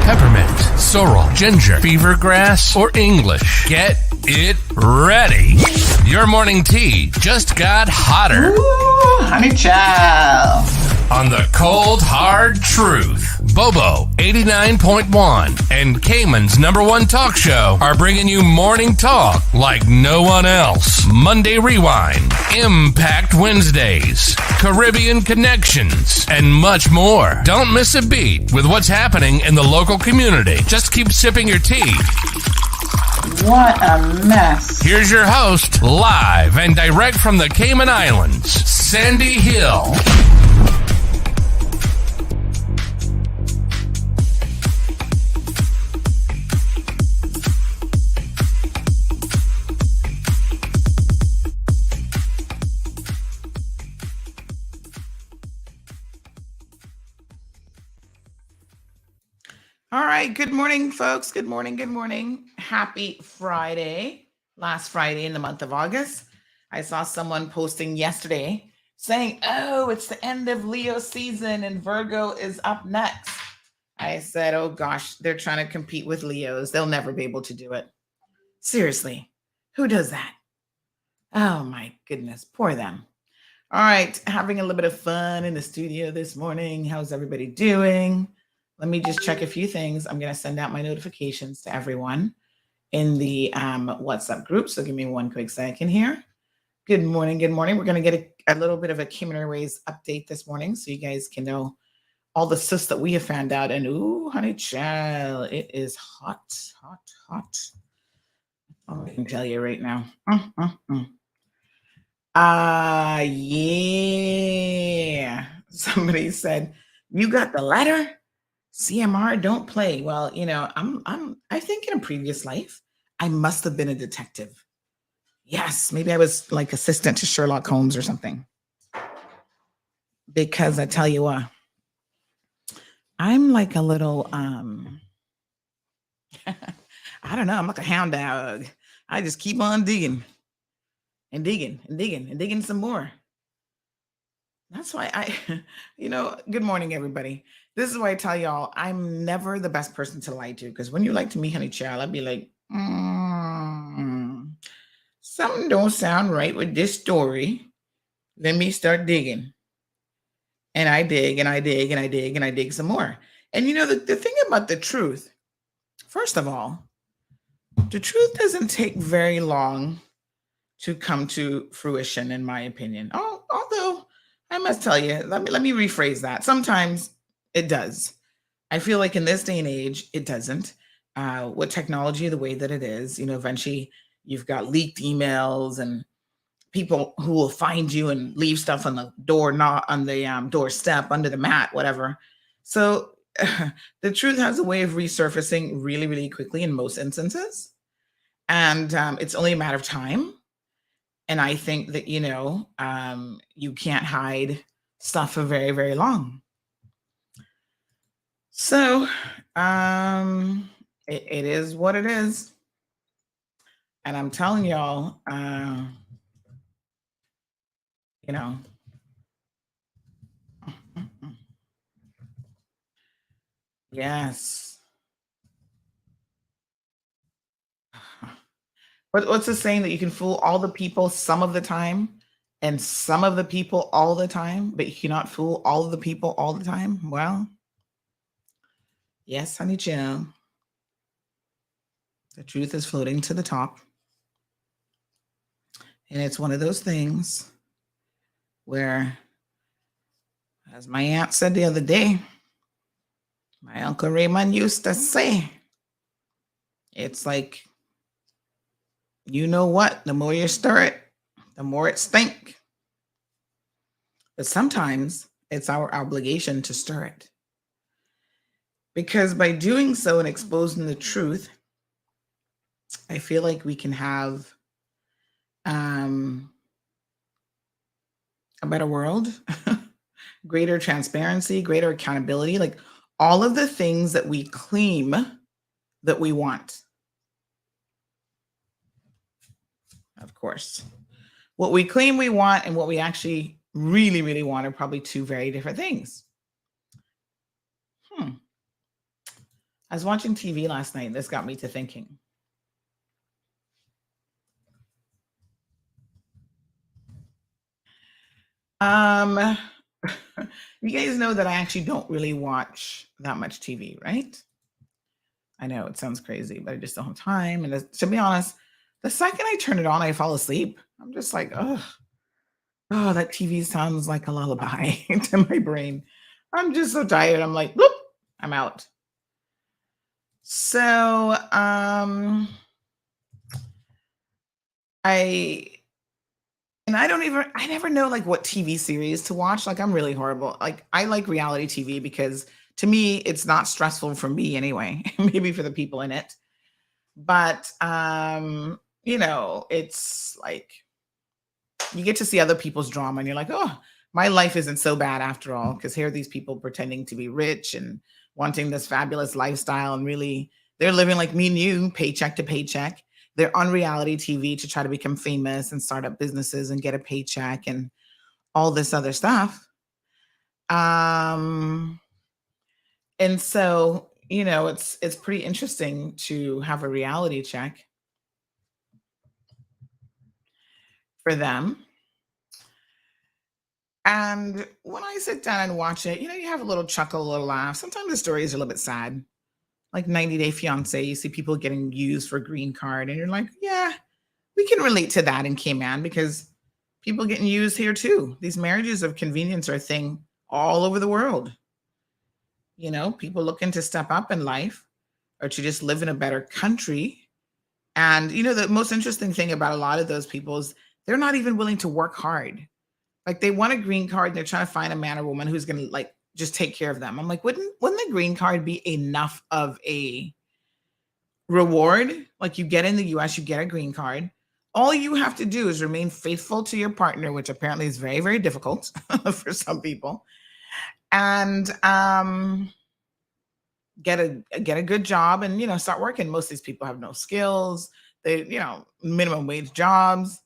peppermint, sorrel, ginger, beaver grass, or English. Get it ready. Your morning tea just got hotter. Ooh, honey child. On the cold, hard truth, Bobo 89.1 and Cayman's #1 talk show are bringing you morning talk like no one else. Monday Rewind, Impact Wednesdays, Caribbean Connections, and much more. Don't miss a beat with what's happening in the local community. Just keep sipping your tea. What a mess. Here's your host, live and direct from the Cayman Islands, Sandy Hill. All right. Good morning, folks. Good morning. Good morning. Happy Friday. Last Friday in the month of August. I saw someone posting yesterday saying, oh, it's the end of Leo season and Virgo is up next. I said, oh gosh, they're trying to compete with Leos. They'll never be able to do it. Seriously, who does that? Oh my goodness, poor them. All right, having a little bit of fun in the studio this morning. How's everybody doing? Let me just check a few things. I'm going to send out my notifications to everyone in the WhatsApp group. So give me one quick second here. Good morning. Good morning. We're going to get a little bit of a Cayman Airways update this morning so you guys can know all the sus that we have found out. And ooh, honey child, it is hot, hot, hot. Oh, I can tell you right now. Yeah. Somebody said, you got the letter? CMR, don't play. Well, you know, I think in a previous life, I must have been a detective. Yes, maybe I was like assistant to Sherlock Holmes or something. Because I tell you what, I'm like a little, I don't know, I'm like a hound dog. I just keep on digging and digging and digging and digging some more. That's why good morning, everybody. This is why I tell y'all, I'm never the best person to lie to. Because when you like to me, honey child, I'd be like, something don't sound right with this story. Let me start digging. And I dig and I dig and I dig and I dig some more. And you know, the thing about the truth, first of all, the truth doesn't take very long to come to fruition, in my opinion. Although I must tell you, let me rephrase that. Sometimes it does. I feel like in this day and age, it doesn't. With technology the way that it is, you know, eventually you've got leaked emails and people who will find you and leave stuff on the door, not on the doorstep, under the mat, whatever. So the truth has a way of resurfacing really, really quickly in most instances. And it's only a matter of time. And I think that, you know, you can't hide stuff for very, very long. So it is what it is. And I'm telling y'all, you know, yes. What's the saying that you can fool all the people some of the time and some of the people all the time, but you cannot fool all of the people all the time? Well, yes, honey child. The truth is floating to the top. And it's one of those things where, as my aunt said the other day, my Uncle Raymond used to say, it's like, you know what? The more you stir it, the more it stink. But sometimes it's our obligation to stir it. Because by doing so and exposing the truth, I feel like we can have a better world, greater transparency, greater accountability, like all of the things that we claim that we want. Of course, what we claim we want and what we actually really, really want are probably two very different things. I was watching TV last night. And this got me to thinking. Um, you guys know that I actually don't really watch that much TV, right? I know it sounds crazy, but I just don't have time. And to be honest, the second I turn it on, I fall asleep. I'm just like, oh, that TV sounds like a lullaby to my brain. I'm just so tired. I'm like, bloop, I'm out. So, I and I never know like what TV series to watch. Like I'm really horrible. Like I like reality TV because to me it's not stressful for me anyway. Maybe for the people in it. But it's like you get to see other people's drama and you're like, oh, my life isn't so bad after all. Because here are these people pretending to be rich and wanting this fabulous lifestyle. And really, they're living like me and you, paycheck to paycheck. They're on reality TV to try to become famous and start up businesses and get a paycheck and all this other stuff. Um, and so, it's pretty interesting to have a reality check for them. And when I sit down and watch it, you have a little chuckle, a little laugh. Sometimes the stories are a little bit sad. Like 90 Day Fiance, you see people getting used for a green card, and you're like, yeah, we can relate to that in Cayman because people getting used here too. These marriages of convenience are a thing all over the world. People looking to step up in life or to just live in a better country. And the most interesting thing about a lot of those people is they're not even willing to work hard. Like they want a green card and they're trying to find a man or woman who's going to like just take care of them. I'm like, wouldn't the green card be enough of a reward? Like you get in the US, you get a green card. All you have to do is remain faithful to your partner, which apparently is very, very difficult for some people. And get a good job and start working. Most of these people have no skills. They, minimum wage jobs.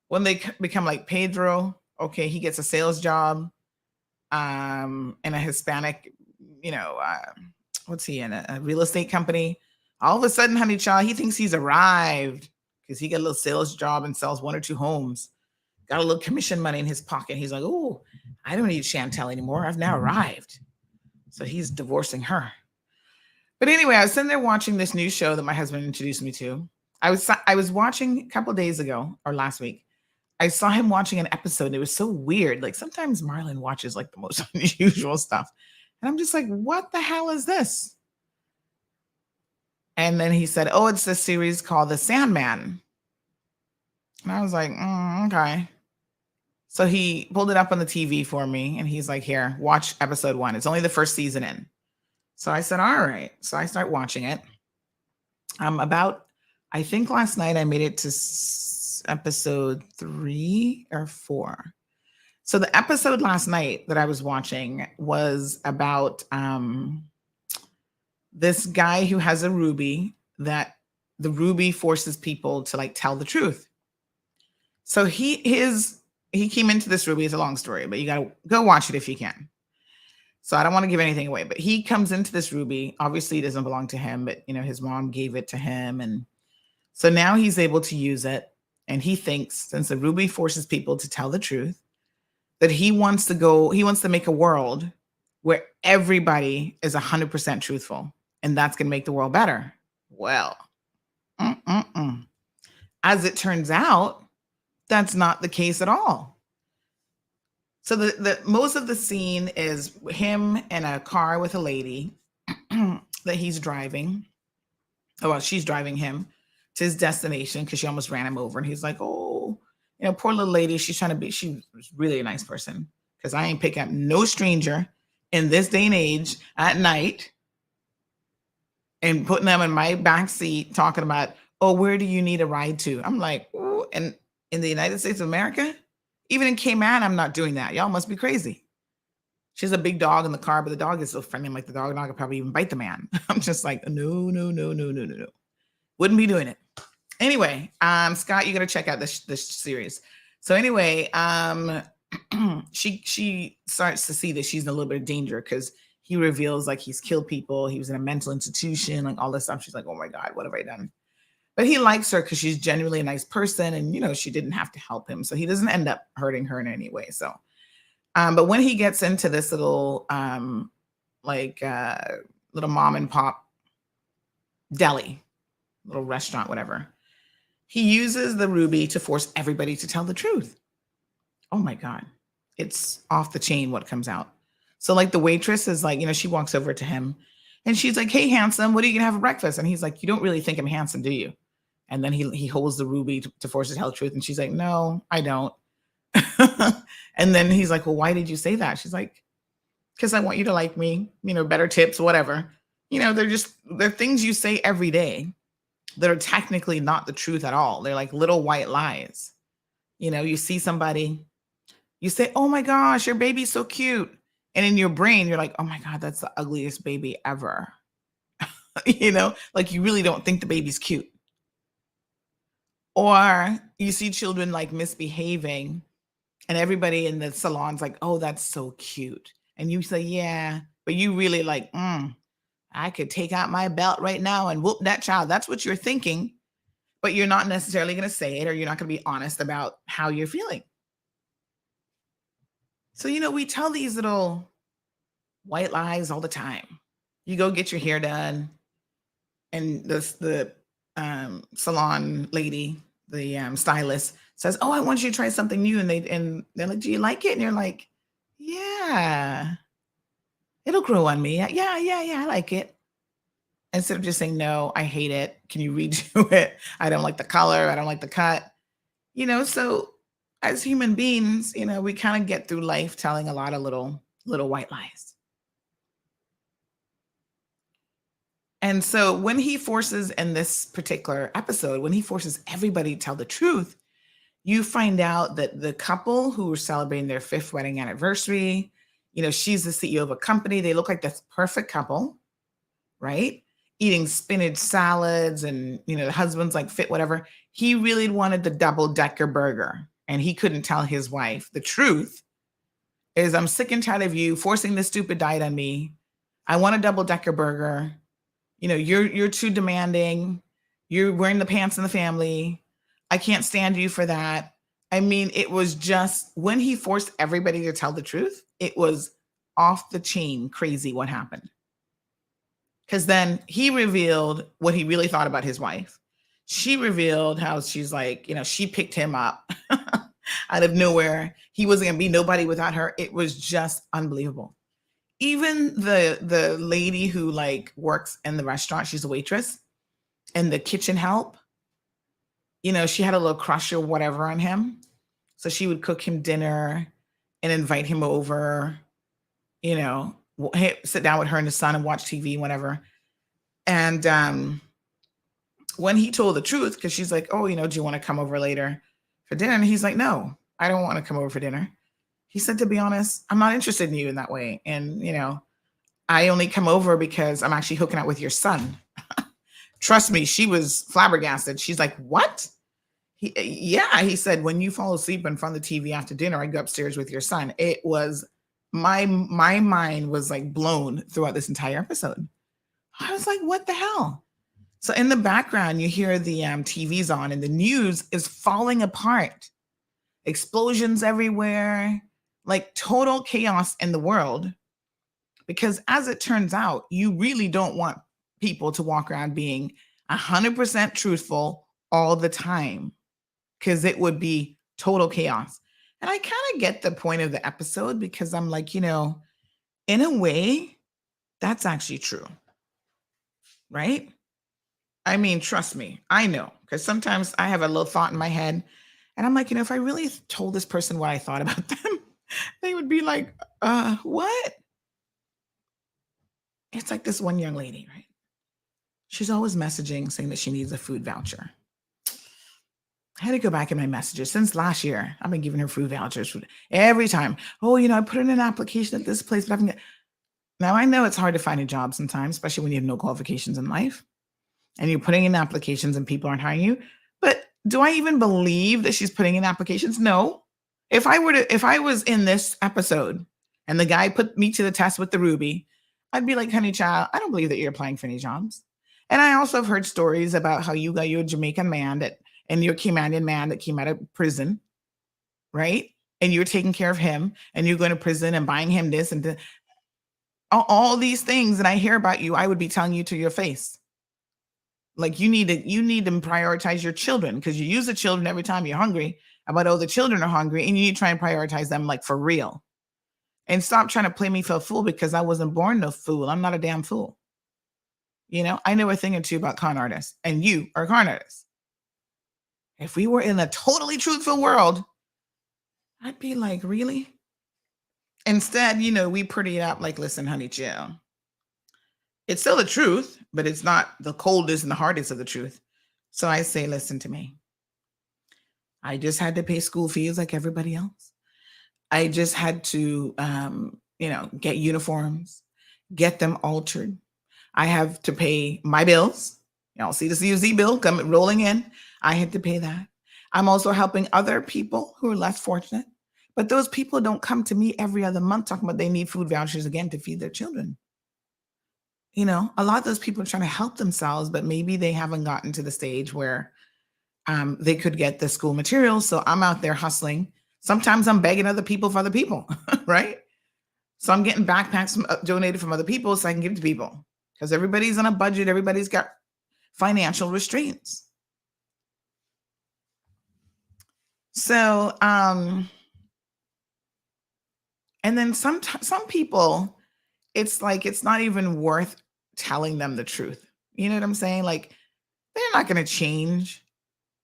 When they become like Pedro, okay, he gets a sales job in a Hispanic, what's he in? A real estate company. All of a sudden, honey child, he thinks he's arrived because he got a little sales job and sells 1 or 2 homes. Got a little commission money in his pocket. He's like, oh, I don't need Chantel anymore. I've now arrived. So he's divorcing her. But anyway, I was sitting there watching this new show that my husband introduced me to. I was watching a couple of days ago or last week. I saw him watching an episode. It was so weird. Like sometimes Marlon watches like the most unusual stuff. And I'm just like, what the hell is this? And then he said, oh, it's this series called The Sandman. And I was like, okay. So he pulled it up on the TV for me. And he's like, here, watch episode 1. It's only the first season in. So I said, all right. So I start watching it. I think last night I made it to episode 3 or 4. So the episode last night that I was watching was about this guy who has a ruby that the ruby forces people to like tell the truth. So he came into this ruby. It's a long story, but you got to go watch it if you can. So I don't want to give anything away, but he comes into this ruby. Obviously it doesn't belong to him, but his mom gave it to him. And so now he's able to use it. And he thinks since the ruby forces people to tell the truth, that he wants to make a world where everybody is 100% truthful. And that's going to make the world better. Well, as it turns out, that's not the case at all. So the most of the scene is him in a car with a lady that he's driving. Oh, well, she's driving him to his destination because she almost ran him over. And he's like, oh, poor little lady. She's really a nice person because I ain't picking up no stranger in this day and age at night and putting them in my back seat talking about, oh, where do you need a ride to? I'm like, oh, and in the United States of America, even in Cayman, I'm not doing that. Y'all must be crazy. She has a big dog in the car, but the dog is so friendly. I'm like, the dog could probably even bite the man. I'm just like, no. Wouldn't be doing it. Anyway, Scott, you got to check out this series. So anyway, she starts to see that she's in a little bit of danger because he reveals like he's killed people. He was in a mental institution, like all this stuff. She's like, oh my God, what have I done? But he likes her because she's genuinely a nice person. And, she didn't have to help him. So he doesn't end up hurting her in any way. So, but when he gets into this little, little mom and pop deli, little restaurant, whatever, he uses the ruby to force everybody to tell the truth. Oh my God. It's off the chain what comes out. So like the waitress is like, she walks over to him and she's like, hey, handsome, what are you going to have for breakfast? And he's like, you don't really think I'm handsome, do you? And then he holds the ruby to force her to tell the truth. And she's like, no, I don't. And then he's like, well, why did you say that? She's like, because I want you to like me, better tips, whatever. They're things you say every day that are technically not the truth at all. They're like little white lies. You see somebody, you say, oh my gosh, your baby's so cute. And in your brain, you're like, oh my God, that's the ugliest baby ever. Like you really don't think the baby's cute. Or you see children like misbehaving and everybody in the salon's like, oh, that's so cute. And you say, yeah, but you really like, I could take out my belt right now and whoop that child. That's what you're thinking, but you're not necessarily going to say it, or you're not going to be honest about how you're feeling. So, we tell these little white lies all the time. You go get your hair done and the salon lady, the stylist says, oh, I want you to try something new. And they're like, do you like it? And you're like, yeah, it'll grow on me. Yeah, I like it. Instead of just saying, no, I hate it. Can you redo it? I don't like the color. I don't like the cut. So as human beings, we kind of get through life telling a lot of little white lies. And so when he forces, in this particular episode, when he forces everybody to tell the truth, you find out that the couple who were celebrating their 5th wedding anniversary, she's the CEO of a company. They look like this perfect couple, right? Eating spinach salads and, the husband's like fit, whatever. He really wanted the double-decker burger and he couldn't tell his wife. The truth is I'm sick and tired of you forcing this stupid diet on me. I want a double-decker burger. You're too demanding. You're wearing the pants in the family. I can't stand you for that. I mean, it was just when he forced everybody to tell the truth, it was off the chain crazy what happened. Because then he revealed what he really thought about his wife. She revealed how she's like, she picked him up out of nowhere. He wasn't going to be nobody without her. It was just unbelievable. Even the lady who like works in the restaurant, she's a waitress, and the kitchen help, she had a little crush or whatever on him. So she would cook him dinner and invite him over, sit down with her and his son and watch TV, whatever. And when he told the truth, because she's like, oh, do you want to come over later for dinner? And he's like, no, I don't want to come over for dinner. He said, to be honest, I'm not interested in you in that way. And, I only come over because I'm actually hooking up with your son. Trust me, she was flabbergasted. She's like, what? He said, when you fall asleep in front of the TV after dinner, I go upstairs with your son. It was, my mind was like blown throughout this entire episode. I was like, what the hell? So in the background, you hear the TVs on and the news is falling apart. Explosions everywhere, like total chaos in the world. Because as it turns out, you really don't want people to walk around being 100% truthful all the time, because it would be total chaos. And I kind of get the point of the episode, because I'm like, in a way, that's actually true. Right? I mean, trust me, I know, because sometimes I have a little thought in my head and I'm like, if I really told this person what I thought about them, they would be like, what? It's like this one young lady, right? She's always messaging saying that she needs a food voucher. I had to go back in my messages. Since last year, I've been giving her food vouchers every time. Oh, I put in an application at this place, but I haven't. Now, I know it's hard to find a job sometimes, especially when you have no qualifications in life and you're putting in applications and people aren't hiring you. But do I even believe that she's putting in applications? No. If I was in this episode and the guy put me to the test with the ruby, I'd be like, honey child, I don't believe that you're applying for any jobs. And I also have heard stories about how you got your Jamaican man and your Caymanian man that came out of prison, right? And you're taking care of him and you're going to prison and buying him this and all these things that I hear about you, I would be telling you to your face. Like you need to prioritize your children because you use the children every time you're hungry about, oh, the children are hungry, and you need to try and prioritize them like for real. And stop trying to play me for a fool because I wasn't born no fool. I'm not a damn fool. I know a thing or two about con artists, and you are a con artist. If we were in a totally truthful world, I'd be like, really? Instead, we pretty it up like, listen, honey, chill. It's still the truth, but it's not the coldest and the hardest of the truth. So I say, listen to me. I just had to pay school fees like everybody else. I just had to, get uniforms, get them altered. I have to pay my bills. See the CUZ bill coming rolling in. I had to pay that. I'm also helping other people who are less fortunate. But those people don't come to me every other month talking about they need food vouchers again to feed their children. A lot of those people are trying to help themselves, but maybe they haven't gotten to the stage where they could get the school materials. So I'm out there hustling. Sometimes I'm begging other people for other people, right? So I'm getting backpacks donated from other people so I can give to people because everybody's on a budget. Everybody's got financial restraints. So, and then some people, it's like, it's not even worth telling them the truth. You know what I'm saying? Like, they're not going to change.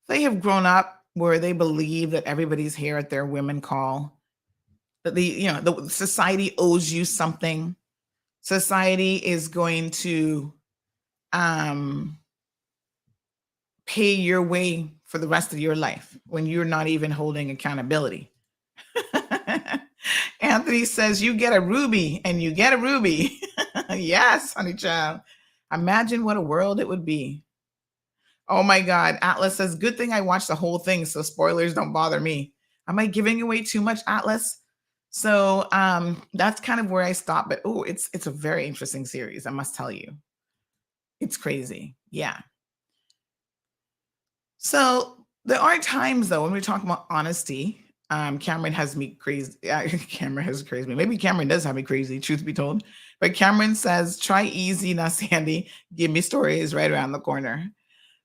They have grown up where they believe that everybody's here at their women call, that the society owes you something. Society is going to pay your way for the rest of your life when you're not even holding accountability. Anthony says, you get a ruby and you get a ruby. Yes, honey child. Imagine what a world it would be. Oh my God. Atlas says, good thing I watched the whole thing, so spoilers don't bother me. Am I giving away too much, Atlas? So that's kind of where I stopped. But it's a very interesting series, I must tell you. It's crazy. Yeah. So there are times, though, when we're talking about honesty. Cameron has me crazy. Cameron has crazy me. Maybe Cameron does have me crazy, truth be told. But Cameron says, try easy, now, Sandy. Give me stories right around the corner.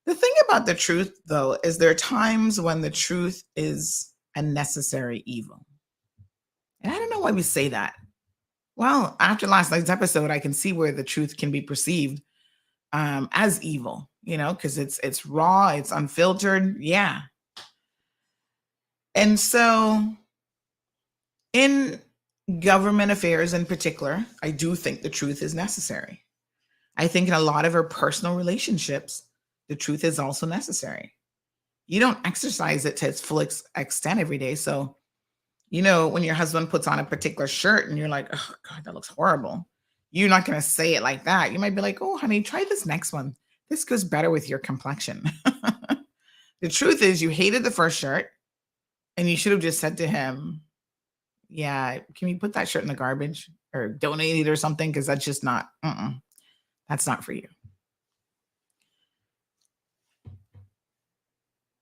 The thing about the truth, though, is there are times when the truth is a necessary evil. And I don't know why we say that. Well, after last night's episode, I can see where the truth can be perceived as evil, because it's raw, it's unfiltered. Yeah. And so in government affairs in particular, I do think the truth is necessary. I think in a lot of our personal relationships, the truth is also necessary. You don't exercise it to its full extent every day. So, when your husband puts on a particular shirt and you're like, oh God, that looks horrible. You're not going to say it like that. You might be like, oh, honey, try this next one. This goes better with your complexion. The truth is you hated the first shirt and you should have just said to him, yeah, can you put that shirt in the garbage or donate it or something? Because that's just not, that's not for you.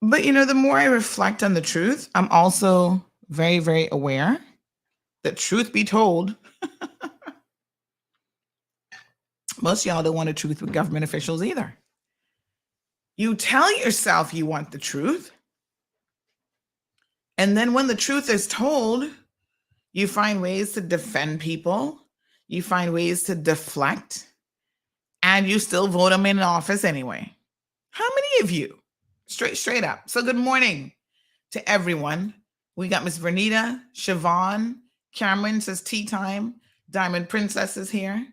But, the more I reflect on the truth, I'm also very, very aware that, truth be told, most of y'all don't want a truth with government officials either. You tell yourself you want the truth. And then when the truth is told, you find ways to defend people. You find ways to deflect. And you still vote them in office anyway. How many of you? Straight up. So good morning to everyone. We got Miss Vernita, Siobhan, Cameron says tea time. Diamond Princess is here.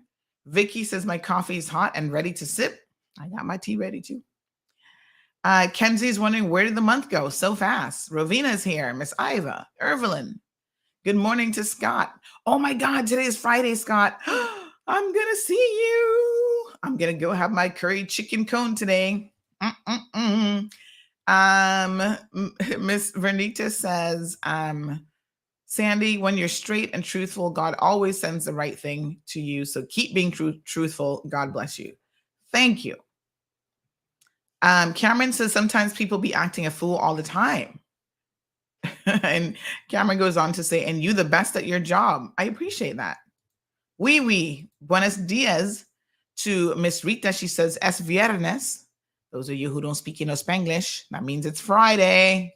Vicky says my coffee is hot and ready to sip. I got my tea ready too. Kenzie's wondering, where did the month go so fast? Rovina's here. Miss Iva, Irvelyn. Good morning to Scott. Oh my God, today is Friday, Scott. I'm going to see you. I'm going to go have my curry chicken cone today. Miss Vernita says, Sandy, when you're straight and truthful, God always sends the right thing to you. So keep being truthful. God bless you. Thank you. Cameron says sometimes people be acting a fool all the time. And Cameron goes on to say, and you the best at your job. I appreciate that. Oui. Buenos dias to Miss Rita. She says, es viernes. Those of you who don't speak Spanglish, that means it's Friday.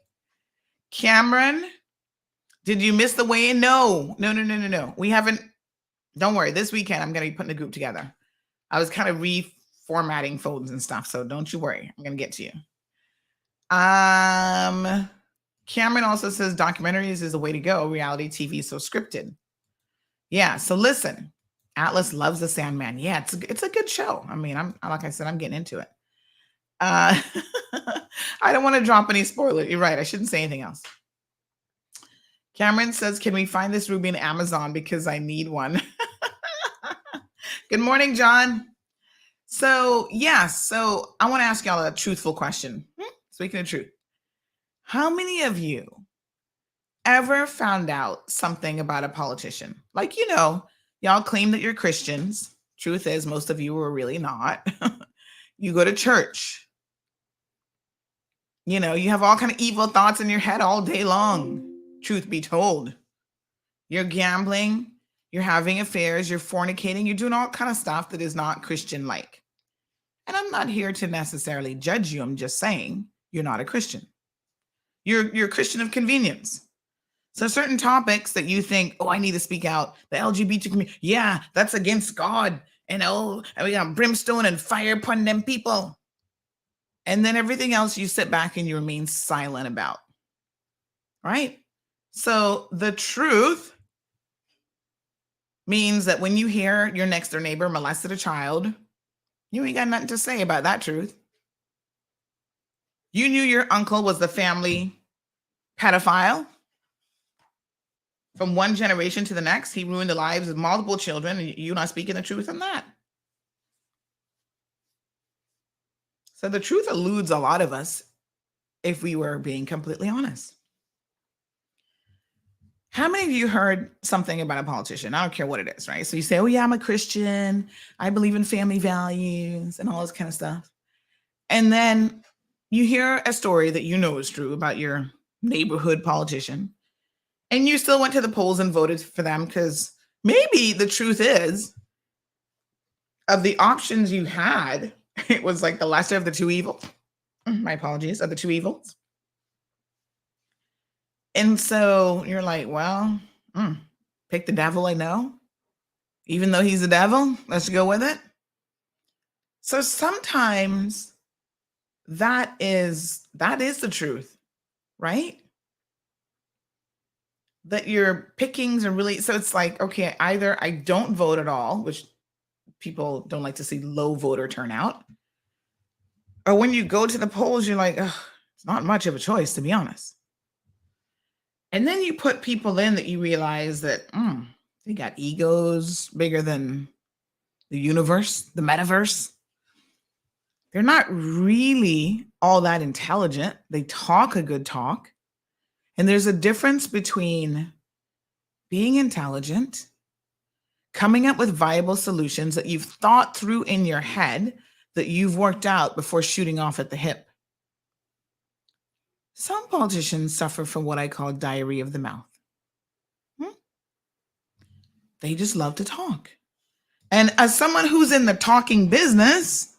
Cameron, did you miss the weigh-in? No. We haven't. Don't worry. This weekend, I'm going to be putting the group together. I was kind of reformatting phones and stuff, so don't you worry. I'm going to get to you. Cameron also says documentaries is the way to go. Reality TV is so scripted. Yeah, so listen. Atlas loves the Sandman. Yeah, it's a good show. I mean, like I said, I'm getting into it. I don't want to drop any spoilers. You're right. I shouldn't say anything else. Cameron says, can we find this ruby on Amazon because I need one? Good morning, John. So I want to ask y'all a truthful question. Speaking of truth, how many of you ever found out something about a politician? Like, y'all claim that you're Christians. Truth is, most of you are really not. You go to church. You have all kind of evil thoughts in your head all day long. Truth be told, you're gambling, you're having affairs, you're fornicating, you're doing all kind of stuff that is not Christian-like. And I'm not here to necessarily judge you. I'm just saying you're not a Christian. You're a Christian of convenience. So certain topics that you think, I need to speak out, the LGBT community, yeah, that's against God. And we got brimstone and fire upon them people. And then everything else you sit back and you remain silent about. Right? So the truth means that when you hear your next door neighbor molested a child, you ain't got nothing to say about that truth. You knew your uncle was the family pedophile. From one generation to the next, he ruined the lives of multiple children, and you're not speaking the truth on that. So the truth eludes a lot of us if we were being completely honest. How many of you heard something about a politician? I don't care what it is, right? So you say, I'm a Christian. I believe in family values and all this kind of stuff. And then you hear a story that is true about your neighborhood politician. And you still went to the polls and voted for them because maybe the truth is, of the options you had, it was like the lesser of the two evils. My apologies, of the two evils. And so you're like, pick the devil I know. Even though he's the devil, let's go with it. So sometimes that is the truth, right? That your pickings are really, so it's like, okay, either I don't vote at all, which people don't like to see low voter turnout. Or when you go to the polls, you're like, it's not much of a choice, to be honest. And then you put people in that you realize that they got egos bigger than the universe, the metaverse. They're not really all that intelligent. They talk a good talk. And there's a difference between being intelligent, coming up with viable solutions that you've thought through in your head, that you've worked out before shooting off at the hip. Some politicians suffer from what I call diarrhea of the mouth. They just love to talk. And as someone who's in the talking business,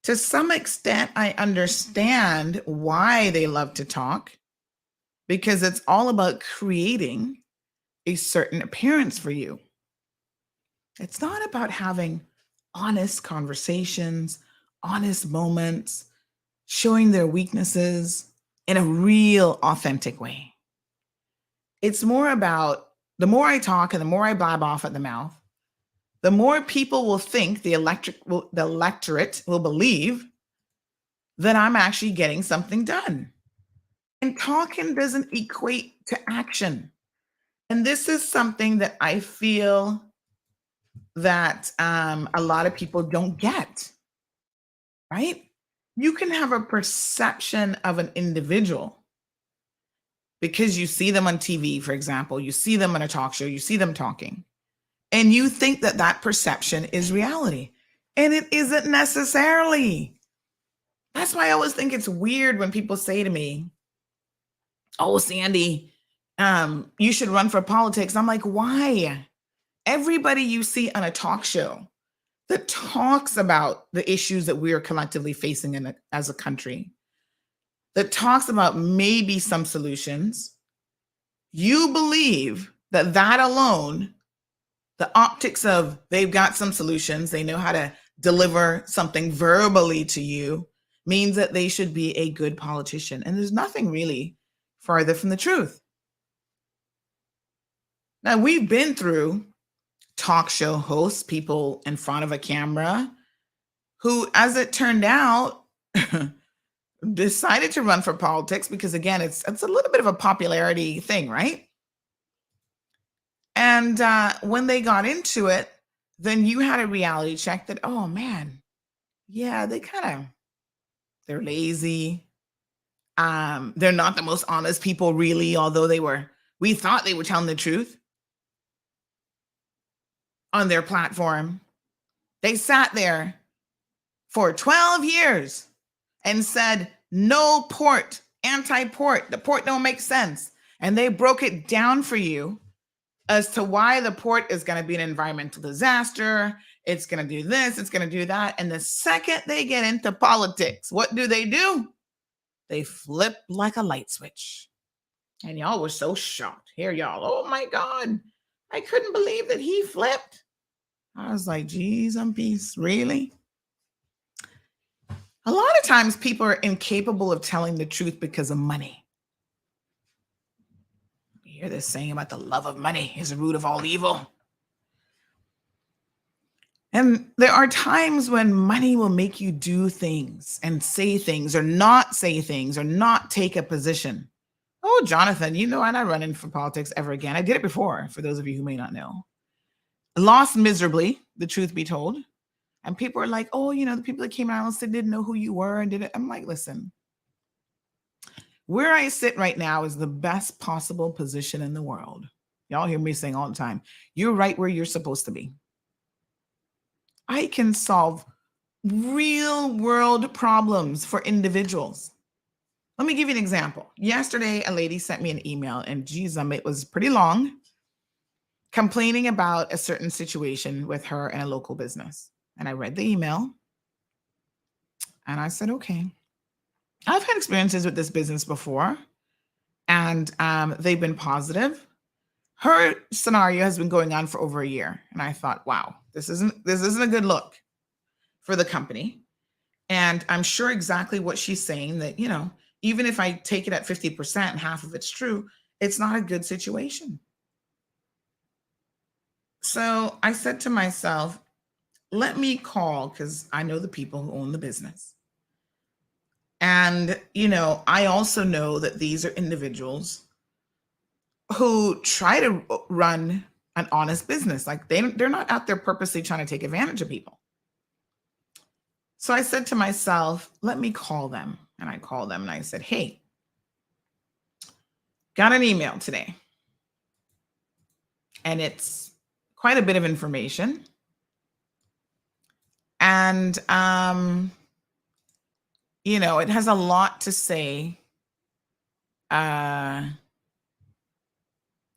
to some extent, I understand why they love to talk, because it's all about creating a certain appearance for you. It's not about having honest conversations, honest moments, showing their weaknesses in a real, authentic way. It's more about, the more I talk and the more I blab off at the mouth, the more people will think, the electorate will believe that I'm actually getting something done. And talking doesn't equate to action. And this is something that I feel that a lot of people don't get, right? You can have a perception of an individual because you see them on TV, for example, you see them on a talk show, you see them talking, and you think that that perception is reality. And it isn't necessarily. That's why I always think it's weird when people say to me, "Oh, Sandy, you should run for politics." I'm like, why? Everybody you see on a talk show that talks about the issues that we are collectively facing as a country, that talks about maybe some solutions, you believe that that alone, the optics of they've got some solutions, they know how to deliver something verbally to you, means that they should be a good politician. And there's nothing really farther from the truth. Now, we've been through talk show hosts, people in front of a camera, who, as it turned out, decided to run for politics because, again, it's a little bit of a popularity thing, right? And when they got into it, then you had a reality check that, oh man, yeah, they're lazy. They're not the most honest people, really, although we thought they were telling the truth on their platform. They sat there for 12 years and said, no port, anti-port, the port don't make sense. And they broke it down for you as to why the port is going to be an environmental disaster. It's going to do this, it's going to do that. And the second they get into politics, what do? They flip like a light switch. And y'all were so shocked. Here, y'all, oh my God, I couldn't believe that he flipped. I was like, geez, I'm peace, really? A lot of times people are incapable of telling the truth because of money. You hear this saying about the love of money is the root of all evil. And there are times when money will make you do things and say things or not say things or not take a position. Oh, Jonathan, I'm not running for politics ever again. I did it before, for those of you who may not know. Lost miserably, the truth be told. And people are like, oh, the people that came out and said didn't know who you were and did it. I'm like, listen, where I sit right now is the best possible position in the world. Y'all hear me saying all the time, you're right where you're supposed to be. I can solve real world problems for individuals. Let me give you an example. Yesterday, a lady sent me an email, and geez, it was pretty long, complaining about a certain situation with her and a local business. And I read the email and I said, okay, I've had experiences with this business before, and they've been positive. Her scenario has been going on for over a year. And I thought, wow, this isn't a good look for the company. And I'm sure exactly what she's saying, that, even if I take it at 50% and half of it's true, it's not a good situation. So I said to myself, let me call, because I know the people who own the business. And, I also know that these are individuals who try to run an honest business. Like they're not out there purposely trying to take advantage of people. So I said to myself, let me call them. And I called them and I said, hey, got an email today. And it's quite a bit of information. And, it has a lot to say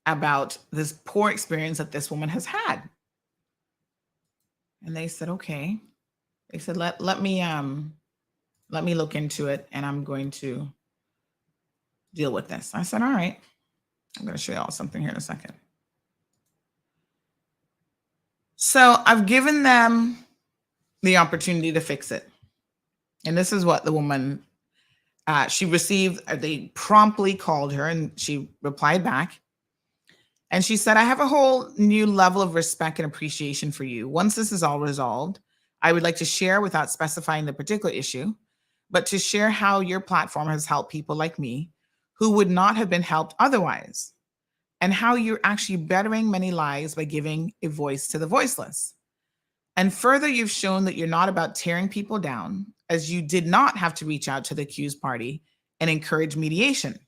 about this poor experience that this woman has had. And they said, okay. They said, let me look into it, and I'm going to deal with this. I said, all right. I'm going to show you all something here in a second. So I've given them the opportunity to fix it. And this is what the woman, she received, they promptly called her and she replied back. And she said, I have a whole new level of respect and appreciation for you. Once this is all resolved, I would like to share, without specifying the particular issue, but to share how your platform has helped people like me who would not have been helped otherwise, and how you're actually bettering many lives by giving a voice to the voiceless. And further, you've shown that you're not about tearing people down, as you did not have to reach out to the accused party and encourage mediation.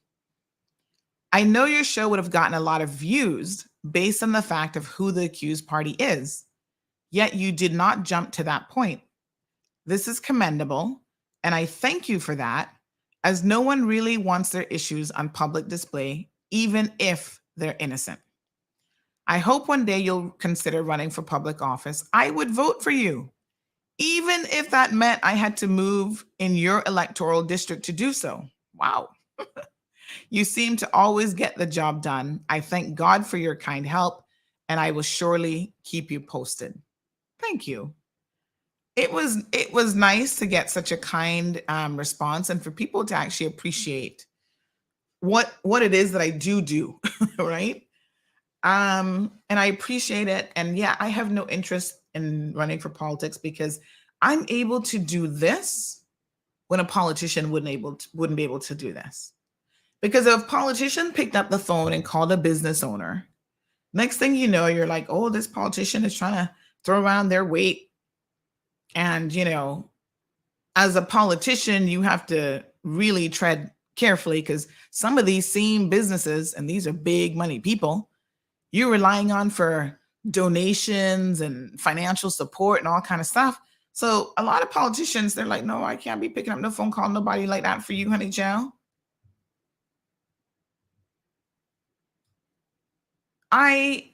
I know your show would have gotten a lot of views based on the fact of who the accused party is, yet you did not jump to that point. This is commendable, and I thank you for that, as no one really wants their issues on public display, even if they're innocent. I hope one day you'll consider running for public office. I would vote for you, even if that meant I had to move in your electoral district to do so. Wow. You seem to always get the job done. I thank God for your kind help, and I will surely keep you posted. Thank you. It was nice to get such a kind response, and for people to actually appreciate what it is that I do, right? And I appreciate it. And yeah, I have no interest in running for politics because I'm able to do this when a politician wouldn't be able to do this. Because if a politician picked up the phone and called a business owner, next thing you know, you're like, oh, this politician is trying to throw around their weight. And, as a politician, you have to really tread carefully because some of these same businesses, and these are big money people, you're relying on for donations and financial support and all kind of stuff. So a lot of politicians, they're like, no, I can't be picking up no phone call, nobody like that for you, honey child. I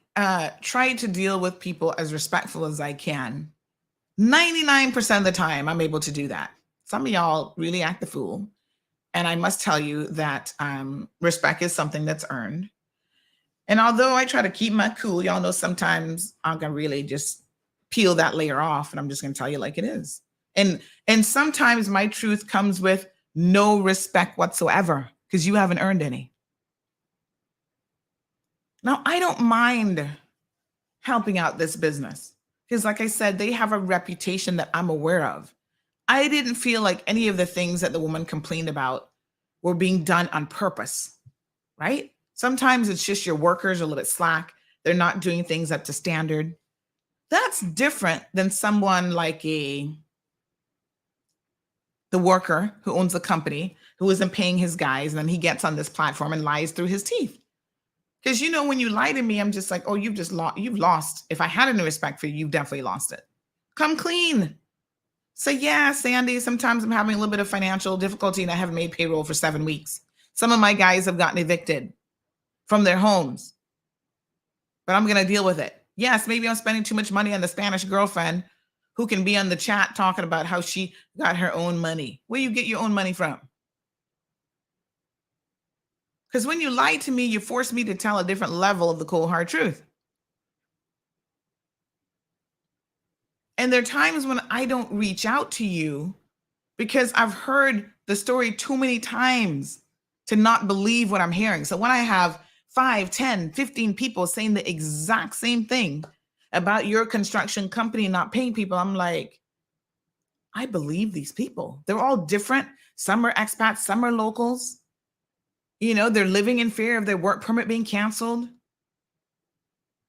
try to deal with people as respectful as I can. 99% of the time, I'm able to do that. Some of y'all really act the fool. And I must tell you that respect is something that's earned. And although I try to keep my cool, y'all know sometimes I'm going to really just peel that layer off and I'm just going to tell you like it is. And sometimes my truth comes with no respect whatsoever because you haven't earned any. Now, I don't mind helping out this business because, like I said, they have a reputation that I'm aware of. I didn't feel like any of the things that the woman complained about were being done on purpose, right? Sometimes it's just your workers are a little bit slack. They're not doing things up to standard. That's different than someone like the worker who owns the company who isn't paying his guys, and then he gets on this platform and lies through his teeth. Because when you lie to me, I'm just like, oh, you've lost. If I had any respect for you, you've definitely lost it. Come clean. Say, yeah, Sandy, sometimes I'm having a little bit of financial difficulty and I haven't made payroll for 7 weeks. Some of my guys have gotten evicted from their homes, but I'm going to deal with it. Yes, maybe I'm spending too much money on the Spanish girlfriend who can be on the chat talking about how she got her own money. Where you get your own money from? Because when you lie to me, you force me to tell a different level of the cold hard truth. And there are times when I don't reach out to you because I've heard the story too many times to not believe what I'm hearing. So when I have 5, 10, 15 people saying the exact same thing about your construction company not paying people, I'm like, I believe these people. They're all different. Some are expats, some are locals. They're living in fear of their work permit being canceled.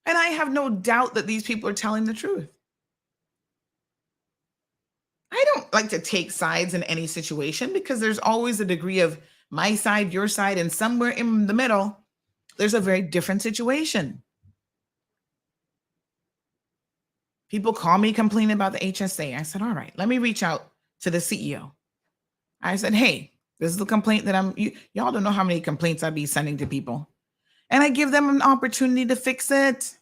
And I have no doubt that these people are telling the truth. I don't like to take sides in any situation because there's always a degree of my side, your side, and somewhere in the middle, there's a very different situation. People call me complaining about the HSA. I said, all right, let me reach out to the CEO. I said, hey, this is the complaint that y'all don't know how many complaints I'd be sending to people. And I give them an opportunity to fix it.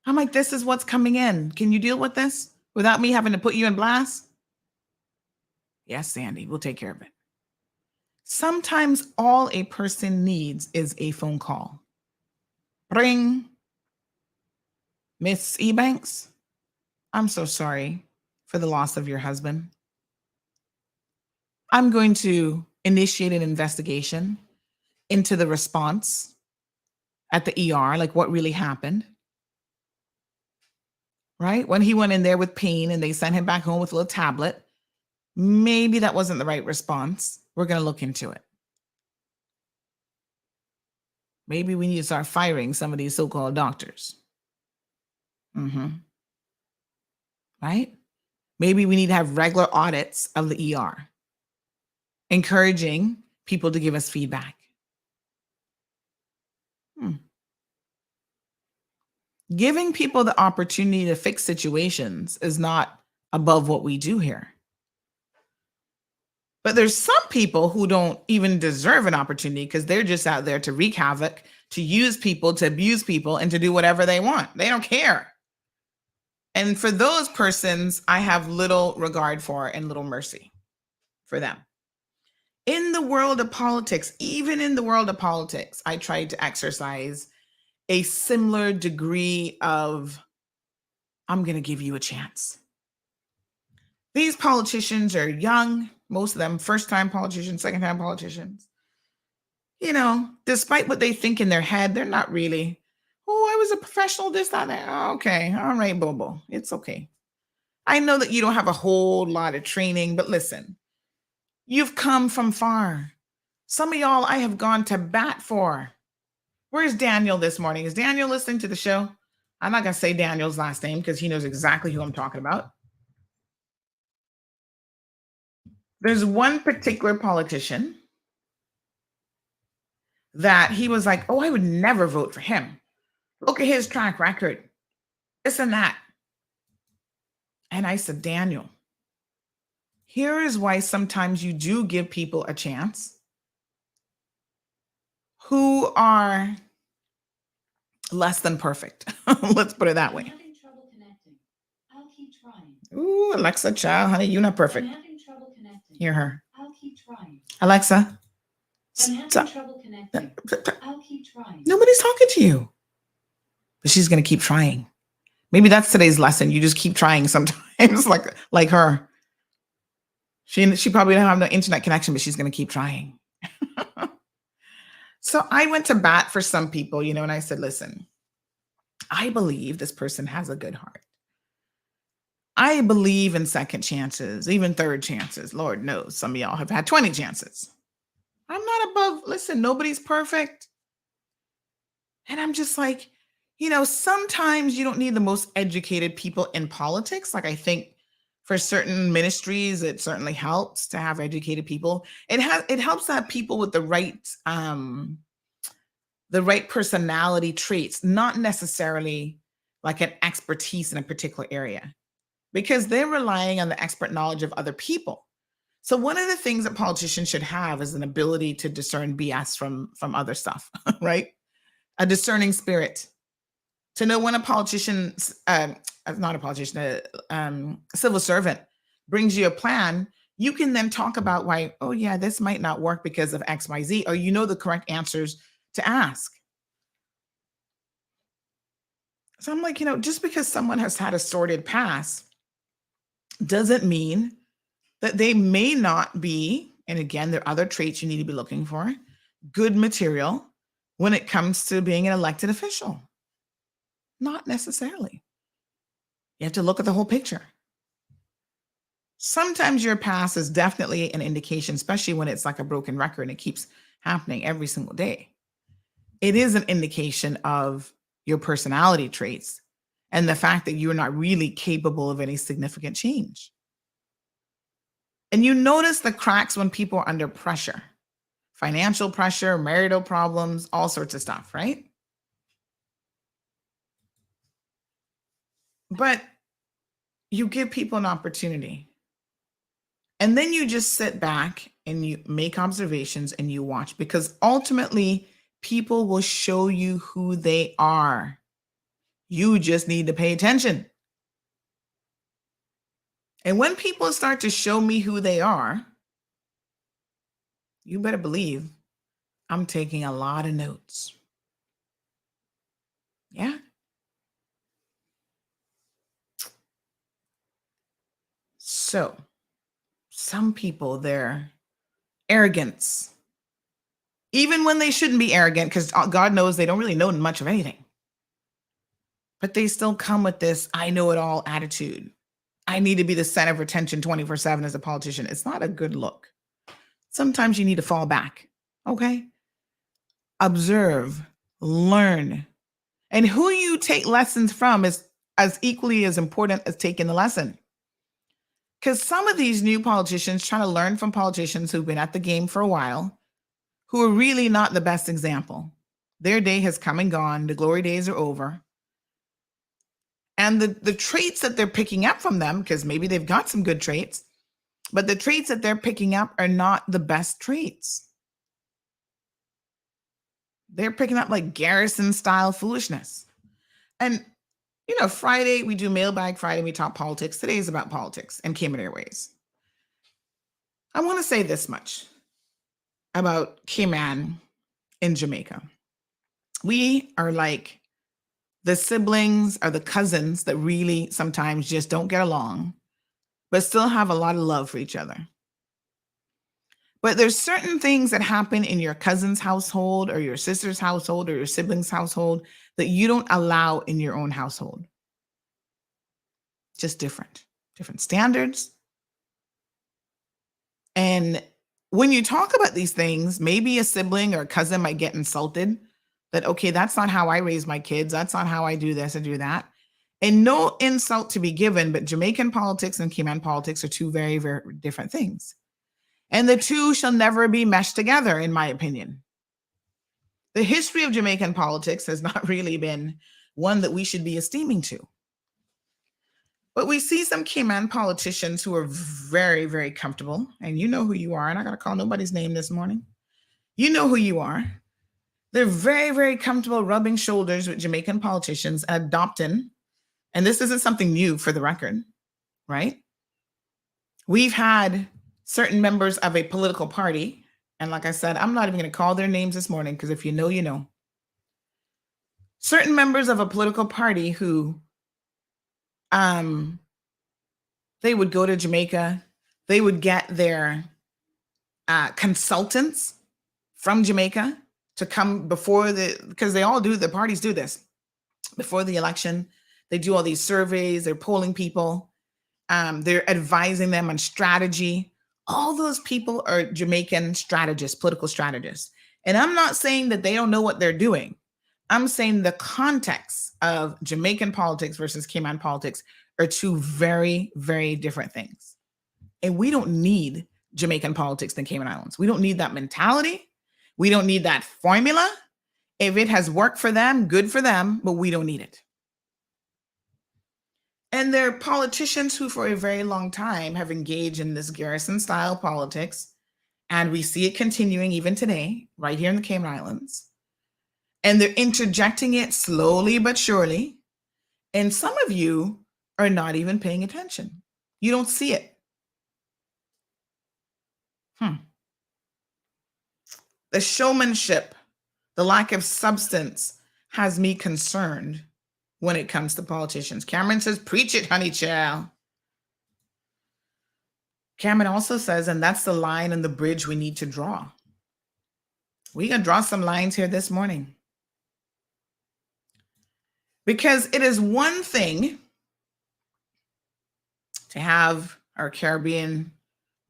I'm like, this is what's coming in. Can you deal with this without me having to put you in blast? Yes, Sandy, we'll take care of it. Sometimes all a person needs is a phone call. Ring. Miss Ebanks, I'm so sorry for the loss of your husband. I'm going to initiate an investigation into the response at the ER, like what really happened. Right? When he went in there with pain and they sent him back home with a little tablet, maybe that wasn't the right response. We're going to look into it. Maybe we need to start firing some of these so-called doctors. Right? Maybe we need to have regular audits of the ER, encouraging people to give us feedback. Giving people the opportunity to fix situations is not above what we do here. But there's some people who don't even deserve an opportunity because they're just out there to wreak havoc, to use people, to abuse people, and to do whatever they want. They don't care. And for those persons, I have little regard for and little mercy for them. In the world of politics, even in the world of politics, I tried to exercise a similar degree of, I'm going to give you a chance. These politicians are young, most of them first-time politicians, second-time politicians. You know, despite what they think in their head, they're not really, oh, I was a professional, this, that, that. Oh, okay, all right, Bobo, it's okay. I know that you don't have a whole lot of training, but listen, you've come from far. Some of y'all I have gone to bat for. Where's Daniel this morning? Is Daniel listening to the show? I'm not going to say Daniel's last name because he knows exactly who I'm talking about. There's one particular politician that he was like, oh, I would never vote for him. Look at his track record. This and that. And I said, Daniel, here is why sometimes you do give people a chance who are less than perfect. Let's put it that way. I'm having trouble connecting. I'll keep trying. Ooh, Alexa, child, honey, you're not perfect. I'm having trouble connecting. Hear her. I'll keep trying. Alexa. I'm having stop. trouble connecting. I'll keep trying. Nobody's talking to you. But she's going to keep trying. Maybe that's today's lesson. You just keep trying sometimes, like her. She probably don't have no internet connection, but she's going to keep trying. So I went to bat for some people, and I said, listen, I believe this person has a good heart. I believe in second chances, even third chances. Lord knows some of y'all have had 20 chances. I'm not above, listen, nobody's perfect. And I'm just like, sometimes you don't need the most educated people in politics. Like I think for certain ministries, it certainly helps to have educated people. It helps to have people with the right personality traits, not necessarily like an expertise in a particular area, because they're relying on the expert knowledge of other people. So one of the things that politicians should have is an ability to discern BS from other stuff, right? A discerning spirit. To know when a politician, not a politician, a civil servant brings you a plan, you can then talk about why, oh yeah, this might not work because of X, Y, Z, or the correct answers to ask. So I'm like, just because someone has had a sordid past doesn't mean that they may not be, and again, there are other traits you need to be looking for, good material when it comes to being an elected official. Not necessarily. You have to look at the whole picture. Sometimes your past is definitely an indication, especially when it's like a broken record and it keeps happening every single day. It is an indication of your personality traits and the fact that you're not really capable of any significant change. And you notice the cracks when people are under pressure, financial pressure, marital problems, all sorts of stuff, right? But you give people an opportunity. And then you just sit back and you make observations and you watch, because ultimately people will show you who they are. You just need to pay attention. And when people start to show me who they are, you better believe I'm taking a lot of notes. Yeah. So some people, their arrogance, even when they shouldn't be arrogant, because God knows they don't really know much of anything, but they still come with this I know it all attitude. I need to be the center of attention 24/7 as a politician. It's not a good look. Sometimes you need to fall back. Okay. Observe, learn, and who you take lessons from is as equally as important as taking the lesson. Because some of these new politicians trying to learn from politicians who've been at the game for a while, who are really not the best example. Their day has come and gone. The glory days are over. And the traits that they're picking up from them, because maybe they've got some good traits, but the traits that they're picking up are not the best traits. They're picking up like Garrison style foolishness. And, Friday, we do Mailbag Friday, we talk politics. Today is about politics and Cayman Airways. I want to say this much about Cayman in Jamaica. We are like the siblings or the cousins that really sometimes just don't get along, but still have a lot of love for each other. But there's certain things that happen in your cousin's household or your sister's household or your sibling's household that you don't allow in your own household. Just different standards. And when you talk about these things, maybe a sibling or a cousin might get insulted that, okay, that's not how I raise my kids. That's not how I do this and do that. And no insult to be given, but Jamaican politics and Cayman politics are two very, very different things. And the two shall never be meshed together, in my opinion. The history of Jamaican politics has not really been one that we should be esteeming to. But we see some Cayman politicians who are very, very comfortable. And you know who you are. And I got to call nobody's name this morning. You know who you are. They're very, very comfortable rubbing shoulders with Jamaican politicians and adopting. And this isn't something new for the record, right? We've had certain members of a political party. And like I said, I'm not even going to call their names this morning because if you know, you know. Certain members of a political party who they would go to Jamaica. They would get their consultants from Jamaica to come because they all do, the parties do this before the election. They do all these surveys, they're polling people, they're advising them on strategy. All those people are Jamaican strategists, political strategists. And I'm not saying that they don't know what they're doing. I'm saying the context of Jamaican politics versus Cayman politics are two very, very different things. And we don't need Jamaican politics in Cayman Islands. We don't need that mentality. We don't need that formula. If it has worked for them, good for them, but we don't need it. And there are politicians who for a very long time have engaged in this Garrison style politics. And we see it continuing even today, right here in the Cayman Islands. And they're interjecting it slowly but surely. And some of you are not even paying attention. You don't see it. The showmanship, the lack of substance has me concerned when it comes to politicians. Cameron says, preach it, honey child. Cameron also says, and that's the line and the bridge we need to draw. We're going to draw some lines here this morning. Because it is one thing to have our Caribbean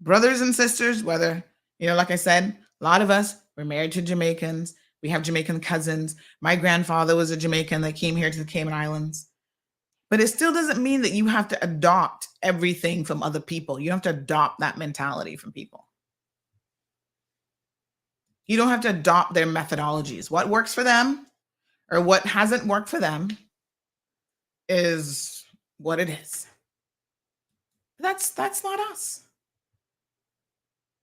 brothers and sisters, whether, like I said, a lot of us, we're married to Jamaicans. We have Jamaican cousins. My grandfather was a Jamaican that came here to the Cayman Islands. But it still doesn't mean that you have to adopt everything from other people. You don't have to adopt that mentality from people. You don't have to adopt their methodologies. What works for them or what hasn't worked for them is what it is. That's not us.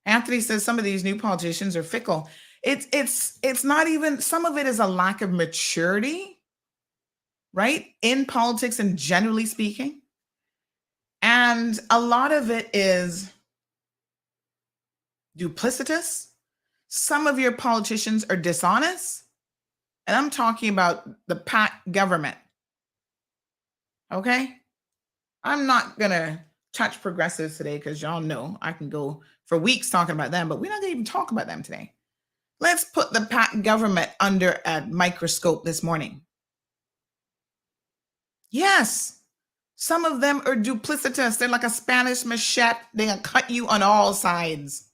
Anthony says some of these new politicians are fickle. It's not even, some of it is a lack of maturity, right? In politics and generally speaking. And a lot of it is duplicitous. Some of your politicians are dishonest. And I'm talking about the PAC government. Okay? I'm not going to touch progressives today because y'all know I can go for weeks talking about them, but we're not going to even talk about them today. Let's put the PAC government under a microscope this morning. Yes, some of them are duplicitous. They're like a Spanish machete. They can cut you on all sides.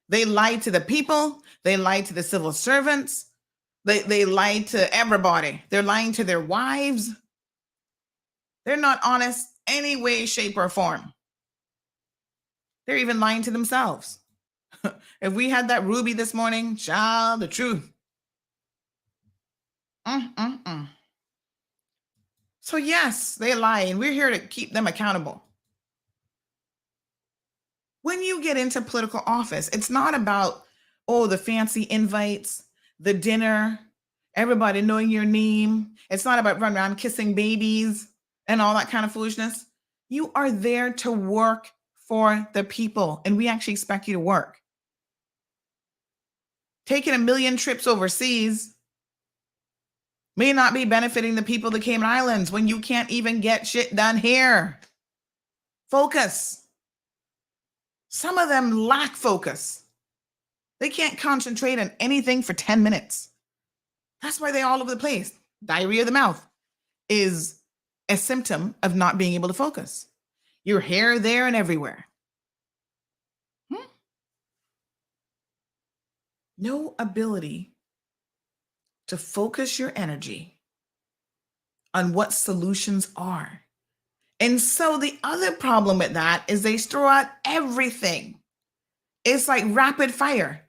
They lie to the people. They lie to the civil servants. They lie to everybody. They're lying to their wives. They're not honest any way, shape, or form. They're even lying to themselves. If we had that Ruby this morning, child, the truth. So yes, they lie, and we're here to keep them accountable. When you get into political office, it's not about, oh, the fancy invites, the dinner, everybody knowing your name. It's not about running around kissing babies and all that kind of foolishness. You are there to work for the people, and we actually expect you to work. Taking a million trips overseas may not be benefiting the people of the Cayman Islands when you can't even get shit done here. Focus. Some of them lack focus. They can't concentrate on anything for 10 minutes. That's why they're all over the place. Diarrhea of the mouth is a symptom of not being able to focus. Your hair there and everywhere. No ability to focus your energy on what solutions are. And so the other problem with that is they throw out everything. It's like rapid fire.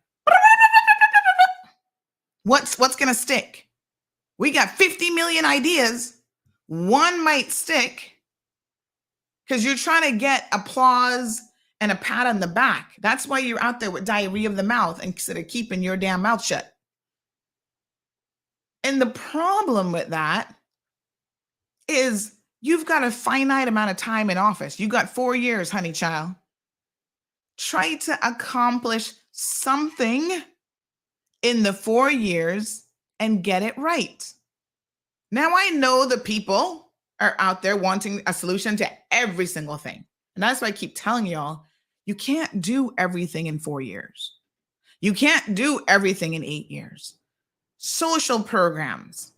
What's going to stick? We got 50 million ideas. One might stick because you're trying to get applause and a pat on the back. That's why you're out there with diarrhea of the mouth instead of keeping your damn mouth shut. And the problem with that is you've got a finite amount of time in office. You got 4 years, honey child. Try to accomplish something in the 4 years and get it right. Now, I know the people are out there wanting a solution to every single thing. And that's why I keep telling y'all, you can't do everything in 4 years. You can't do everything in 8 years. Social programs,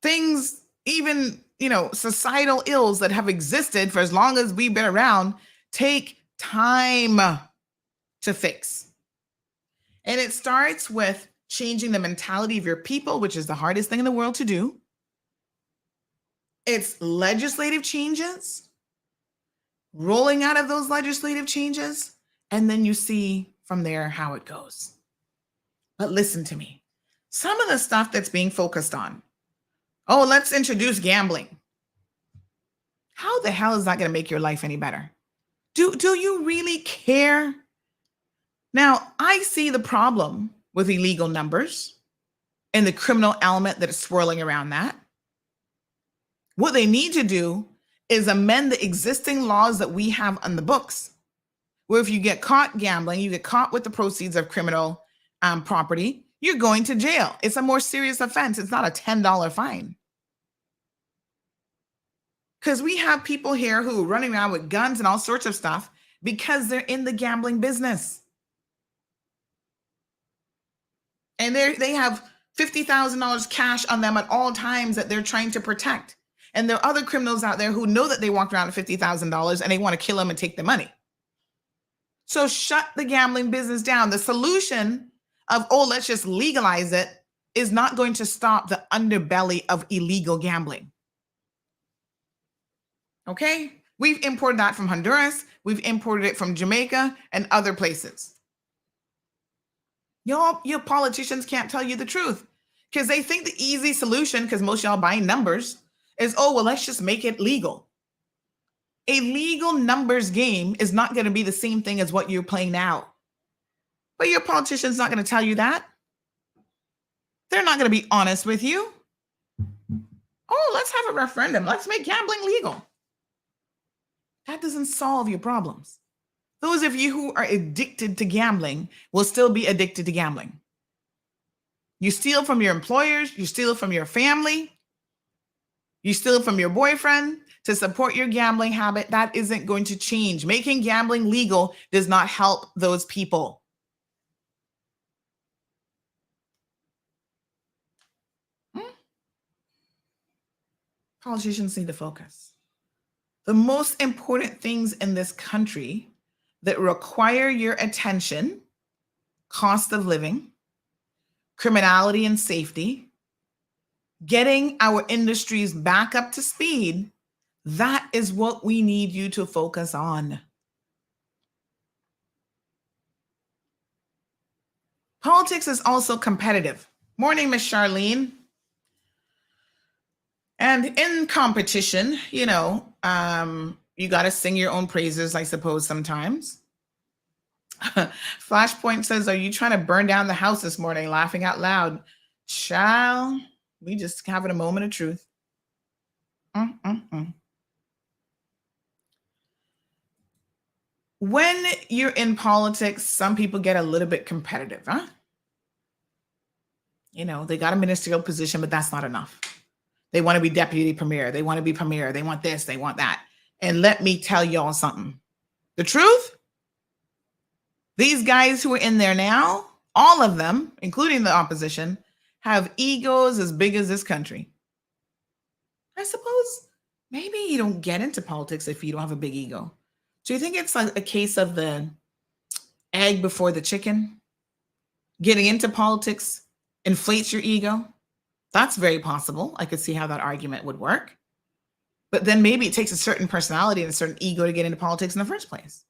things, even, societal ills that have existed for as long as we've been around, take time to fix. And it starts with changing the mentality of your people, which is the hardest thing in the world to do. It's legislative changes, rolling out of those legislative changes, and then you see from there how it goes. But listen to me. Some of the stuff that's being focused on, oh, let's introduce gambling. How the hell is that going to make your life any better? Do you really care? Now, I see the problem with illegal numbers and the criminal element that is swirling around that. What they need to do is amend the existing laws that we have on the books, where if you get caught gambling, you get caught with the proceeds of criminal property, you're going to jail. It's a more serious offense. It's not a $10 fine. Because we have people here who are running around with guns and all sorts of stuff because they're in the gambling business. And they have $50,000 cash on them at all times that they're trying to protect. And there are other criminals out there who know that they walked around with $50,000 and they want to kill them and take the money. So shut the gambling business down. The solution of, oh, let's just legalize it is not going to stop the underbelly of illegal gambling. Okay? We've imported that from Honduras. We've imported it from Jamaica and other places. Your politicians can't tell you the truth because they think the easy solution, because most y'all buying numbers, is, oh, well, let's just make it legal. A legal numbers game is not going to be the same thing as what you're playing now. But your politician's not going to tell you that. They're not going to be honest with you. Oh, let's have a referendum. Let's make gambling legal. That doesn't solve your problems. Those of you who are addicted to gambling will still be addicted to gambling. You steal from your employers, you steal from your family, you steal from your boyfriend to support your gambling habit. That isn't going to change. Making gambling legal does not help those people. Politicians need to focus. The most important things in this country that require your attention: cost of living, criminality and safety, getting our industries back up to speed. That is what we need you to focus on. Politics is also competitive. Morning, Miss Charlene. And in competition, you got to sing your own praises, I suppose, sometimes. Flashpoint says, are you trying to burn down the house this morning? Laughing out loud. Child, we just having a moment of truth. When you're in politics, some people get a little bit competitive, huh? They got a ministerial position, but that's not enough. They want to be deputy premier. They want to be premier. They want this. They want that. And let me tell y'all something. The truth, these guys who are in there now, all of them, including the opposition, have egos as big as this country. I suppose maybe you don't get into politics if you don't have a big ego. Do you think it's like a case of the egg before the chicken? Getting into politics inflates your ego? That's very possible. I could see how that argument would work. But then maybe it takes a certain personality and a certain ego to get into politics in the first place.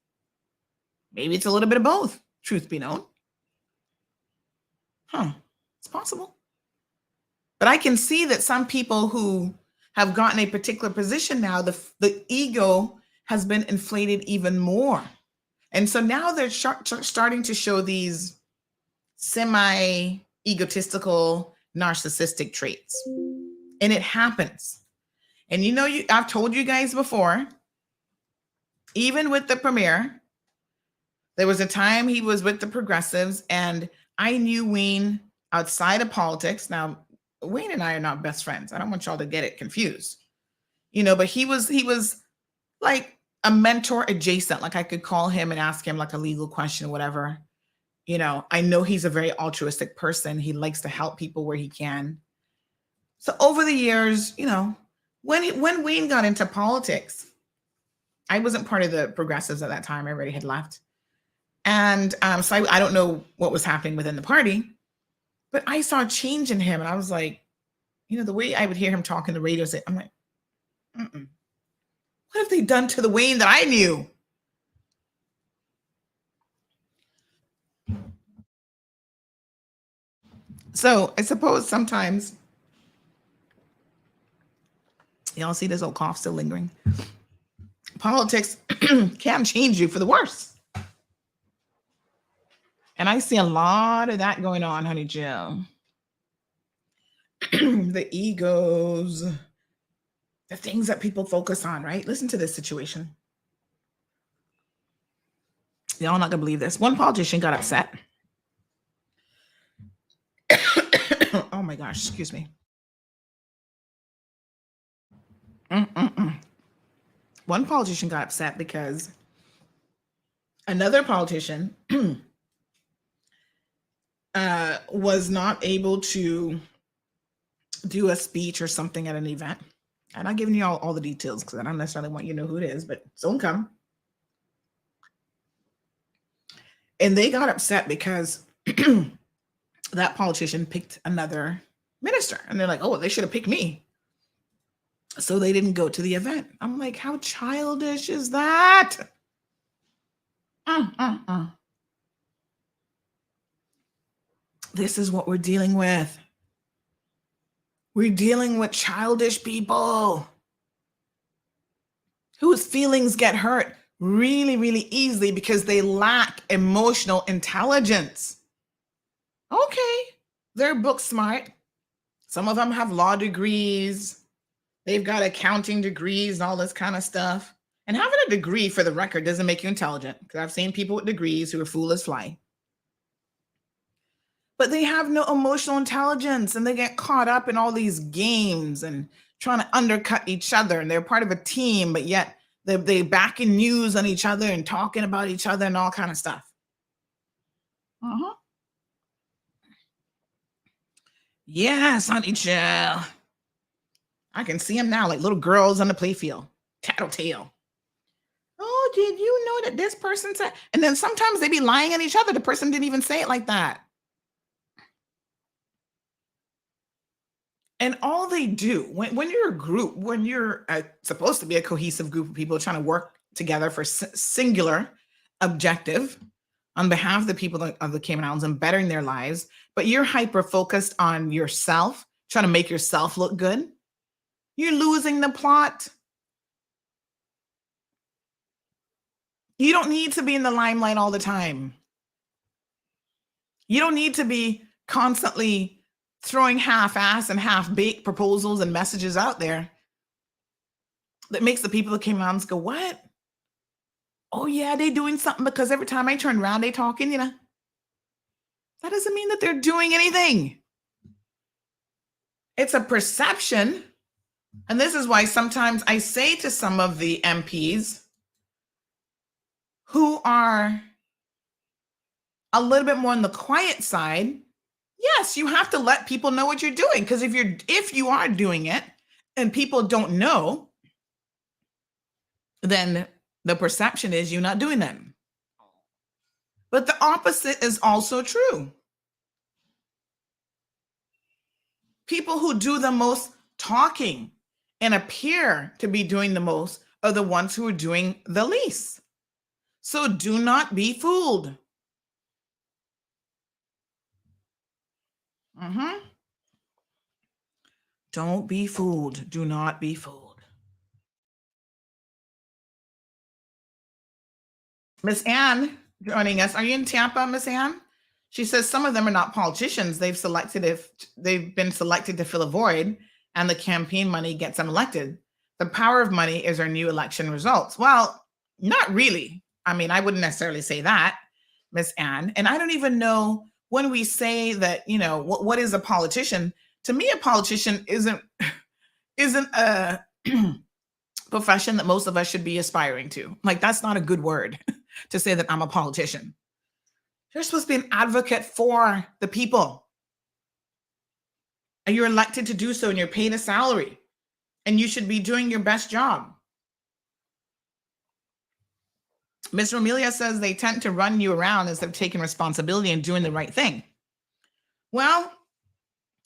Maybe it's a little bit of both, truth be known. It's possible. But I can see that some people who have gotten a particular position now, the ego has been inflated even more. And so now they're starting to show these semi-egotistical, narcissistic traits. And it happens. And I've told you guys before, even with the premier, there was a time he was with the progressives, and I knew Wayne outside of politics. Now, Wayne and I are not best friends. I don't want y'all to get it confused. But he was like a mentor adjacent. Like I could call him and ask him like a legal question, whatever. I know he's a very altruistic person. He likes to help people where he can. So over the years, when Wayne got into politics, I wasn't part of the progressives at that time. I already had left. And so I don't know what was happening within the party, but I saw a change in him. And I was like, the way I would hear him talk in the radio, I'm like, what have they done to the Wayne that I knew? So I suppose sometimes, y'all see this old cough still lingering. Politics can change you for the worse. And I see a lot of that going on, honey Jill. The egos, the things that people focus on, right? Listen to this situation. Y'all not gonna believe this. One politician got upset. Oh my gosh, excuse me. One politician got upset because another politician was not able to do a speech or something at an event. I'm not giving you all the details because I don't necessarily want you to know who it is, but soon come. And they got upset because that politician picked another minister. And they're like, oh, they should have picked me. So they didn't go to the event. I'm like, how childish is that? This is what we're dealing with. We're dealing with childish people whose feelings get hurt really, really easily because they lack emotional intelligence. Okay, they're book smart. Some of them have law degrees. They've got accounting degrees and all this kind of stuff. And having a degree, for the record, doesn't make you intelligent, because I've seen people with degrees who are fool as fly. But they have no emotional intelligence, and they get caught up in all these games and trying to undercut each other. And they're part of a team, but yet they backing news on each other and talking about each other and all kind of stuff. Yes, honey child. I can see them now like little girls on the playfield. Tattletale. Oh, did you know that this person said? And then sometimes they be lying on each other. The person didn't even say it like that. And all they do, when you're a group, when you're supposed to be a cohesive group of people trying to work together for singular objective on behalf of the people of the Cayman Islands and bettering their lives, but you're hyper focused on yourself, trying to make yourself look good. You're losing the plot. You don't need to be in the limelight all the time. You don't need to be constantly throwing half-ass and half-baked proposals and messages out there that makes the people that came around go, what? Oh yeah, they doing something because every time I turn around, they talking, That doesn't mean that they're doing anything. It's a perception. And this is why sometimes I say to some of the MPs who are a little bit more on the quiet side, yes, you have to let people know what you're doing. Because if you are doing it and people don't know, then the perception is you're not doing that. But the opposite is also true. People who do the most talking and appear to be doing the most are the ones who are doing the least. So do not be fooled. Don't be fooled. Do not be fooled. Miss Ann joining us. Are you in Tampa, Miss Ann? She says some of them are not politicians. They've been selected to fill a void, and the campaign money gets them elected. The power of money is our new election results. Well, not really. I mean, I wouldn't necessarily say that, Miss Ann. And I don't even know when we say that, what is a politician? To me, a politician isn't a profession that most of us should be aspiring to. Like, that's not a good word to say that I'm a politician. You're supposed to be an advocate for the people. And you're elected to do so, and you're paid a salary. And you should be doing your best job. Ms. Romelia says they tend to run you around instead of taking responsibility and doing the right thing. Well,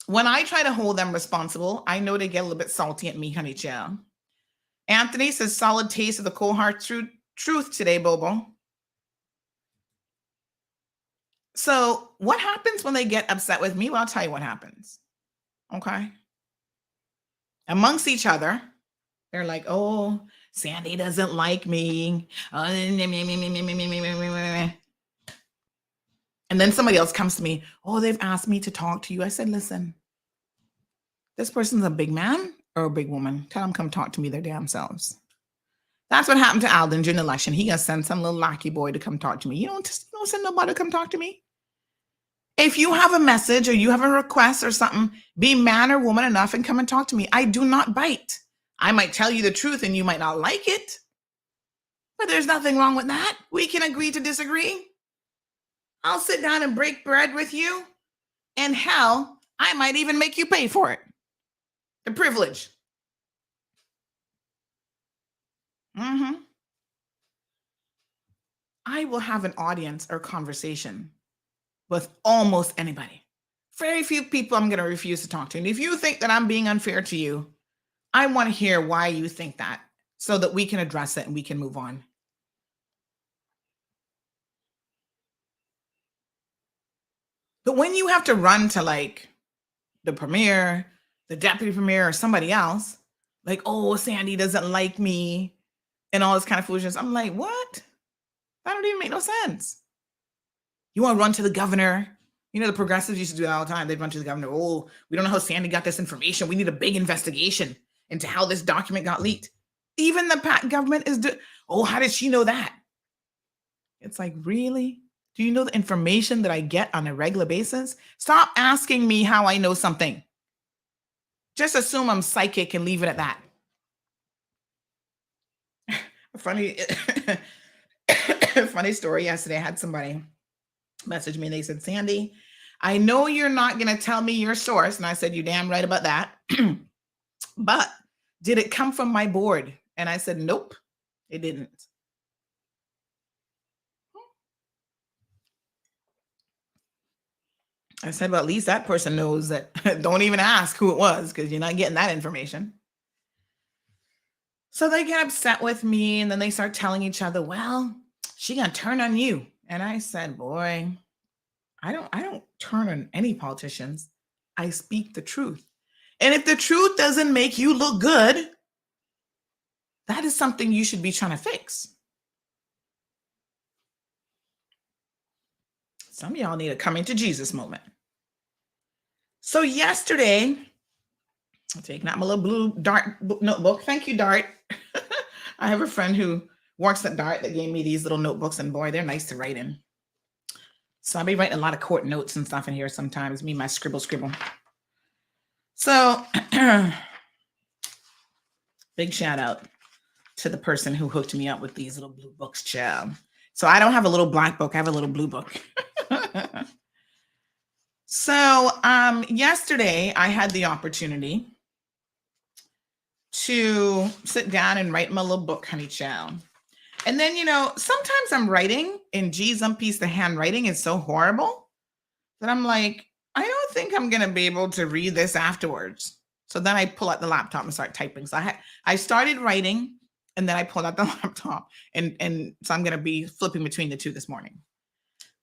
when I try to hold them responsible, I know they get a little bit salty at me, honey child. Anthony says, solid taste of the cold hard truth today, Bobo. So what happens when they get upset with me? Well, I'll tell you what happens. Okay. Amongst each other, they're like, oh, Sandy doesn't like me. And then somebody else comes to me. Oh, they've asked me to talk to you. I said, listen, this person's a big man or a big woman. Tell them come talk to me their damn selves. That's what happened to Alden during the election. He got sent some little lackey boy to come talk to me. You don't send nobody to come talk to me. If you have a message or you have a request or something, be man or woman enough and come and talk to me. I do not bite. I might tell you the truth and you might not like it, but there's nothing wrong with that. We can agree to disagree. I'll sit down and break bread with you, and hell, I might even make you pay for it. The privilege. I will have an audience or conversation with almost anybody. Very few people I'm going to refuse to talk to. And if you think that I'm being unfair to you, I want to hear why you think that so that we can address it and we can move on. But when you have to run to like the premier, the deputy premier, or somebody else, like, oh, Sandy doesn't like me and all this kind of foolishness, I'm like, what? That don't even make no sense. You want to run to the governor? The progressives used to do that all the time. They'd run to the governor. Oh, we don't know how Sandy got this information. We need a big investigation into how this document got leaked. Even the government is how did she know that? It's like, really? Do you know the information that I get on a regular basis? Stop asking me how I know something. Just assume I'm psychic and leave it at that. Funny story. Yesterday, I had somebody message me and they said, Sandy, I know you're not going to tell me your source. And I said, you're damn right about that. But did it come from my board? And I said, nope, it didn't. I said, well, at least that person knows that. Don't even ask who it was because you're not getting that information. So they get upset with me and then they start telling each other, well, she gonna turn on you. And I said, boy, I don't turn on any politicians. I speak the truth. And if the truth doesn't make you look good, that is something you should be trying to fix. Some of y'all need a coming to Jesus moment. So yesterday, I'm taking out my little blue Dart notebook. Thank you, Dart. I have a friend who works at Dart that gave me these little notebooks, and boy, they're nice to write in. So I'll be writing a lot of court notes and stuff in here sometimes, me, my scribble. So big shout out to the person who hooked me up with these little blue books, child. So I don't have a little black book, I have a little blue book. So yesterday I had the opportunity to sit down and write my little book, honey child. And then, sometimes I'm writing and some piece of handwriting is so horrible that I'm like, I don't think I'm going to be able to read this afterwards. So then I pull out the laptop and start typing. So I started writing and then I pulled out the laptop and so I'm going to be flipping between the two this morning.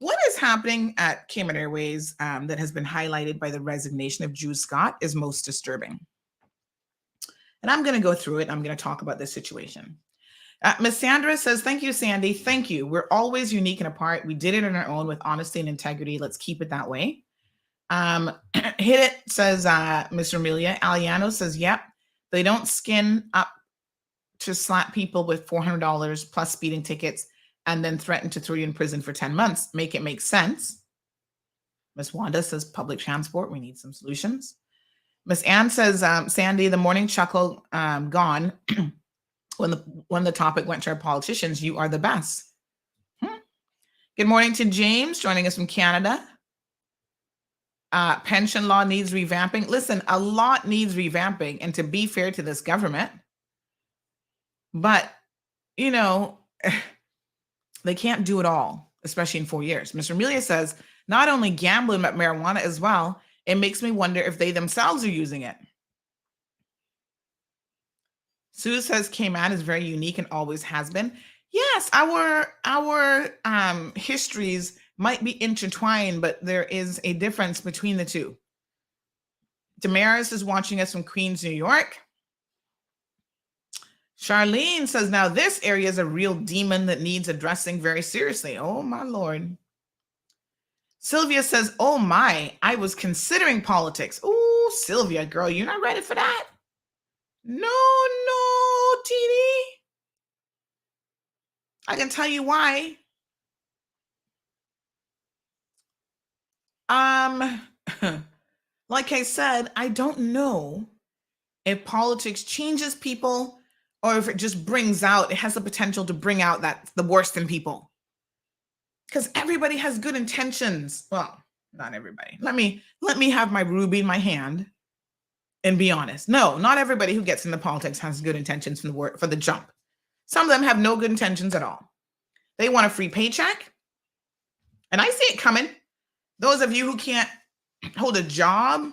What is happening at Cayman Airways that has been highlighted by the resignation of Jude Scott is most disturbing. And I'm going to go through it. I'm going to talk about this situation. Miss Sandra says, thank you, Sandy. Thank you. We're always unique and apart. We did it on our own with honesty and integrity. Let's keep it that way. Hit it, says Miss Amelia. Aliano says, yep. They don't skin up to slap people with $400 plus speeding tickets and then threaten to throw you in prison for 10 months. Make it make sense. Miss Wanda says, public transport. We need some solutions. Miss Ann says, Sandy, the morning chuckle gone when the topic went to our politicians. You are the best. Good morning to James joining us from Canada. Pension law needs revamping. Listen, a lot needs revamping, and to be fair to this government, but they can't do it all, especially in 4 years. Mr. Amelia says, not only gambling, but marijuana as well. It makes me wonder if they themselves are using it. Sue says Cayman is very unique and always has been. Yes, our histories might be intertwined, but there is a difference between the two. Damaris is watching us from Queens, New York. Charlene says, now this area is a real demon that needs addressing very seriously. Oh, my Lord. Sylvia says, oh, my, I was considering politics. Oh, Sylvia, girl, you're not ready for that? No, TD. I can tell you why. Like I said, I don't know if politics changes people or if it just it has the potential to bring out the worst in people. Because everybody has good intentions. Well, not everybody. Let me have my ruby in my hand and be honest. No, not everybody who gets into politics has good intentions for the jump. Some of them have no good intentions at all. They want a free paycheck. And I see it coming. Those of you who can't hold a job,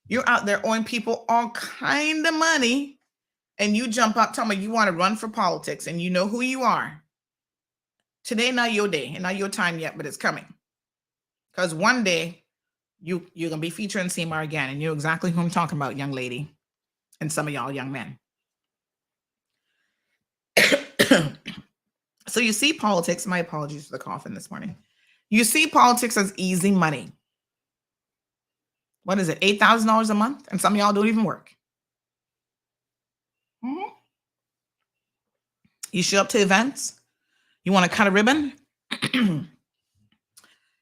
you're out there owing people all kind of money, and you jump up, tell me you want to run for politics, and you know who you are. Today, not your day, and not your time yet, but it's coming. Because one day, you're going to be featured in CMR again, and you know exactly who I'm talking about, young lady, and some of y'all young men. So you see politics, my apologies for the coughing this morning. You see politics as easy money. What is it, $8,000 a month? And some of y'all don't even work. Mm-hmm. You show up to events. You want to cut a ribbon.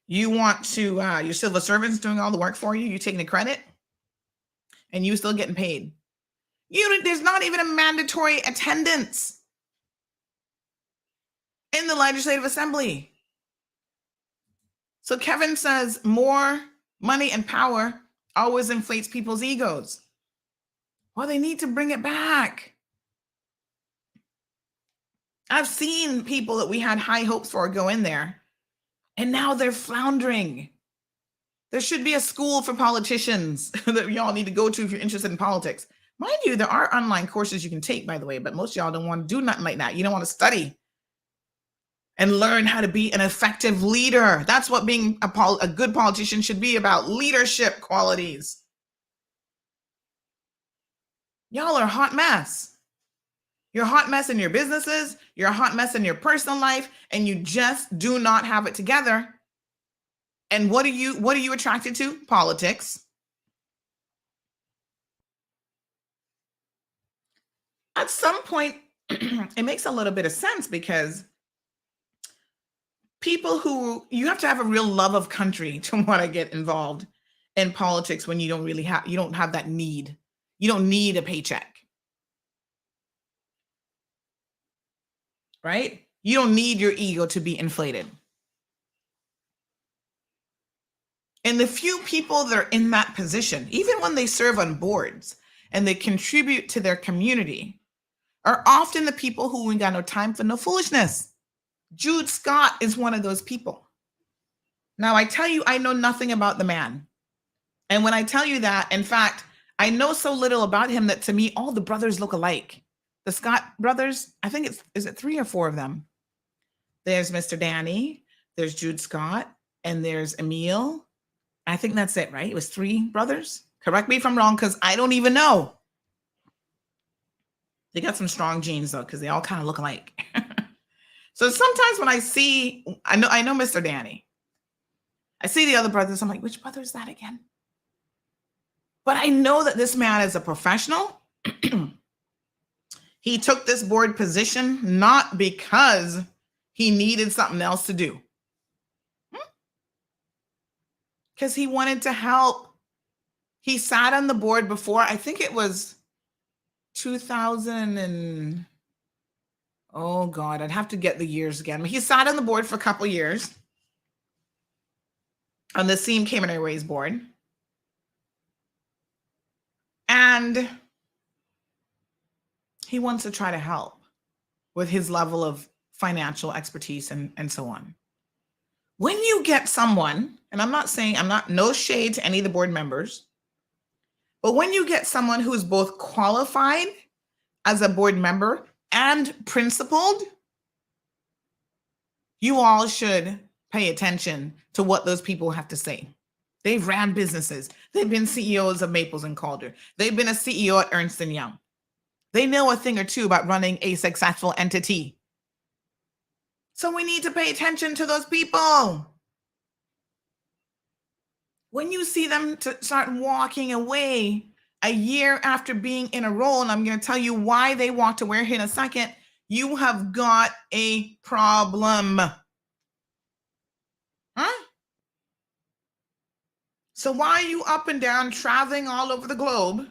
You want to, your civil servants doing all the work for you. You're taking the credit. And you still getting paid. There's not even a mandatory attendance in the Legislative Assembly. So Kevin says more money and power always inflates people's egos. Well, they need to bring it back. I've seen people that we had high hopes for go in there, and now they're floundering. There should be a school for politicians that y'all need to go to if you're interested in politics. Mind you, there are online courses you can take, by the way, but most of y'all don't want to do nothing like that. You don't want to study and learn how to be an effective leader. That's what being a good politician should be about, leadership qualities. Y'all are a hot mess. You're a hot mess in your businesses. You're a hot mess in your personal life, and you just do not have it together. And what are you attracted to? Politics. At some point, it makes a little bit of sense because people who you have to have a real love of country to want to get involved in politics when you don't have that need. You don't need a paycheck. Right? You don't need your ego to be inflated. And the few people that are in that position, even when they serve on boards and they contribute to their community, are often the people who ain't got no time for no foolishness. Jude Scott is one of those people. Now, I tell you, I know nothing about the man. And when I tell you that, in fact, I know so little about him that to me, all the brothers look alike. The Scott brothers, I think is it 3 or 4 of them? There's Mr. Danny, there's Jude Scott, and there's Emil. I think that's it, right? It was 3 brothers. Correct me if I'm wrong, because I don't even know. They got some strong genes though, because they all kind of look alike. So sometimes when I know Mr. Danny. I see the other brothers, I'm like, which brother is that again? But I know that this man is a professional. He took this board position not because he needed something else to do. Because he wanted to help. He sat on the board before, I think it was 2000 and, oh God, I'd have to get the years again. He sat on the board for a couple years on the Cayman Airways board. And he wants to try to help with his level of financial expertise and so on. When you get someone, and no shade to any of the board members, but when you get someone who is both qualified as a board member and principled, you all should pay attention to what those people have to say. They've ran businesses. They've been CEOs of Maples and Calder. They've been a CEO at Ernst & Young. They know a thing or two about running a successful entity. So we need to pay attention to those people. When you see them to start walking away a year after being in a role, and I'm going to tell you why they walked away here in a second, you have got a problem. Huh? So why are you up and down, traveling all over the globe,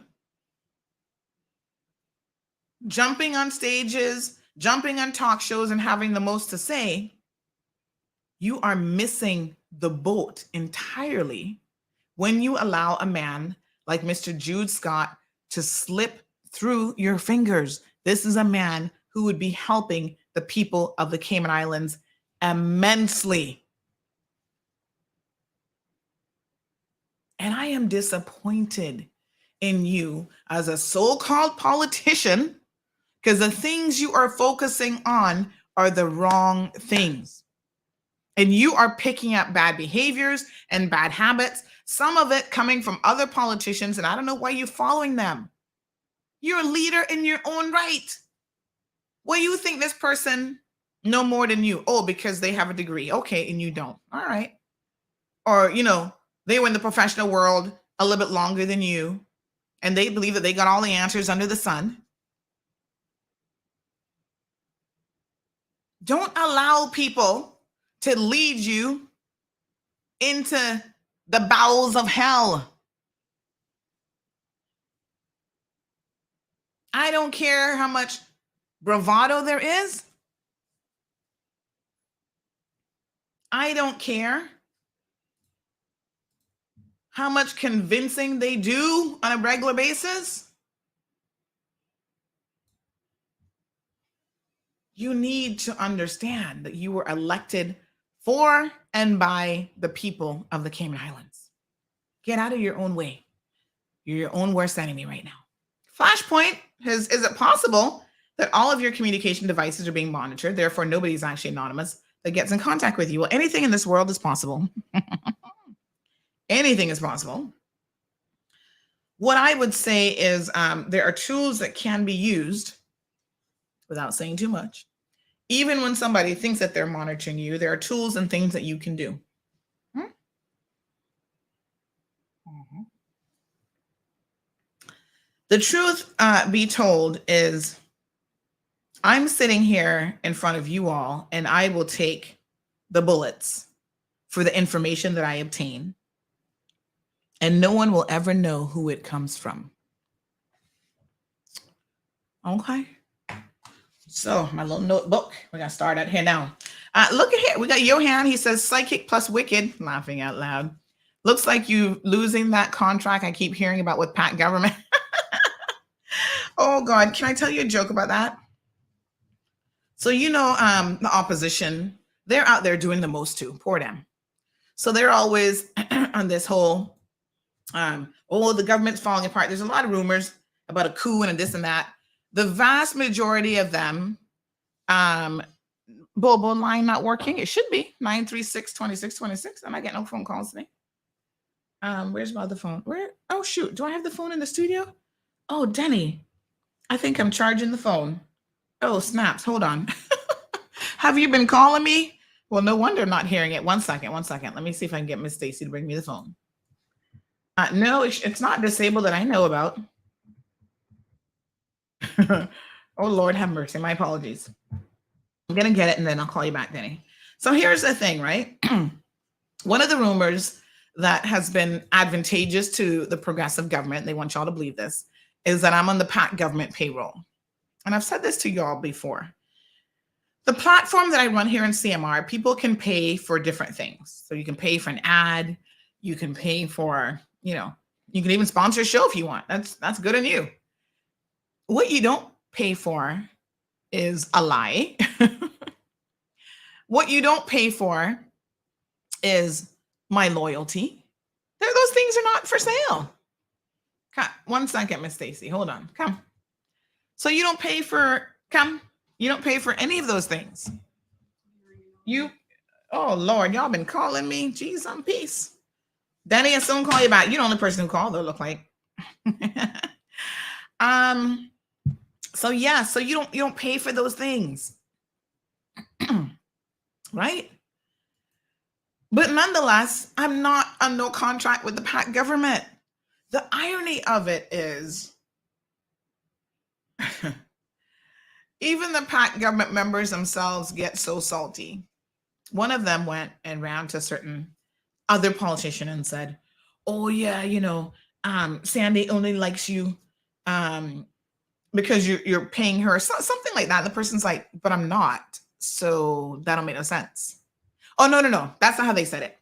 jumping on stages, jumping on talk shows, and having the most to say? You are missing the boat entirely when you allow a man like Mr. Jude Scott to slip through your fingers. This is a man who would be helping the people of the Cayman Islands immensely. And I am disappointed in you as a so-called politician, because the things you are focusing on are the wrong things. And you are picking up bad behaviors and bad habits, some of it coming from other politicians, and I don't know why you're following them. You're a leader in your own right. Well, you think this person know more than you? Oh, because they have a degree. Okay, and you don't. All right. Or, they were in the professional world a little bit longer than you, and they believe that they got all the answers under the sun. Don't allow people to lead you into the bowels of hell. I don't care how much bravado there is. I don't care how much convincing they do on a regular basis. You need to understand that you were elected for and by the people of the Cayman Islands. Get out of your own way. You're your own worst enemy right now. Flashpoint, is it possible that all of your communication devices are being monitored, therefore nobody's actually anonymous that gets in contact with you? Well, anything in this world is possible. Anything is possible. What I would say is there are tools that can be used without saying too much. Even when somebody thinks that they're monitoring you, there are tools and things that you can do. Hmm? Mhm. The truth be told is I'm sitting here in front of you all, and I will take the bullets for the information that I obtain, and no one will ever know who it comes from. Okay. So my little notebook, we're gonna start out here now. Look at here. We got Johan. He says psychic plus wicked, laughing out loud. Looks like you losing that contract I keep hearing about with Pat government. Oh God, can I tell you a joke about that? So the opposition, they're out there doing the most too. Poor them. So they're always on this whole the government's falling apart. There's a lot of rumors about a coup and a this and that. The vast majority of them, Bobo line not working. It should be 936-2626. I'm not getting no phone calls today. Where's my other phone? Where? Oh shoot, do I have the phone in the studio? Oh, Denny, I think I'm charging the phone. Oh, snaps. Hold on. Have you been calling me? Well, no wonder I'm not hearing it. One second. Let me see if I can get Miss Stacy to bring me the phone. No, it's not disabled that I know about. Oh, Lord have mercy. My apologies. I'm going to get it and then I'll call you back, Denny. So here's the thing, right? One of the rumors that has been advantageous to the progressive government, they want y'all to believe this, is that I'm on the PAC government payroll. And I've said this to y'all before. The platform that I run here in CMR, people can pay for different things. So you can pay for an ad, you can pay for, you can even sponsor a show if you want. That's good on you. What you don't pay for is a lie. What you don't pay for is my loyalty. Those things are not for sale. One second, Miss Stacy. Hold on. Come. So you don't pay for any of those things. Oh Lord, y'all been calling me. Geez, I'm peace. Danny and someone call you back. You're the only person who called, though, look like. So you don't pay for those things. Right? But nonetheless, I'm not on no contract with the PAC government. The irony of it is even the PAC government members themselves get so salty. One of them went and ran to a certain other politician and said, oh yeah, Sandy only likes you because you're paying her, something like that. The person's like, but I'm not. So that don't make no sense. Oh, no. That's not how they said it.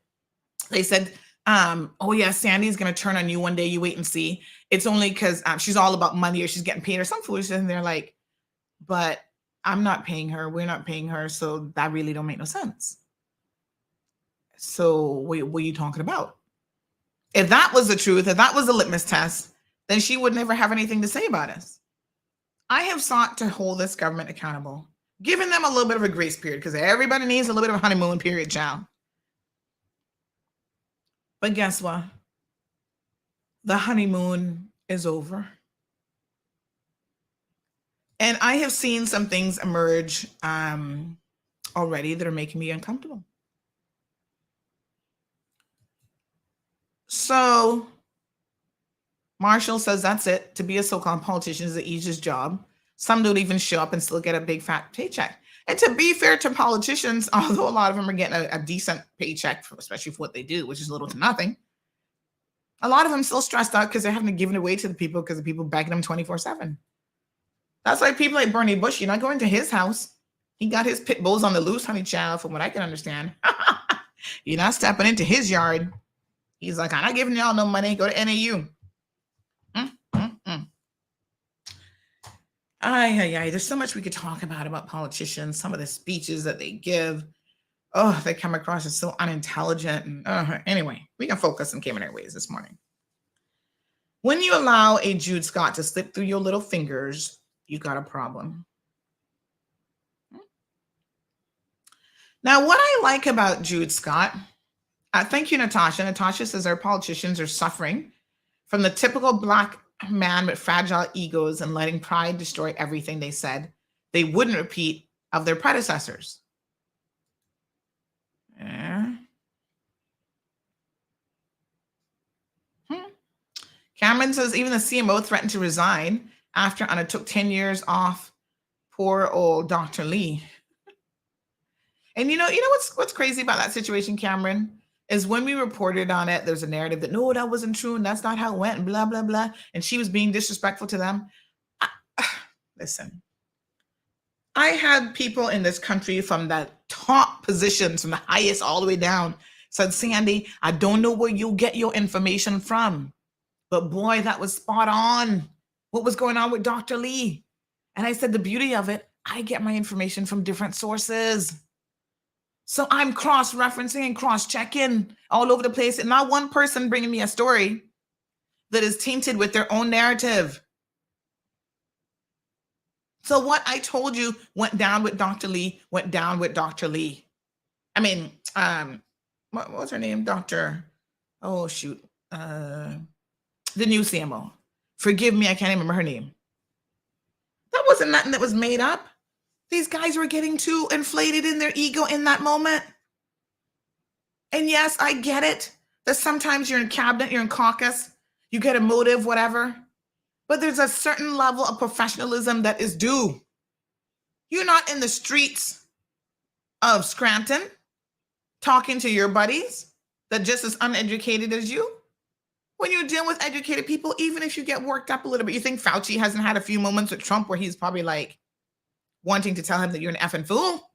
They said, oh yeah, Sandy's going to turn on you one day. You wait and see. It's only because she's all about money or she's getting paid or some foolishness. And they're like, but I'm not paying her. We're not paying her. So that really don't make no sense. So what are you talking about? If that was the truth, if that was the litmus test, then she would never have anything to say about us. I have sought to hold this government accountable, giving them a little bit of a grace period because everybody needs a little bit of a honeymoon period, child. But guess what? The honeymoon is over. And I have seen some things emerge already that are making me uncomfortable. So Marshall says that's it. To be a so-called politician is the easiest job. Some don't even show up and still get a big fat paycheck. And to be fair to politicians, although a lot of them are getting a decent paycheck, especially for what they do, which is little to nothing, a lot of them still stressed out because they're having to give it away to the people because the people begging them 24/7. That's why people like Bernie Bush, you're not going to his house. He got his pit bulls on the loose, honey child, from what I can understand. You're not stepping into his yard. He's like, I'm not giving y'all no money. Go to NAU. There's so much we could talk about politicians, some of the speeches that they give. Oh, they come across as so unintelligent. And anyway, we can focus on Cayman Airways this morning. When you allow a Jude Scott to slip through your little fingers, you got a problem. Now, what I like about Jude Scott, thank you, Natasha. Natasha says our politicians are suffering from the typical Black man with fragile egos and letting pride destroy everything they said they wouldn't repeat of their predecessors. Yeah. Cameron says even the CMO threatened to resign after Anna took 10 years off. Poor old Dr. Lee. And you know what's crazy about that situation, Cameron, is when we reported on it, there's a narrative that no, that wasn't true, and that's not how it went, and blah blah blah, and she was being disrespectful to them. Listen, I had people in this country from the top positions, from the highest all the way down, said, Sandy, I don't know where you get your information from, but boy, that was spot on. What was going on with Dr. Lee? And I said, the beauty of it, I get my information from different sources. So I'm cross-referencing and cross-checking all over the place. And not one person bringing me a story that is tainted with their own narrative. So what I told you went down with Dr. Lee, went down with Dr. Lee. I mean, what was her name? Oh, shoot. The new CMO. Forgive me, I can't remember her name. That wasn't nothing that was made up. These guys were getting too inflated in their ego in that moment. And yes, I get it that sometimes you're in cabinet, you're in caucus, you get a motive, whatever. But there's a certain level of professionalism that is due. You're not in the streets of Scranton talking to your buddies that are just as uneducated as you. When you're dealing with educated people, even if you get worked up a little bit, you think Fauci hasn't had a few moments with Trump where he's probably like wanting to tell him that you're an effing fool.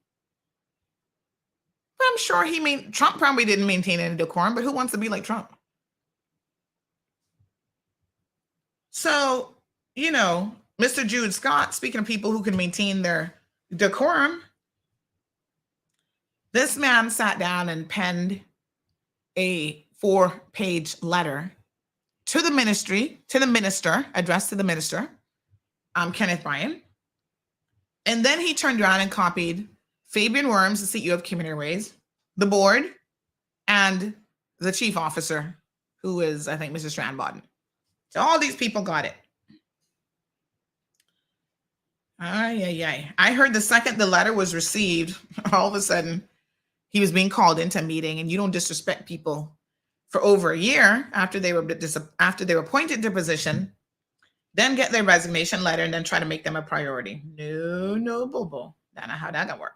But I'm sure Trump probably didn't maintain any decorum, but who wants to be like Trump? So, Mr. Jude Scott, speaking of people who can maintain their decorum, this man sat down and penned a 4-page letter to the minister, addressed to the minister, Kenneth Bryan. And then he turned around and copied Fabian Worms, the CEO of Cayman Airways, the board, and the chief officer, who is, I think, Mrs. Strandboden. So all these people got it. I heard the second the letter was received, all of a sudden, he was being called into a meeting, and you don't disrespect people for over a year after they were appointed to position, then get their resignation letter and then try to make them a priority. No, Bobo. That's not how that gonna work.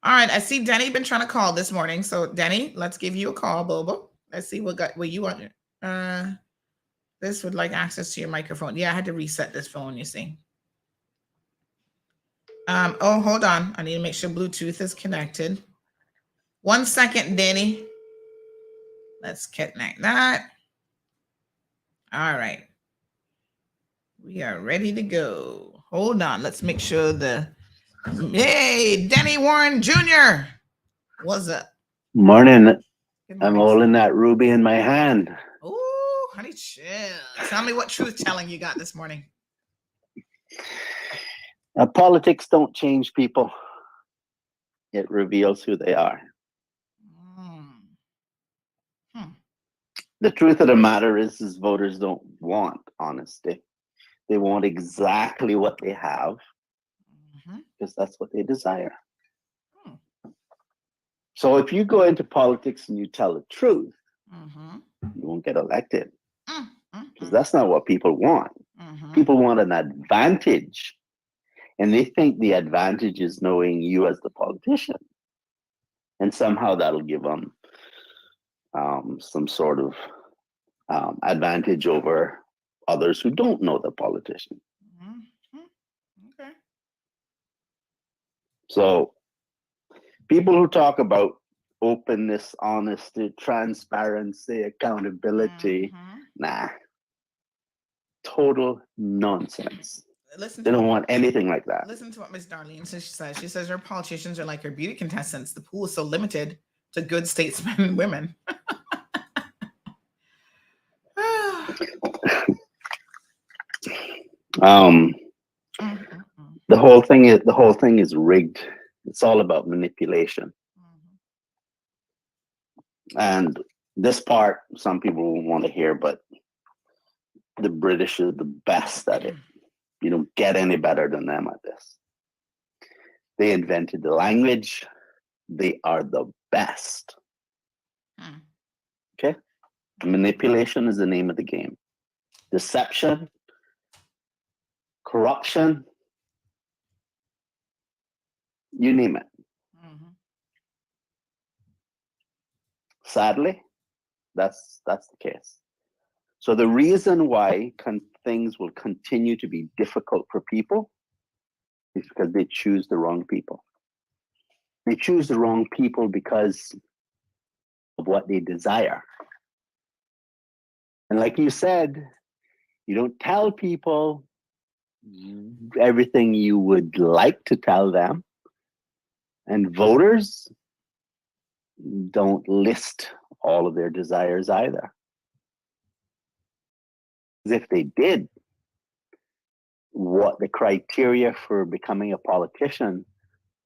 All right, I see Denny been trying to call this morning. So Denny, let's give you a call, Bobo. Let's see what you want. This would like access to your microphone. Yeah, I had to reset this phone, you see. Oh, hold on. I need to make sure Bluetooth is connected. 1 second, Denny. Let's connect that. All right. We are ready to go. Hold on. Let's make sure hey, Denny Warren Jr. What's up? Morning. I'm holding that ruby in my hand. Oh, honey, chill. Tell me what truth-telling you got this morning. Politics don't change people. It reveals who they are. The truth of the matter is voters don't want honesty. They want exactly what they have because that's what they desire. So if you go into politics and you tell the truth, you won't get elected because that's not what people want. People want an advantage, and they think the advantage is knowing you as the politician, and somehow that'll give them some sort of advantage over others who don't know the politician. Okay. So people who talk about openness, honesty, transparency, accountability, nah, total nonsense. They don't want anything like that. Listen to what Ms. Darlene says. She says her politicians are like her beauty contestants. The pool is so limited to good statesmen and women. The whole thing is rigged. It's all about manipulation. And This part, some people won't want to hear, but the British are the best at it. You don't get any better than them at this. They invented the language. They are the best. Okay? Manipulation is the name of the game. Deception, corruption, you name it. Sadly, that's the case. So the reason why things will continue to be difficult for people is because they choose the wrong people. They choose the wrong people because of what they desire. And like you said, you don't tell people everything you would like to tell them. And voters don't list all of their desires either. If they did, what the criteria for becoming a politician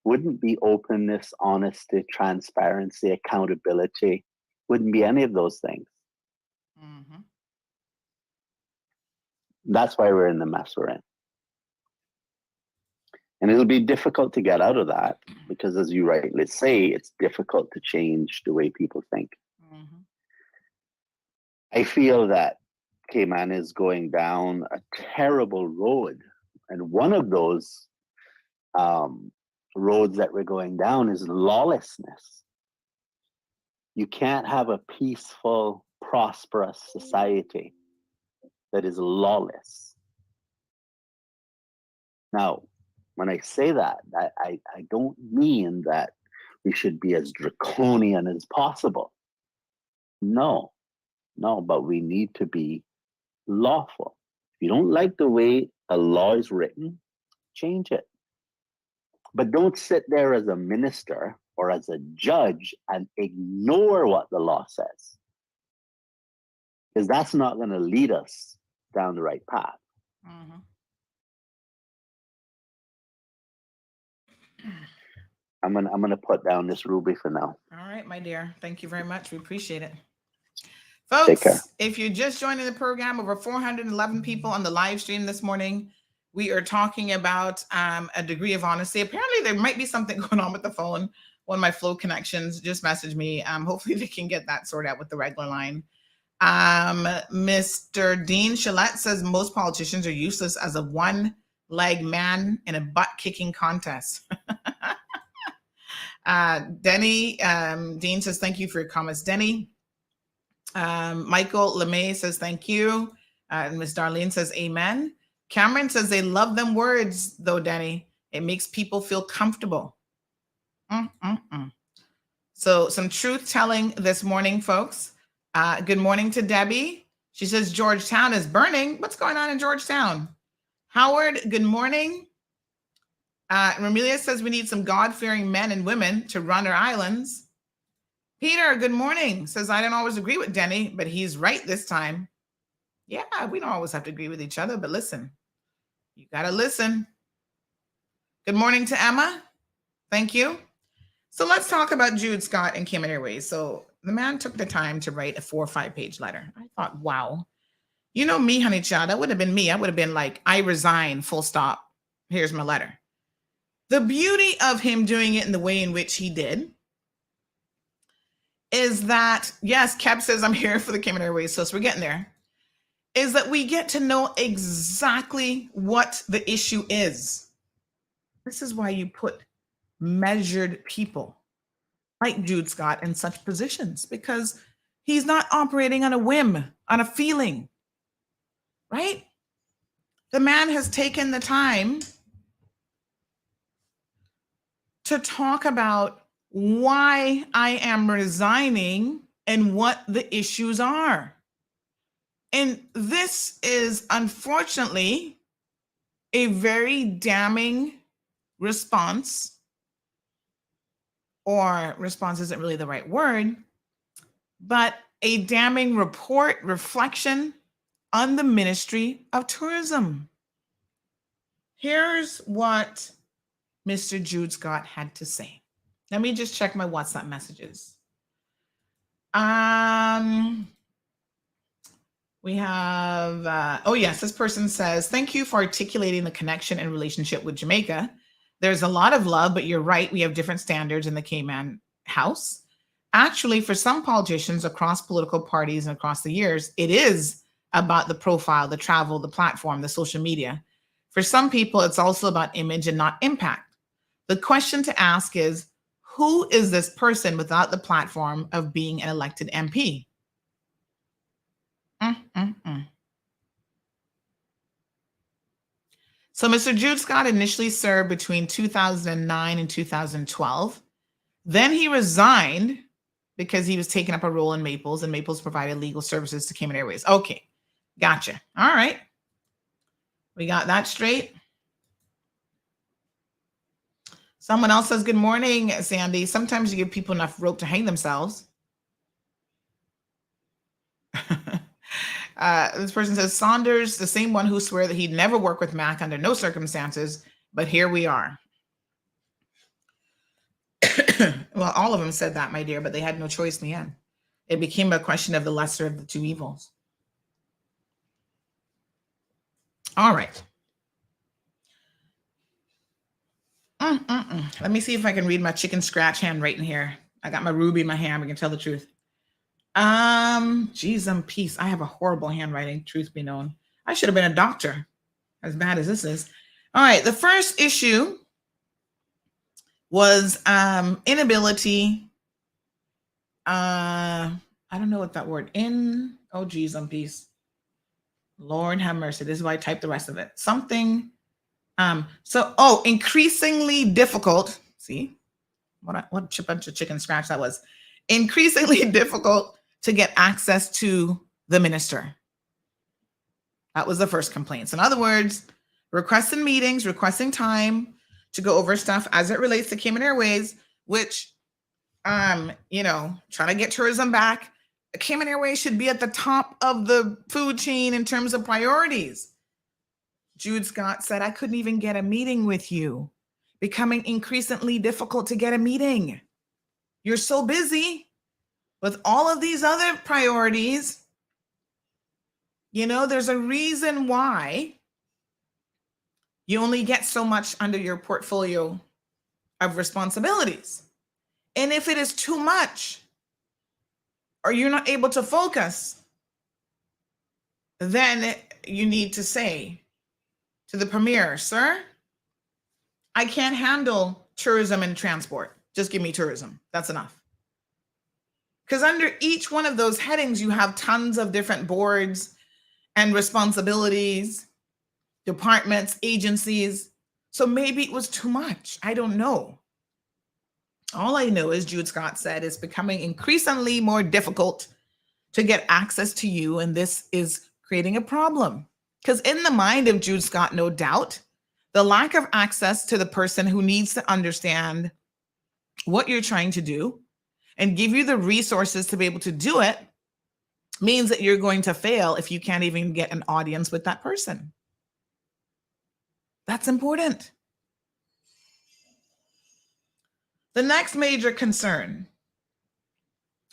wouldn't be openness, honesty, transparency, accountability, wouldn't be any of those things. That's why we're in the mess we're in. And it'll be difficult to get out of that because, as you rightly say, it's difficult to change the way people think. I feel that Cayman is going down a terrible road. And one of those roads that we're going down is lawlessness. You can't have a peaceful, prosperous society that is lawless. Now, when I say that, I don't mean that we should be as draconian as possible. No, but we need to be lawful. If you don't like the way a law is written, change it. But don't sit there as a minister or as a judge and ignore what the law says. Because that's not going to lead us down the right path. I'm gonna put down this Ruby for now. All right, my dear. Thank you very much. We appreciate it. Take care. Folks, if you're just joining the program, over 411 people on the live stream this morning. We are talking about a degree of honesty. Apparently, there might be something going on with the phone. One of my Flow connections just messaged me. Hopefully, they can get that sorted out with the regular line. Mr. Dean Shillette says most politicians are useless as a one-leg man in a butt-kicking contest. Denny, Dean says, thank you for your comments, Denny. Michael LeMay says, thank you. And Miss Darlene says, amen. Cameron says, they love them words, though, Denny. It makes people feel comfortable. So some truth telling this morning, folks. Good morning to Debbie. She says, Georgetown is burning. What's going on in Georgetown? Howard, good morning. Ramelia says we need some God-fearing men and women to run our islands. Peter, good morning. Says, I don't always agree with Denny, but he's right this time. Yeah, we don't always have to agree with each other, but listen, you got to listen. Good morning to Emma. Thank you. So let's talk about Jude Scott and Cayman Airways. So the man took the time to write a 4 or 5 page letter. I thought, wow. You know me, honey child, that would have been me. I would have been like, I resign, full stop. Here's my letter. The beauty of him doing it in the way in which he did is that, yes, Kev says I'm here for the Cayman Airways, so we're getting there, is that we get to know exactly what the issue is. This is why you put measured people like Jude Scott in such positions, because he's not operating on a whim, on a feeling, right? The man has taken the time to talk about why I am resigning and what the issues are. And this is unfortunately a very damning response, or response isn't really the right word, but a damning report, reflection on the Ministry of Tourism. Here's what Mr. Jude Scott had to say. Let me just check my WhatsApp messages. We have, oh yes, this person says, thank you for articulating the connection and relationship with Jamaica. There's a lot of love, but you're right. We have different standards in the Cayman house. Actually, for some politicians across political parties and across the years, it is about the profile, the travel, the platform, the social media. For some people, it's also about image and not impact. The question to ask is, who is this person without the platform of being an elected MP? So Mr. Jude Scott initially served between 2009 and 2012. Then he resigned because he was taking up a role in Maples, and Maples provided legal services to Cayman Airways. Okay, gotcha. All right. We got that straight. Someone else says, good morning, Sandy. Sometimes you give people enough rope to hang themselves. This person says, Saunders, the same one who swore that he'd never work with Mac under no circumstances, but here we are. Well, all of them said that, my dear, but they had no choice in the end. It became a question of the lesser of the two evils. All right. Let me see if I can read my chicken scratch handwriting here. I got my ruby in my hand. We can tell the truth. Geez, peace. I have a horrible handwriting, truth be known. I should have been a doctor, as bad as this is. All right. The first issue was inability. I don't know what that word oh geez, peace. Lord have mercy. This is why I typed the rest of it. Something. Increasingly difficult. See what a bunch of chicken scratch that was. Increasingly difficult to get access to the minister. That was the first complaint. So in other words, requesting meetings, requesting time to go over stuff as it relates to Cayman Airways, which, trying to get tourism back. Cayman Airways should be at the top of the food chain in terms of priorities. Jude Scott said, I couldn't even get a meeting with you. Becoming increasingly difficult to get a meeting. You're so busy with all of these other priorities. There's a reason why you only get so much under your portfolio of responsibilities. And if it is too much, or you're not able to focus, then you need to say to the premier, sir, I can't handle tourism and transport. Just give me tourism. That's enough. Because under each one of those headings, you have tons of different boards and responsibilities, departments, agencies. So maybe it was too much. I don't know. All I know is Jude Scott said it's becoming increasingly more difficult to get access to you. And this is creating a problem. Because in the mind of Jude Scott, no doubt, the lack of access to the person who needs to understand what you're trying to do and give you the resources to be able to do it means that you're going to fail if you can't even get an audience with that person. That's important. The next major concern,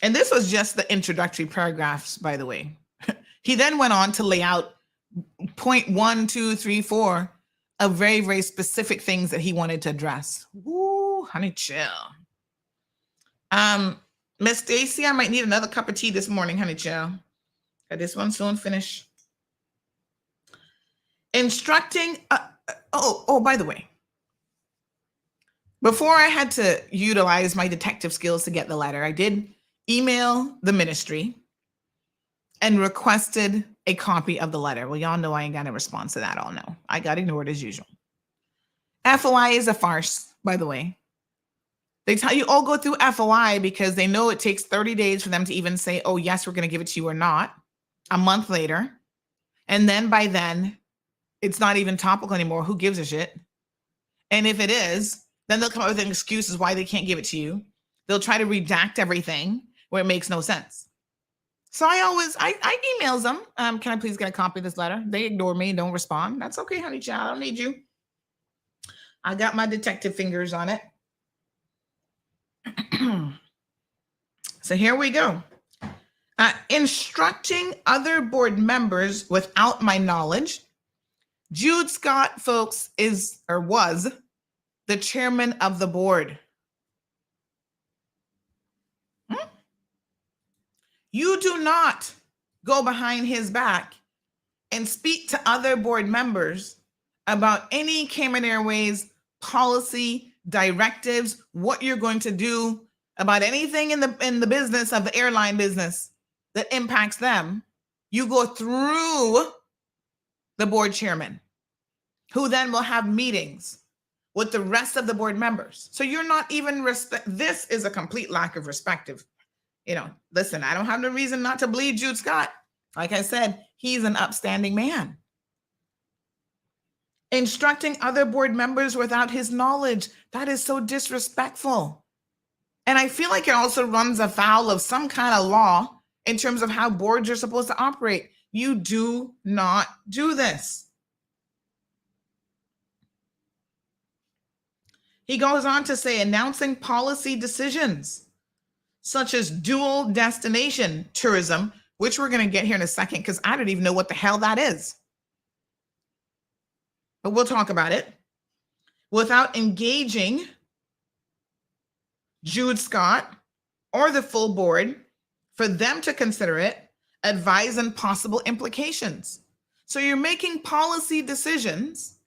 and this was just the introductory paragraphs, by the way. He then went on to lay out point 1, 2, 3, 4 of very, very specific things that he wanted to address. Woo, honey, chill. Miss Stacy, I might need another cup of tea this morning, honey, chill. This one's soon finish. Instructing. By the way, before I had to utilize my detective skills to get the letter, I did email the ministry and requested a copy of the letter. Well, y'all know I ain't got a response to that. All know I got ignored as usual. FOI is a farce, by the way. They tell you, go through FOI because they know it takes 30 days for them to even say, oh, yes, we're going to give it to you or not. A month later. And then by then, it's not even topical anymore. Who gives a shit? And if it is, then they'll come up with excuses why they can't give it to you. They'll try to redact everything where it makes no sense. So I emails them. Can I please get a copy of this letter? They ignore me and don't respond. That's okay, honey child. I don't need you. I got my detective fingers on it. So here we go. Instructing other board members without my knowledge. Jude Scott, folks, is or was the chairman of the board. You do not go behind his back and speak to other board members about any Cayman Airways policy, directives, what you're going to do about anything in the business of the airline business that impacts them. You go through the board chairman, who then will have meetings with the rest of the board members. So you're not even this is a complete lack of respect. Listen, I don't have no reason not to believe Jude Scott. Like I said, he's an upstanding man. Instructing other board members without his knowledge. That is so disrespectful. And I feel like it also runs afoul of some kind of law in terms of how boards are supposed to operate. You do not do this. He goes on to say, announcing policy decisions such as dual destination tourism, which we're going to get here in a second because I don't even know what the hell that is. But we'll talk about it. Without engaging Jude Scott or the full board for them to consider it, advise on possible implications. So you're making policy decisions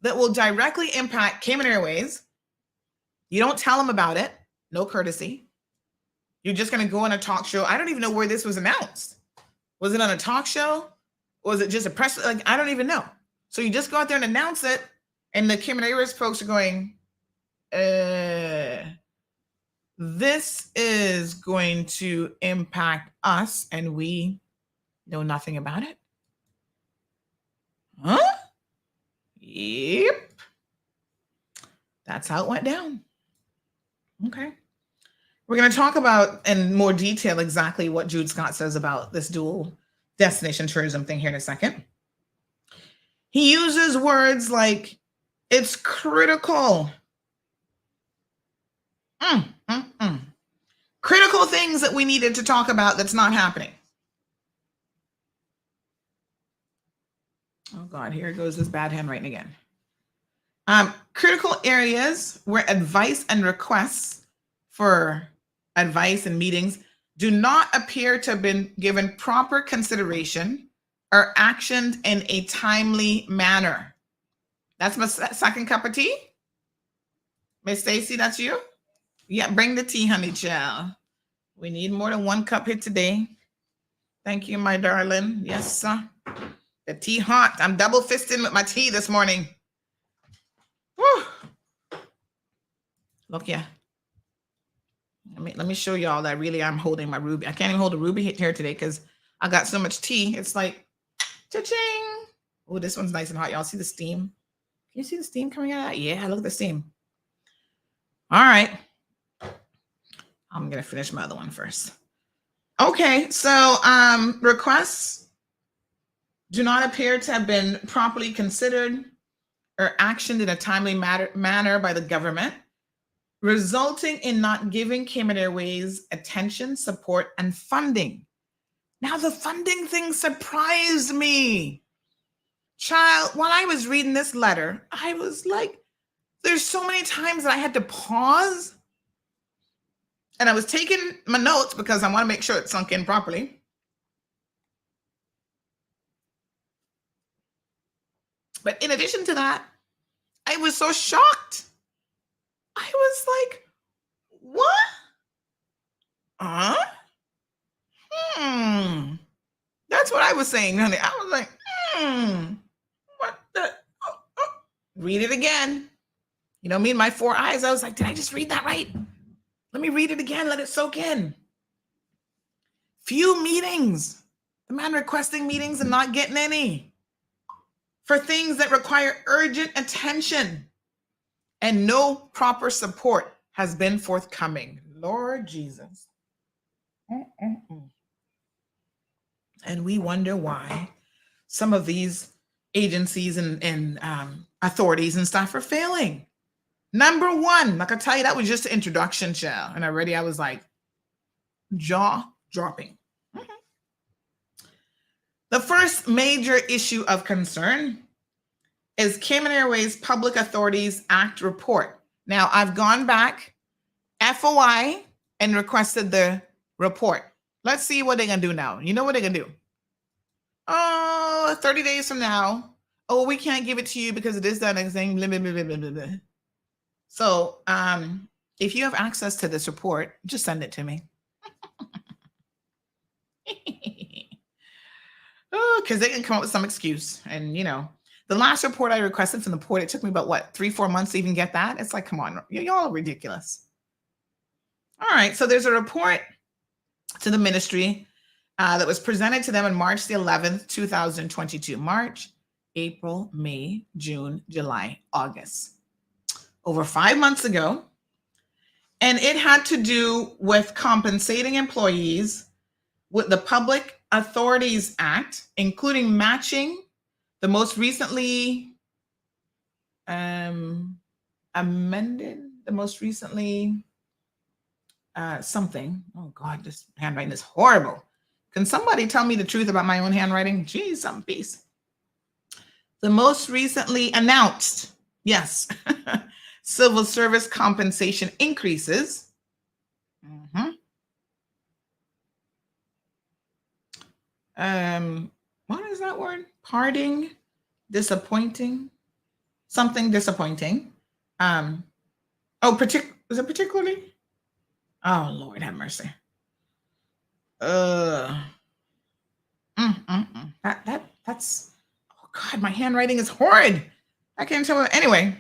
that will directly impact Cayman Airways. You don't tell them about it. No courtesy. You're just going to go on a talk show. I don't even know where this was announced. Was it on a talk show? Was it just a press? I don't even know. So you just go out there and announce it. And the Cayman Airways folks are going, this is going to impact us and we know nothing about it. Huh? Yep. That's how it went down. Okay. We're going to talk about in more detail exactly what Jude Scott says about this dual destination tourism thing here in a second. He uses words like, it's critical. Critical things that we needed to talk about that's not happening. Oh God, here goes this bad handwriting again. Critical areas where advice and requests for advice and meetings do not appear to have been given proper consideration or actioned in a timely manner. That's my second cup of tea. Miss Stacy, that's you? Yeah, bring the tea, honey child. We need more than one cup here today. Thank you, my darling. Yes, sir. The tea hot. I'm double fisting with my tea this morning. Woo. Look, yeah. Let me show y'all that really I'm holding my ruby. I can't even hold a ruby here today because I got so much tea. It's like, cha-ching. Oh, this one's nice and hot. Y'all see the steam? Can you see the steam coming out? Yeah, look at the steam. All right. I'm going to finish my other one first. Okay, so requests do not appear to have been properly considered or actioned in a timely manner by the government, resulting in not giving Cayman Airways attention, support, and funding. Now, the funding thing surprised me. Child, while I was reading this letter, I was like, there's so many times that I had to pause. And I was taking my notes because I want to make sure it sunk in properly. But in addition to that, I was so shocked. I was like, what? That's what I was saying, honey. I was like, what the? Oh. Read it again. You know me and my 4 eyes. I was like, did I just read that right? Let me read it again. Let it soak in. Few meetings. The man requesting meetings and not getting any. For things that require urgent attention. And no proper support has been forthcoming. Lord Jesus. And we wonder why some of these agencies and authorities and stuff are failing. Number one, like I tell you, that was just an introduction, child. And already I was like, jaw dropping. The first major issue of concern is Cayman Airways Public Authorities Act report. Now, I've gone back, FOI, and requested the report. Let's see what they're going to do now. You know what they're going to do? Oh, 30 days from now. Oh, we can't give it to you because of this, that, and thing. Blah, blah, blah, blah, blah, blah. So, if you have access to this report, just send it to me. Oh, because they can come up with some excuse. And, you know, the last report I requested from the port, it took me about, 3-4 months to even get that? It's like, come on, y'all are ridiculous. All right, so there's a report to the ministry that was presented to them on March the 11th, 2022. March, April, May, June, July, August. Over 5 months ago. And it had to do with compensating employees with the Public Authorities Act, including matching the most recently amended, something. Oh God, this handwriting is horrible. Can somebody tell me the truth about my own handwriting? Geez, some peace. The most recently announced, yes, civil service compensation increases. What is that word? Parting, disappointing, something disappointing. Is it particularly? Oh, Lord have mercy. That's, oh God, my handwriting is horrid. I can't tell. Anyway,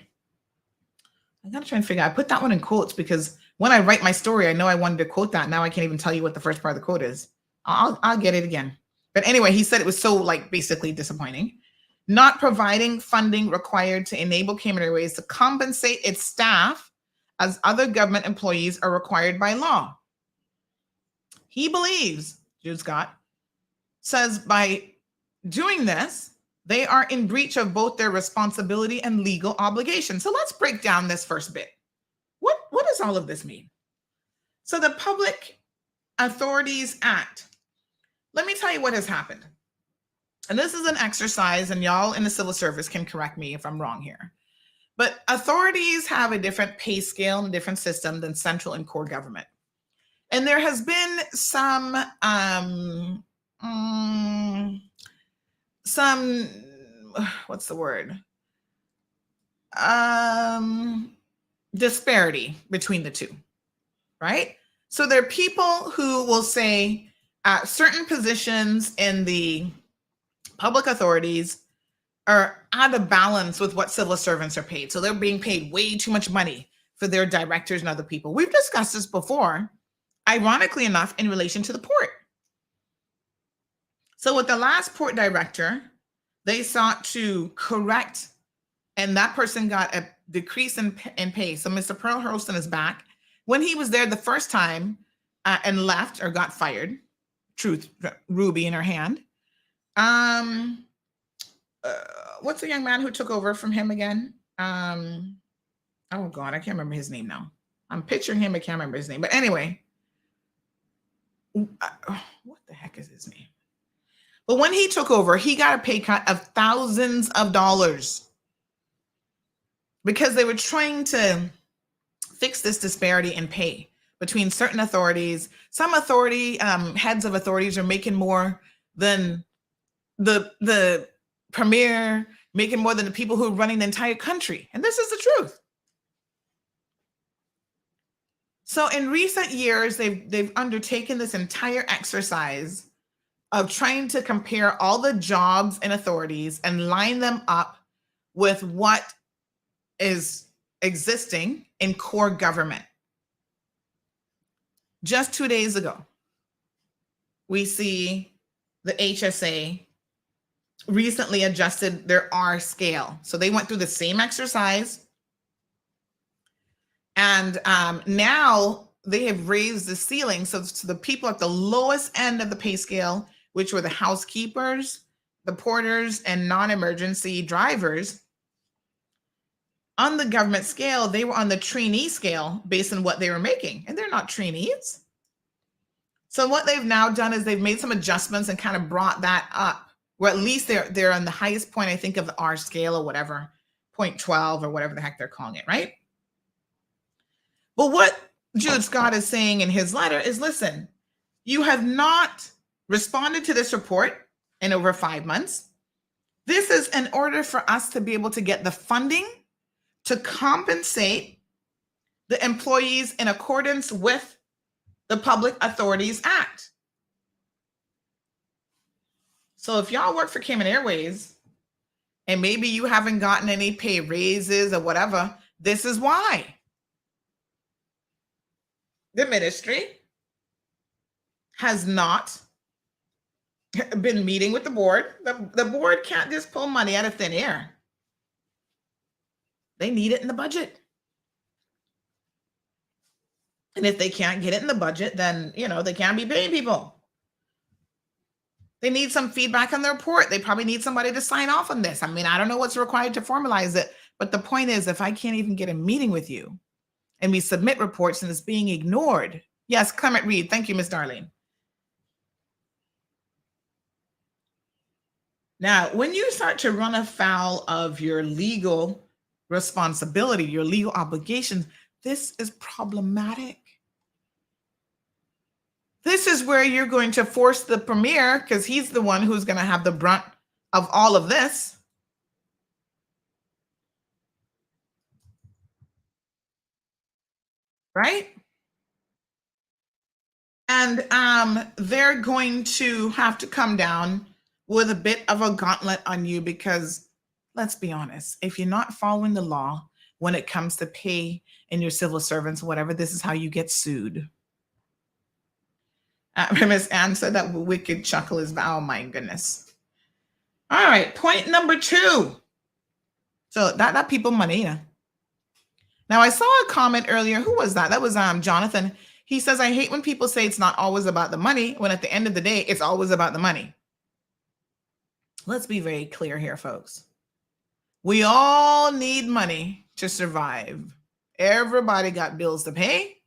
I gotta try and figure out. I put that one in quotes because when I write my story, I know I wanted to quote that. Now I can't even tell you what the first part of the quote is. I'll get it again. But anyway, he said it was so basically disappointing. Not providing funding required to enable Cayman Airways to compensate its staff as other government employees are required by law. He believes, Jude Scott, says by doing this, they are in breach of both their responsibility and legal obligation. So let's break down this first bit. What does all of this mean? So the Public Authorities Act. Let me tell you what has happened. And this is an exercise, and y'all in the civil service can correct me if I'm wrong here. But authorities have a different pay scale and a different system than central and core government. And there has been some what's the word? Disparity between the two, right? So there are people who will say certain positions in the public authorities are out of balance with what civil servants are paid. So they're being paid way too much money for their directors and other people. We've discussed this before, ironically enough, in relation to the port. So with the last port director, they sought to correct, and that person got a decrease in pay. So Mr. Pearl Hurlston is back. When he was there the first time and left or got fired, truth, Ruby in her hand. What's the young man who took over from him again? Oh God, I can't remember his name now. I'm picturing him, I can't remember his name. But anyway, what the heck is his name? But when he took over, he got a pay cut of thousands of dollars because they were trying to fix this disparity in pay between certain authorities. Some heads of authorities are making more than the premier, making more than the people who are running the entire country. And this is the truth. So in recent years, they've undertaken this entire exercise of trying to compare all the jobs and authorities and line them up with what is existing in core government. Just 2 days ago, we see the HSA recently adjusted their R scale. So they went through the same exercise. And now they have raised the ceiling. So the people at the lowest end of the pay scale, which were the housekeepers, the porters, and non-emergency drivers, on the government scale, they were on the trainee scale based on what they were making. And they're not trainees. So what they've now done is they've made some adjustments and kind of brought that up or at least they're on the highest point, I think, of the R scale or whatever, 0.12 or whatever the heck they're calling it, right? But what Jude Scott is saying in his letter is, listen, you have not responded to this report in over 5 months. This is in order for us to be able to get the funding to compensate the employees in accordance with the Public Authorities Act. So if y'all work for Cayman Airways and maybe you haven't gotten any pay raises or whatever, this is why. The ministry has not been meeting with the board. The board can't just pull money out of thin air. They need it in the budget. And if they can't get it in the budget, then, they can't be paying people. They need some feedback on the report. They probably need somebody to sign off on this. I mean, I don't know what's required to formalize it, but the point is, if I can't even get a meeting with you and we submit reports and it's being ignored. Yes, Clement Reed. Thank you, Miss Darlene. Now, when you start to run afoul of your legal responsibility, your legal obligations, this is problematic. This is where you're going to force the premier, because he's the one who's going to have the brunt of all of this. Right? And they're going to have to come down with a bit of a gauntlet on you, because let's be honest, if you're not following the law when it comes to pay and your civil servants, whatever, this is how you get sued. Miss Ann said that wicked chuckle is, oh my goodness. All right, point number 2. So that people money. Now I saw a comment earlier. Who was that? That was Jonathan. He says, I hate when people say it's not always about the money, when at the end of the day, it's always about the money. Let's be very clear here, folks. We all need money to survive. Everybody got bills to pay.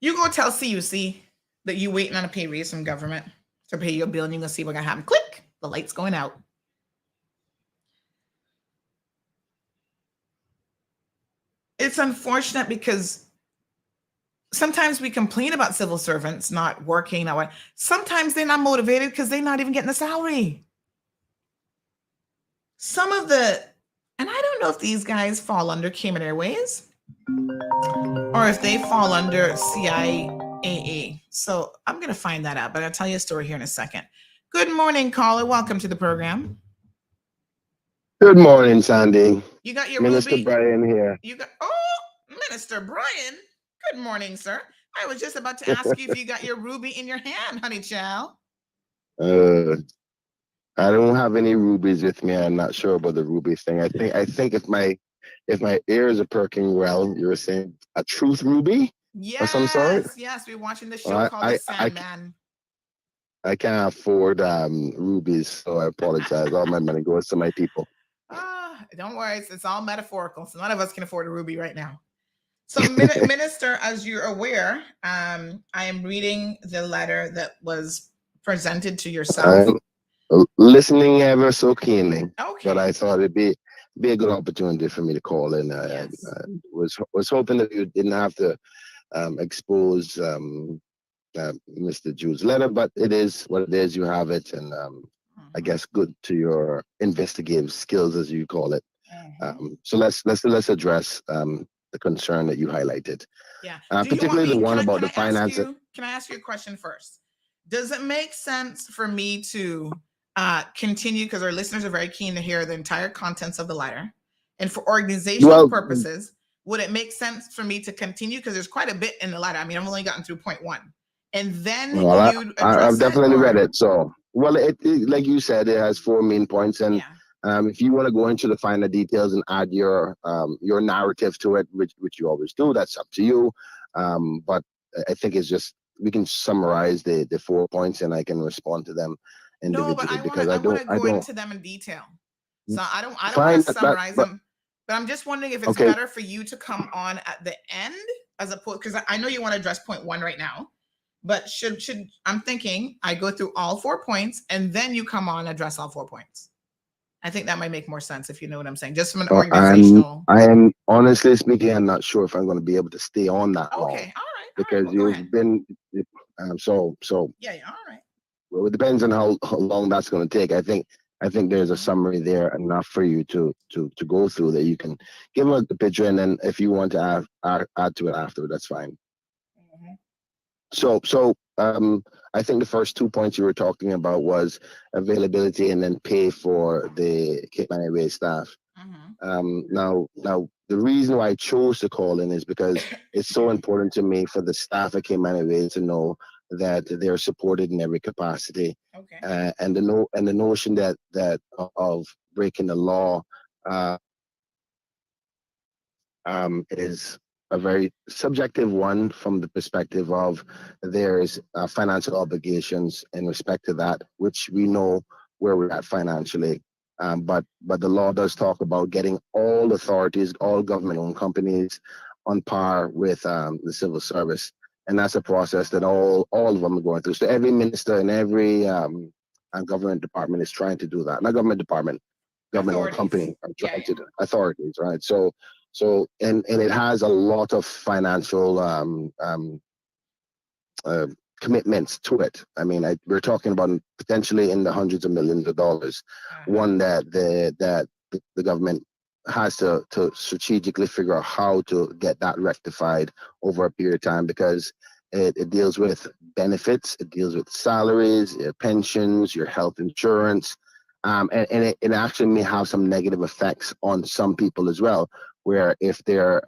You go tell CUC that you're waiting on a pay raise from government to pay your bill, and you're going to see what's going to happen. Click, the light's going out. It's unfortunate because sometimes we complain about civil servants not working. Sometimes they're not motivated because they're not even getting a salary. Some of the, and I don't know if these guys fall under Cayman Airways or if they fall under CIAA. So I'm going to find that out, but I'll tell you a story here in a second. Good morning, caller. Welcome to the program. Good morning, Sandy. You got your Minister Ruby? Brian here. Minister Brian. Good morning, sir. I was just about to ask you if you got your ruby in your hand, honey child. I don't have any rubies with me. I'm not sure about the ruby thing. I think if my ears are perking well, you're saying a truth ruby of some sort. Yes, we're watching the show called The Sandman. I can't afford rubies, so I apologize. All my money goes to my people. Don't worry, it's all metaphorical. So none of us can afford a ruby right now. So, Minister, as you're aware, I am reading the letter that was presented to yourself. I'm listening ever so keenly. Okay. But I thought it'd be a good opportunity for me to call in. Yes. I was hoping that you didn't have to expose Mr. Jude's letter, but it is what it is. You have it, and I guess good to your investigative skills, as you call it. So let's address the concern that you highlighted. Yeah. Particularly the one about the finances. Can I ask you a question first? Does it make sense for me to continue, because our listeners are very keen to hear the entire contents of the letter, and for organizational purposes, would it make sense for me to continue? Because there's quite a bit in the letter. I mean, I've only gotten through point 1. And then I've definitely read it. So, it like you said, it has 4 main points, and if you want to go into the finer details and add your narrative to it, which you always do, that's up to you. But I think it's just, we can summarize the 4 points, and I can respond to them individually. No, but I want to go into them in detail. So I don't want to summarize them. But I'm just wondering if it's better for you to come on at the end, as opposed, because I know you want to address point 1 right now. But should I'm thinking I go through all 4 points and then you come on and address all 4 points. I think that might make more sense if you know what I'm saying, just from an organizational. I am honestly speaking, I'm not sure if I'm going to be able to stay on that long. Okay, all right. Because well, you've been so yeah, all right. Well, it depends on how long that's going to take. I think there's a summary there enough for you to go through that you can give them the picture, and then if you want to add to it after, that's fine. So I think the first 2 points you were talking about was availability and then pay for the Cayman Airways staff. Now the reason why I chose to call in is because it's so important to me for the staff at Cayman Airways to know that they're supported in every capacity. Okay. And the notion that of breaking the law is a very subjective one from the perspective of there's financial obligations in respect to that, which we know where we're at financially. But the law does talk about getting all authorities, all government-owned companies on par with the civil service. And that's a process that all of them are going through. So every minister and every government department is trying to do that. Not government department, government-owned company are trying to do authorities, right? So and it has a lot of financial commitments to it. I mean, we're talking about potentially in the hundreds of millions of dollars. One that the government has to strategically figure out how to get that rectified over a period of time, because it deals with benefits, it deals with salaries, your pensions, your health insurance, and it actually may have some negative effects on some people as well, where if their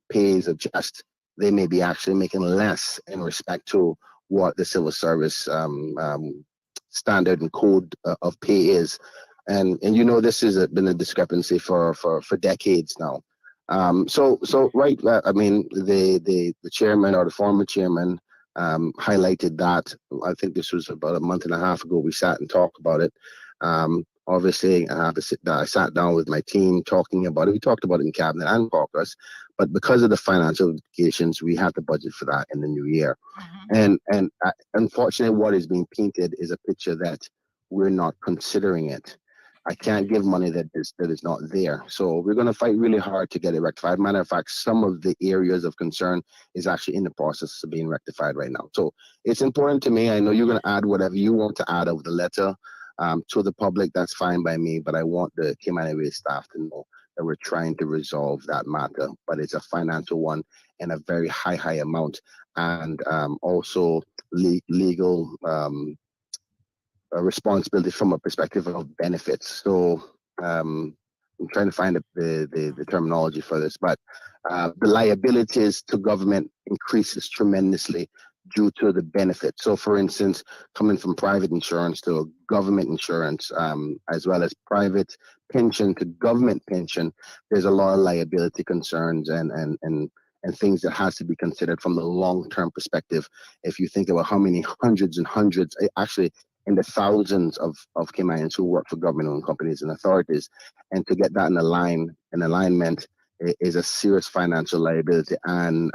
pay is adjusted, they may be actually making less in respect to what the civil service standard and code of pay is. And you know, this has been a discrepancy for decades now. So right, I mean, the chairman or the former chairman highlighted that. I think this was about a month and a half ago. We sat and talked about it. Obviously, I sat down with my team talking about it. We talked about it in cabinet and caucus, but because of the financial implications, we had to budget for that in the new year. And unfortunately, what is being painted is a picture that we're not considering it. I can't give money that is not there. So we're going to fight really hard to get it rectified. Matter of fact, some of the areas of concern is actually in the process of being rectified right now. So it's important to me. I know you're going to add whatever you want to add of the letter to the public. That's fine by me, but I want the Cayman Airways staff to know that we're trying to resolve that matter, but it's a financial one and a very high amount, and also legal responsibility from a perspective of benefits. So I'm trying to find the terminology for this, but the liabilities to government increases tremendously due to the benefits. So for instance, coming from private insurance to government insurance, as well as private pension to government pension, there's a lot of liability concerns and things that has to be considered from the long-term perspective. If you think about how many hundreds and hundreds, actually in the thousands of Caymanians who work for government-owned companies and authorities, and to get that in alignment is a serious financial liability, and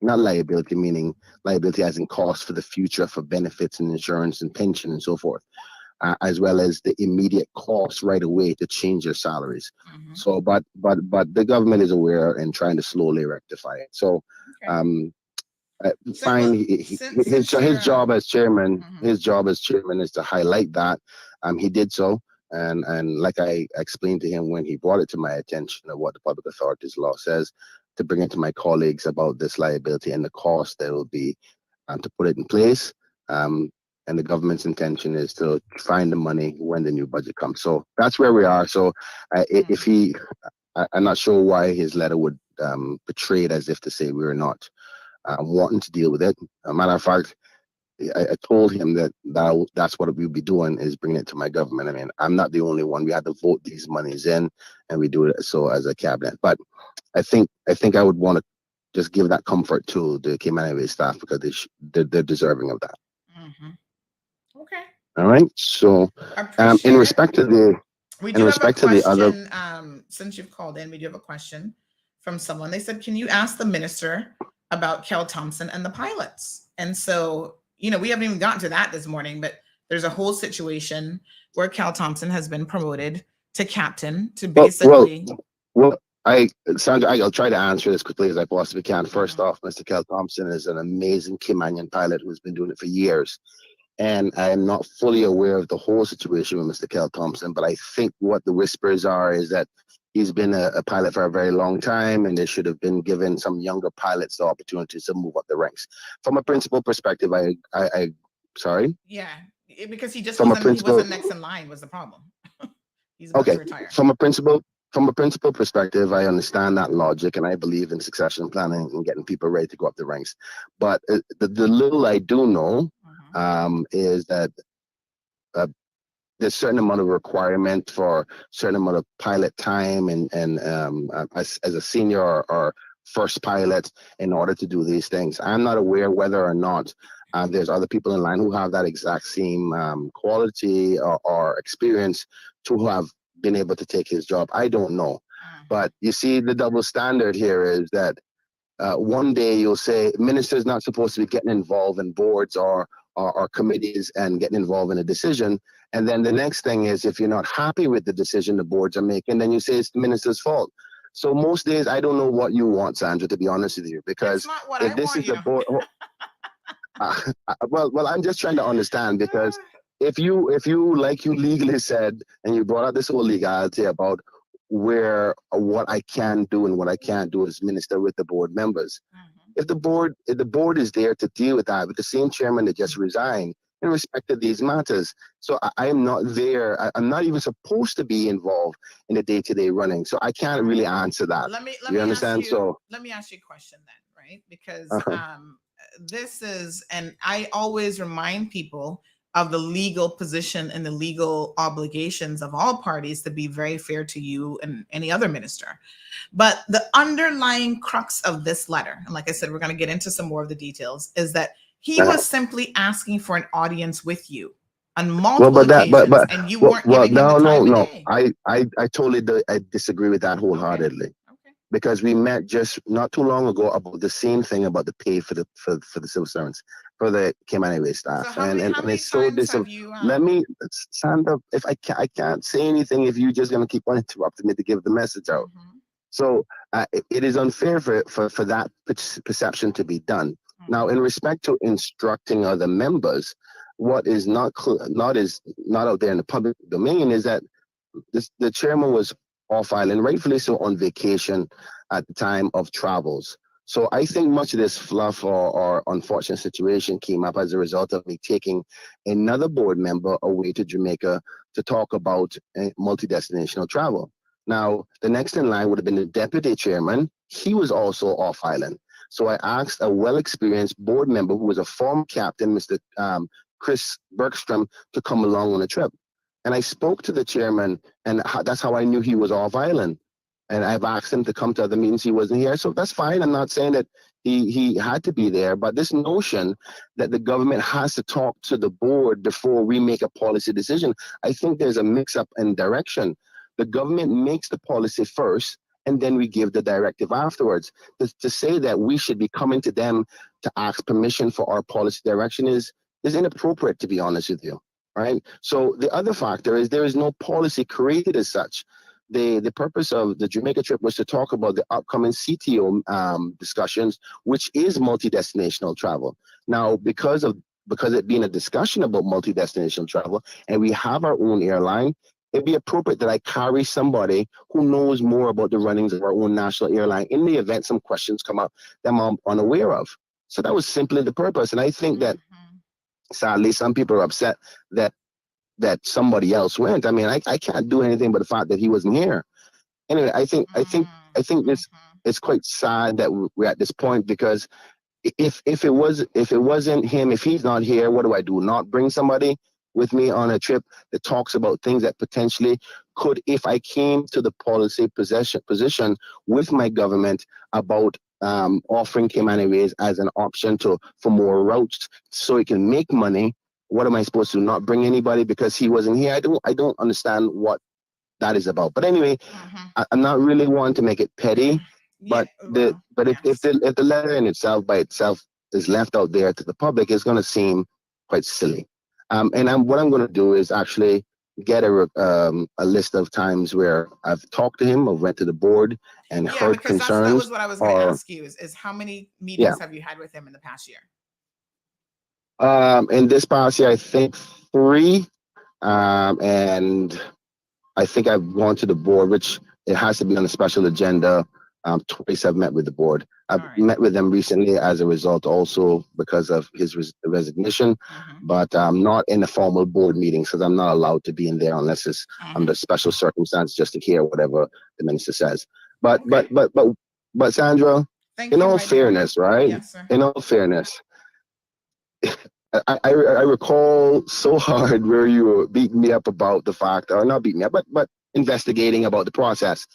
not liability meaning liability as in cost for the future for benefits and insurance and pension and so forth, as well as the immediate cost right away to change their salaries. So, but the government is aware and trying to slowly rectify it. So. Fine. His job as chairman, his job as chairman is to highlight that. He did so, and like I explained to him when he brought it to my attention of what the Public Authorities Law says, to bring it to my colleagues about this liability and the cost that will be to put it in place. And the government's intention is to find the money when the new budget comes. So that's where we are. So if he, I'm not sure why his letter would portray it as if to say we're not wanting to deal with it. As a matter of fact, I told him that's what we'll be doing, is bringing it to my government. I mean, I'm not the only one. We had to vote these monies in, and we do it so as a cabinet. But I think I would want to just give that comfort to the Cayman Airways staff, because they're deserving of that. Okay. All right. So, in respect to the since you've called in, we do have a question from someone. They said, "Can you ask the minister about Kel Thompson and the pilots. And so, we haven't even gotten to that this morning, but there's a whole situation where Kel Thompson has been promoted to captain to basically. Sandra, I'll try to answer this quickly as I possibly can. First off, Mr. Kel Thompson is an amazing Cayman pilot who's been doing it for years. And I am not fully aware of the whole situation with Mr. Kel Thompson, but I think what the whispers are is that he's been a pilot for a very long time, and they should have been given some younger pilots the opportunities to move up the ranks. From a principal perspective, I sorry? Yeah, because he just wasn't next in line was the problem. He's about to retire. From a principal perspective, I understand that logic, and I believe in succession planning and getting people ready to go up the ranks. But the little I do know is that there's a certain amount of requirement for a certain amount of pilot time and as a senior or first pilot in order to do these things. I'm not aware whether or not there's other people in line who have that exact same quality or experience to have been able to take his job. I don't know. But you see, the double standard here is that one day you'll say ministers not supposed to be getting involved in boards or committees and getting involved in a decision. And then the next thing is, if you're not happy with the decision the boards are making, then you say it's the minister's fault. So most days I don't know what you want, Sandra, to be honest with you, because if this is the board, well, I'm just trying to understand, because if you like you legally said, and you brought out this whole legality about what I can do and what I can't do as minister with the board members. If the board is there to deal with that, with the same chairman that just resigned in respect to these matters. So I am not there. I'm not even supposed to be involved in the day-to-day running. So I can't really answer that. Let me understand? Let me ask you a question then, right? Because this is, and I always remind people of the legal position and the legal obligations of all parties to be very fair to you and any other minister. But the underlying crux of this letter, and like I said, we're going to get into some more of the details, is that he was simply asking for an audience with you on multiple occasions, and you weren't giving him the time of day. I totally disagree with that wholeheartedly. Okay. Because we met just not too long ago about the same thing about the pay for the civil servants, for the Cayman Airways staff. So and it's so let me stand up. If I can't say anything if you're just gonna keep on interrupting me to give the message out. So it is unfair for that perception to be done. Now, in respect to instructing other members, what is not out there in the public domain is that the chairman was off island, rightfully so, on vacation at the time of travels. So I think much of this fluff or unfortunate situation came up as a result of me taking another board member away to Jamaica to talk about multi-destinational travel. Now, the next in line would have been the deputy chairman. He was also off island. So I asked a well-experienced board member who was a former captain, Mr. Chris Bergstrom, to come along on a trip. And I spoke to the chairman, and that's how I knew he was off island. And I've asked him to come to other meetings. He wasn't here. So that's fine. I'm not saying that he had to be there. But this notion that the government has to talk to the board before we make a policy decision, I think there's a mix-up in direction. The government makes the policy first, and then we give the directive afterwards. To say that we should be coming to them to ask permission for our policy direction is inappropriate, to be honest with you, right? So the other factor is there is no policy created as such. The purpose of the Jamaica trip was to talk about the upcoming CTO discussions, which is multi-destinational travel. Now, because it being a discussion about multi-destinational travel, and we have our own airline, it'd be appropriate that I carry somebody who knows more about the runnings of our own national airline in the event some questions come up that I'm unaware of. So that was simply the purpose. And I think that sadly, some people are upset that somebody else went. I mean, I can't do anything but the fact that he wasn't here. Anyway, I think this it's quite sad that we're at this point, because if it wasn't him, if he's not here, what do I do? Not bring somebody with me on a trip that talks about things that potentially could, if I came to the policy position with my government about offering Cayman Airways as an option for more routes so it can make money. What am I supposed to do? Not bring anybody because he wasn't here? I don't understand what that is about. But anyway, I'm not really wanting to make it petty. But if the letter in itself by itself is left out there to the public, it's going to seem quite silly. What I'm going to do is actually get a list of times where I've talked to him, or went to the board and heard concerns. That was what I was going to ask you is how many meetings have you had with him in the past year? In this past year, I think 3. And I think I've gone to the board, which it has to be on a special agenda. Twice I've met with the board. I've met with them recently as a result, also because of his resignation, but not in a formal board meeting, because I'm not allowed to be in there unless it's under special circumstance, just to hear whatever the minister says. But Sandra, in all fairness, right? Yes, sir. In all fairness, I recall so hard where you were beating me up about the fact, or not beating me up, but investigating about the process,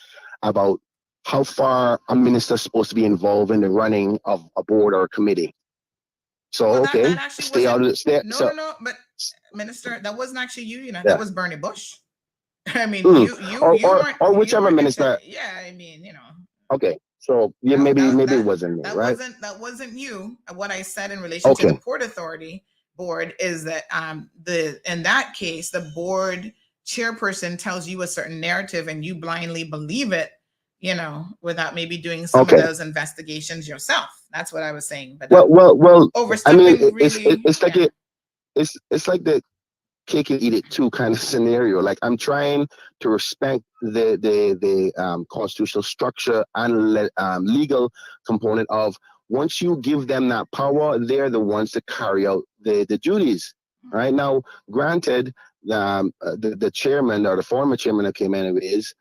about how far a minister is supposed to be involved in the running of a board or a committee. So, stay out of it. No, but Minister, that wasn't actually you, that was Bernie Bush. I mean, or whichever minister. Okay, so maybe it wasn't me, right? That wasn't you. What I said in relation to the Port Authority board is that in that case, the board chairperson tells you a certain narrative and you blindly believe it, without maybe doing some of those investigations yourself. That's what I was saying. But I mean, it's like the cake and eat it too kind of scenario. Like, I'm trying to respect the constitutional structure and legal component of, once you give them that power, they're the ones to carry out the duties. Right now, granted, the chairman or the former chairman of Cayman Airways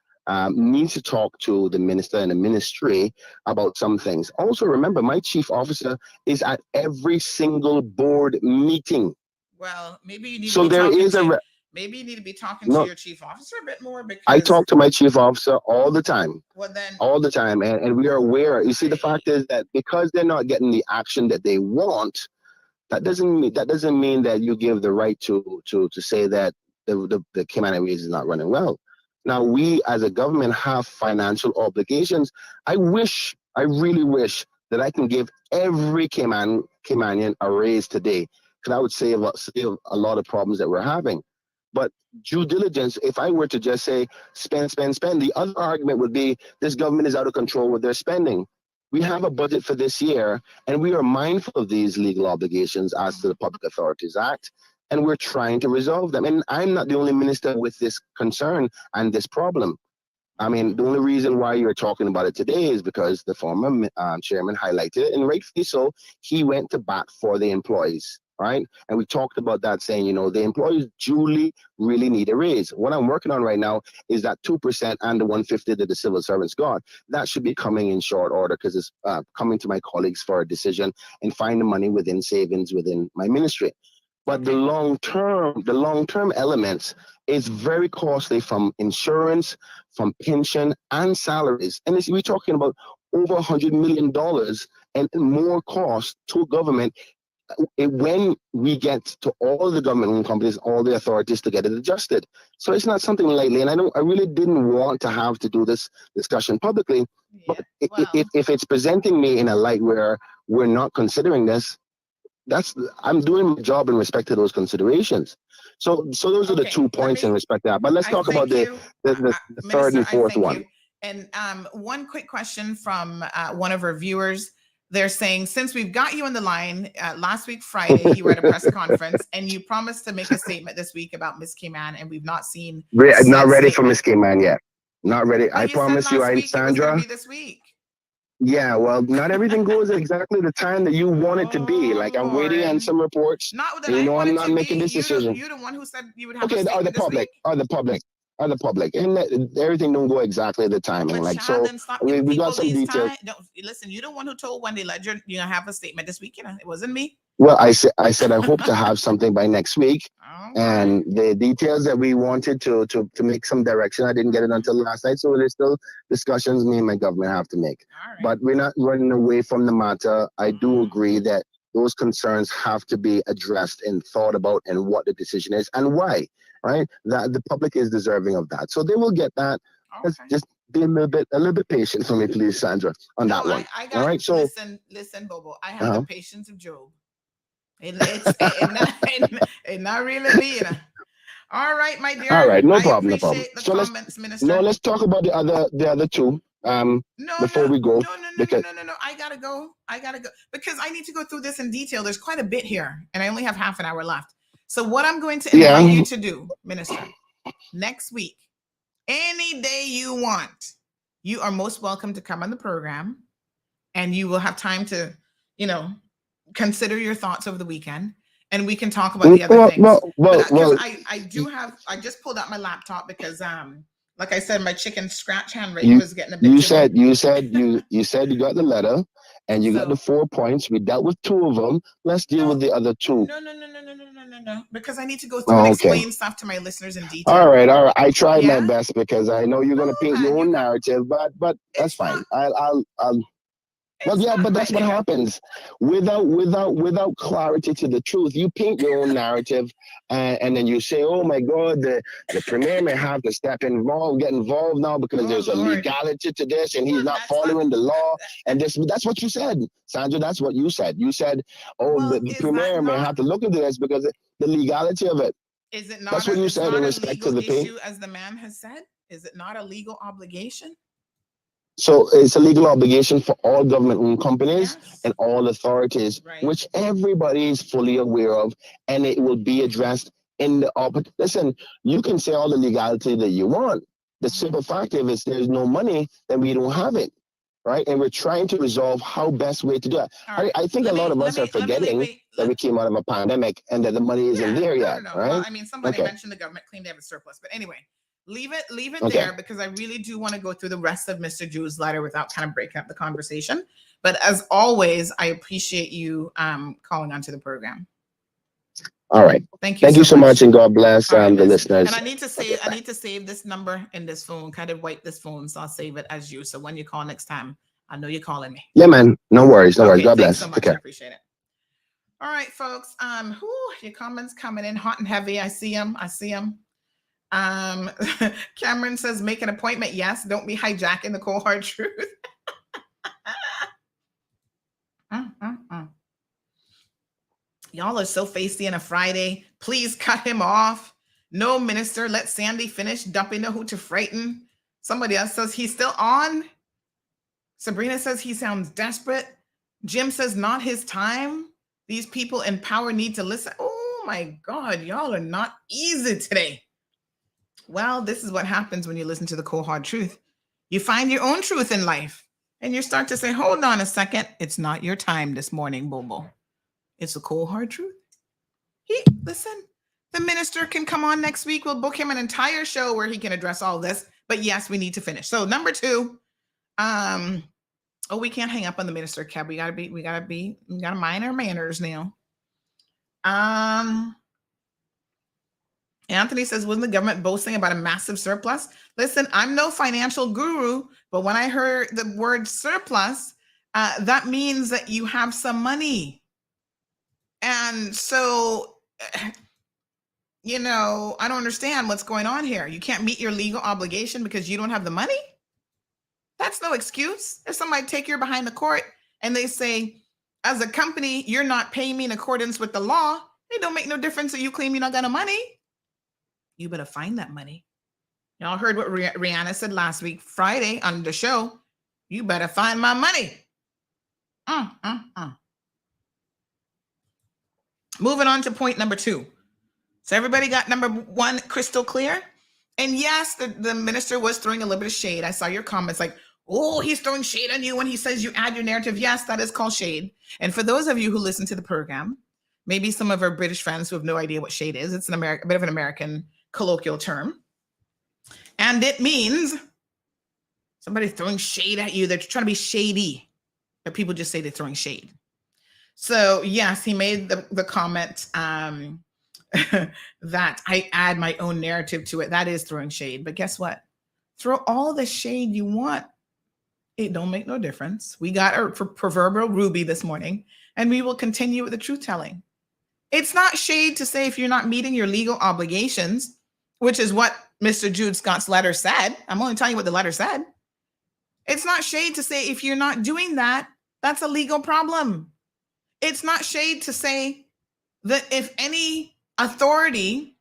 needs to talk to the minister and the ministry about some things. Also, remember, my chief officer is at every single board meeting. Well, maybe you need maybe you need to be talking to your chief officer a bit more, because I talk to my chief officer all the time. Well, then, all the time, and we are aware. You see, the fact is that because they're not getting the action that they want, that doesn't mean that you give the right to say that the Cayman Airways is not running well. Now, we as a government have financial obligations. I really wish that I can give every Caymanian a raise today, because I would save a lot of problems that we're having. But due diligence, if I were to just say spend, the other argument would be this government is out of control with their spending. We have a budget for this year, and we are mindful of these legal obligations as to the Public Authorities Act, and we're trying to resolve them. And I'm not the only minister with this concern and this problem. I mean, the only reason why you're talking about it today is because the former chairman highlighted it, and rightfully so. He went to bat for the employees, right? And we talked about that, saying, the employees really need a raise. What I'm working on right now is that 2% and the 150 that the civil servants got. That should be coming in short order, because it's coming to my colleagues for a decision and find the money within savings within my ministry. But the long-term elements is very costly, from insurance, from pension, and salaries. And we're talking about over $100 million and more cost to government when we get to all the government companies, all the authorities to get it adjusted. So it's not something lightly. And I really didn't want to have to do this discussion publicly. But if it's presenting me in a light where we're not considering this, I'm doing my job in respect to those considerations. So those are the 2 points in respect to that. But let's talk about the third and fourth one. And one quick question from one of our viewers. They're saying, since we've got you on the line, last week, Friday, you were at a press conference and you promised to make a statement this week about Miss Cayman, and we've not seen. Not ready for Miss Cayman yet. Not ready. I promise you, Sandra. This week. Yeah, well, not everything goes exactly the time that you want it to be. Like, I'm waiting on some reports. I'm not making this decision. You're the one who said you would have a statement the public, and everything don't go exactly the timing. But we got some details. Listen, you're the one who told Wendy Ledger have a statement this week. It wasn't me. Well, I said I hope to have something by next week. And the details that we wanted to make some direction, I didn't get it until last night. So there's still discussions me and my government have to make. But we're not running away from the matter. I do agree that those concerns have to be addressed and thought about, and what the decision is and why, right? That the public is deserving of that. So they will get that. Just be a little bit patient for me, please, Sandra, on that one. I got, all right. So listen, Bobo. I have the patience of Job. It's not really being. All right, my dear. All right, no I problem, appreciate the So comments, Minister. let's talk about the other two. Before we go. No. I gotta go because I need to go through this in detail. There's quite a bit here, and I only have half an hour left. So what I'm going to invite you to do, Minister, next week, any day you want, you are most welcome to come on the program, and you will have time to, consider your thoughts over the weekend, and we can talk about the other things. I just pulled out my laptop because like I said, my chicken scratch hand rate was getting a bit. You said you got the letter and you got the 4 points. We dealt with 2 of them. Let's deal with the other 2. No. Because I need to go through and explain stuff to my listeners in detail. All right. I tried my best because I know you're gonna paint your own narrative, but that's fine. I'll Well, yeah, but that's what happens. Without clarity to the truth, you paint your own narrative, and then you say, "Oh my God, the premier may have to get involved now because there's a legality to this, and he's not following the law." And that's what you said, Sandra. That's what you said. You said, "Oh, the premier may have to look into this because the legality of it." Is it not? That's what you said in respect to the issue, as the man has said. Is it not a legal obligation? So it's a legal obligation for all government-owned companies and all authorities, which everybody is fully aware of, and it will be addressed in the Listen, you can say all the legality that you want. The simple fact is, there's no money, then we don't have it, right? And we're trying to resolve how best way to do it. Right. I think a lot of us are forgetting that we came out of a pandemic and that the money isn't there yet, right? Well, I mean, somebody mentioned the government claimed they have a surplus, but anyway. Leave it there because I really do want to go through the rest of Mr. Drew's letter without kind of breaking up the conversation. But as always, I appreciate you calling onto the program. All right. Thank you so much, and God bless the listeners. And I need to save this number in this phone, kind of wipe this phone, so I'll save it as you. So when you call next time, I know you're calling me. Yeah, man. No worries. God bless. So much. I appreciate it. All right, folks. Your comments coming in hot and heavy. I see them. Cameron says, make an appointment. Yes, don't be hijacking the cold hard truth. Y'all are so feisty on a Friday. Please cut him off. No, minister, let Sandy finish dumping the hoot to frighten. Somebody else says he's still on. Sabrina says he sounds desperate. Jim says not his time. These people in power need to listen. Oh my God, y'all are not easy today. Well, this is what happens when you listen to the cold hard truth. You find your own truth in life and you start to say, hold on a second. It's not your time this morning, Bobo. It's the cold hard truth. Listen, the minister can come on next week. We'll book him an entire show where he can address all this. But yes, we need to finish. So number 2, we can't hang up on the minister, Kev. We gotta mind our manners now. Anthony says, wasn't the government boasting about a massive surplus? Listen, I'm no financial guru, but when I heard the word surplus, that means that you have some money. And so, I don't understand what's going on here. You can't meet your legal obligation because you don't have the money? That's no excuse. If somebody take you behind the court and they say, as a company, you're not paying me in accordance with the law, it don't make no difference that you claim you not got no money. You better find that money. Y'all heard what Rihanna said last week, Friday on the show. You better find my money. Moving on to point number 2. So everybody got number 1 crystal clear? And yes, the minister was throwing a little bit of shade. I saw your comments like, oh, he's throwing shade on you when he says you add your narrative. Yes, that is called shade. And for those of you who listen to the program, maybe some of our British friends who have no idea what shade is, it's a bit of an American colloquial term. And it means somebody throwing shade at you. They're trying to be shady, but people just say they're throwing shade. So yes, he made the comment that I add my own narrative to it. That is throwing shade. But guess what? Throw all the shade you want. It don't make no difference. We got our proverbial Ruby this morning, and we will continue with the truth telling. It's not shade to say if you're not meeting your legal obligations, which is what Mr. Jude Scott's letter said. I'm only telling you what the letter said. It's not shade to say if you're not doing that, that's a legal problem. It's not shade to say that if any authority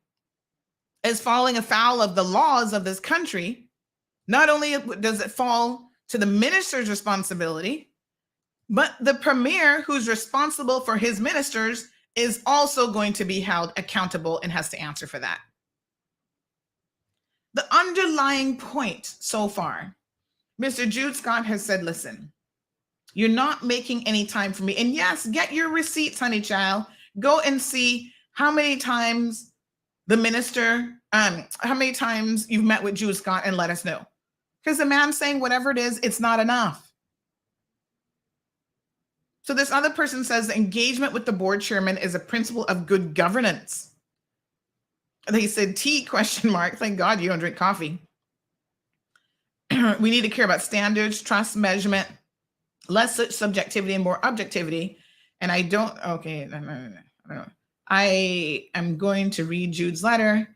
is falling afoul of the laws of this country, not only does it fall to the minister's responsibility, but the premier who's responsible for his ministers is also going to be held accountable and has to answer for that. The underlying point so far, Mr. Jude Scott has said, listen, you're not making any time for me. And yes, get your receipts, honey child. Go and see how many times the minister, how many times you've met with Jude Scott, and let us know. Because the man's saying whatever it is, it's not enough. So this other person says the engagement with the board chairman is a principle of good governance. They said tea, ? Thank God you don't drink coffee. We need to care about standards, trust, measurement, less subjectivity and more objectivity. And I don't, okay, I don't know. I am going to read Jude's letter.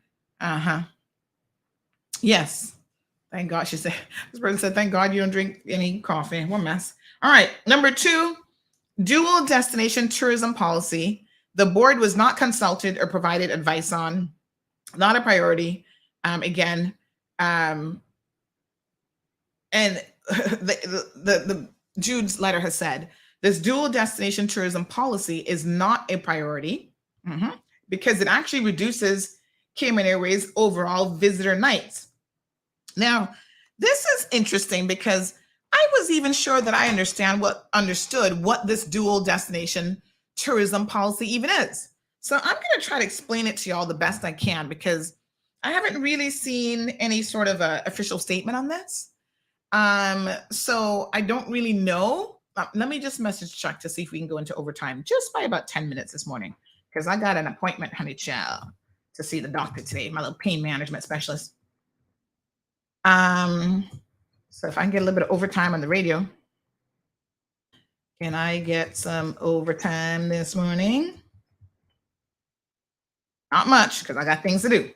Yes. Thank God, she said. This person said, thank God you don't drink any coffee. What a mess. All right. Number 2, dual destination tourism policy. The board was not consulted or provided advice on. Not a priority. And the Jude's letter has said, this dual destination tourism policy is not a priority because it actually reduces Cayman Airways overall visitor nights. Now, this is interesting because I was even sure that I understood what this dual destination tourism policy even is. So I'm going to try to explain it to y'all the best I can because I haven't really seen any sort of a official statement on this. So I don't really know. Let me just message Chuck to see if we can go into overtime just by about 10 minutes this morning because I got an appointment, honey child, to see the doctor today, my little pain management specialist. So if I can get a little bit of overtime on the radio, can I get some overtime this morning? Not much because I got things to do.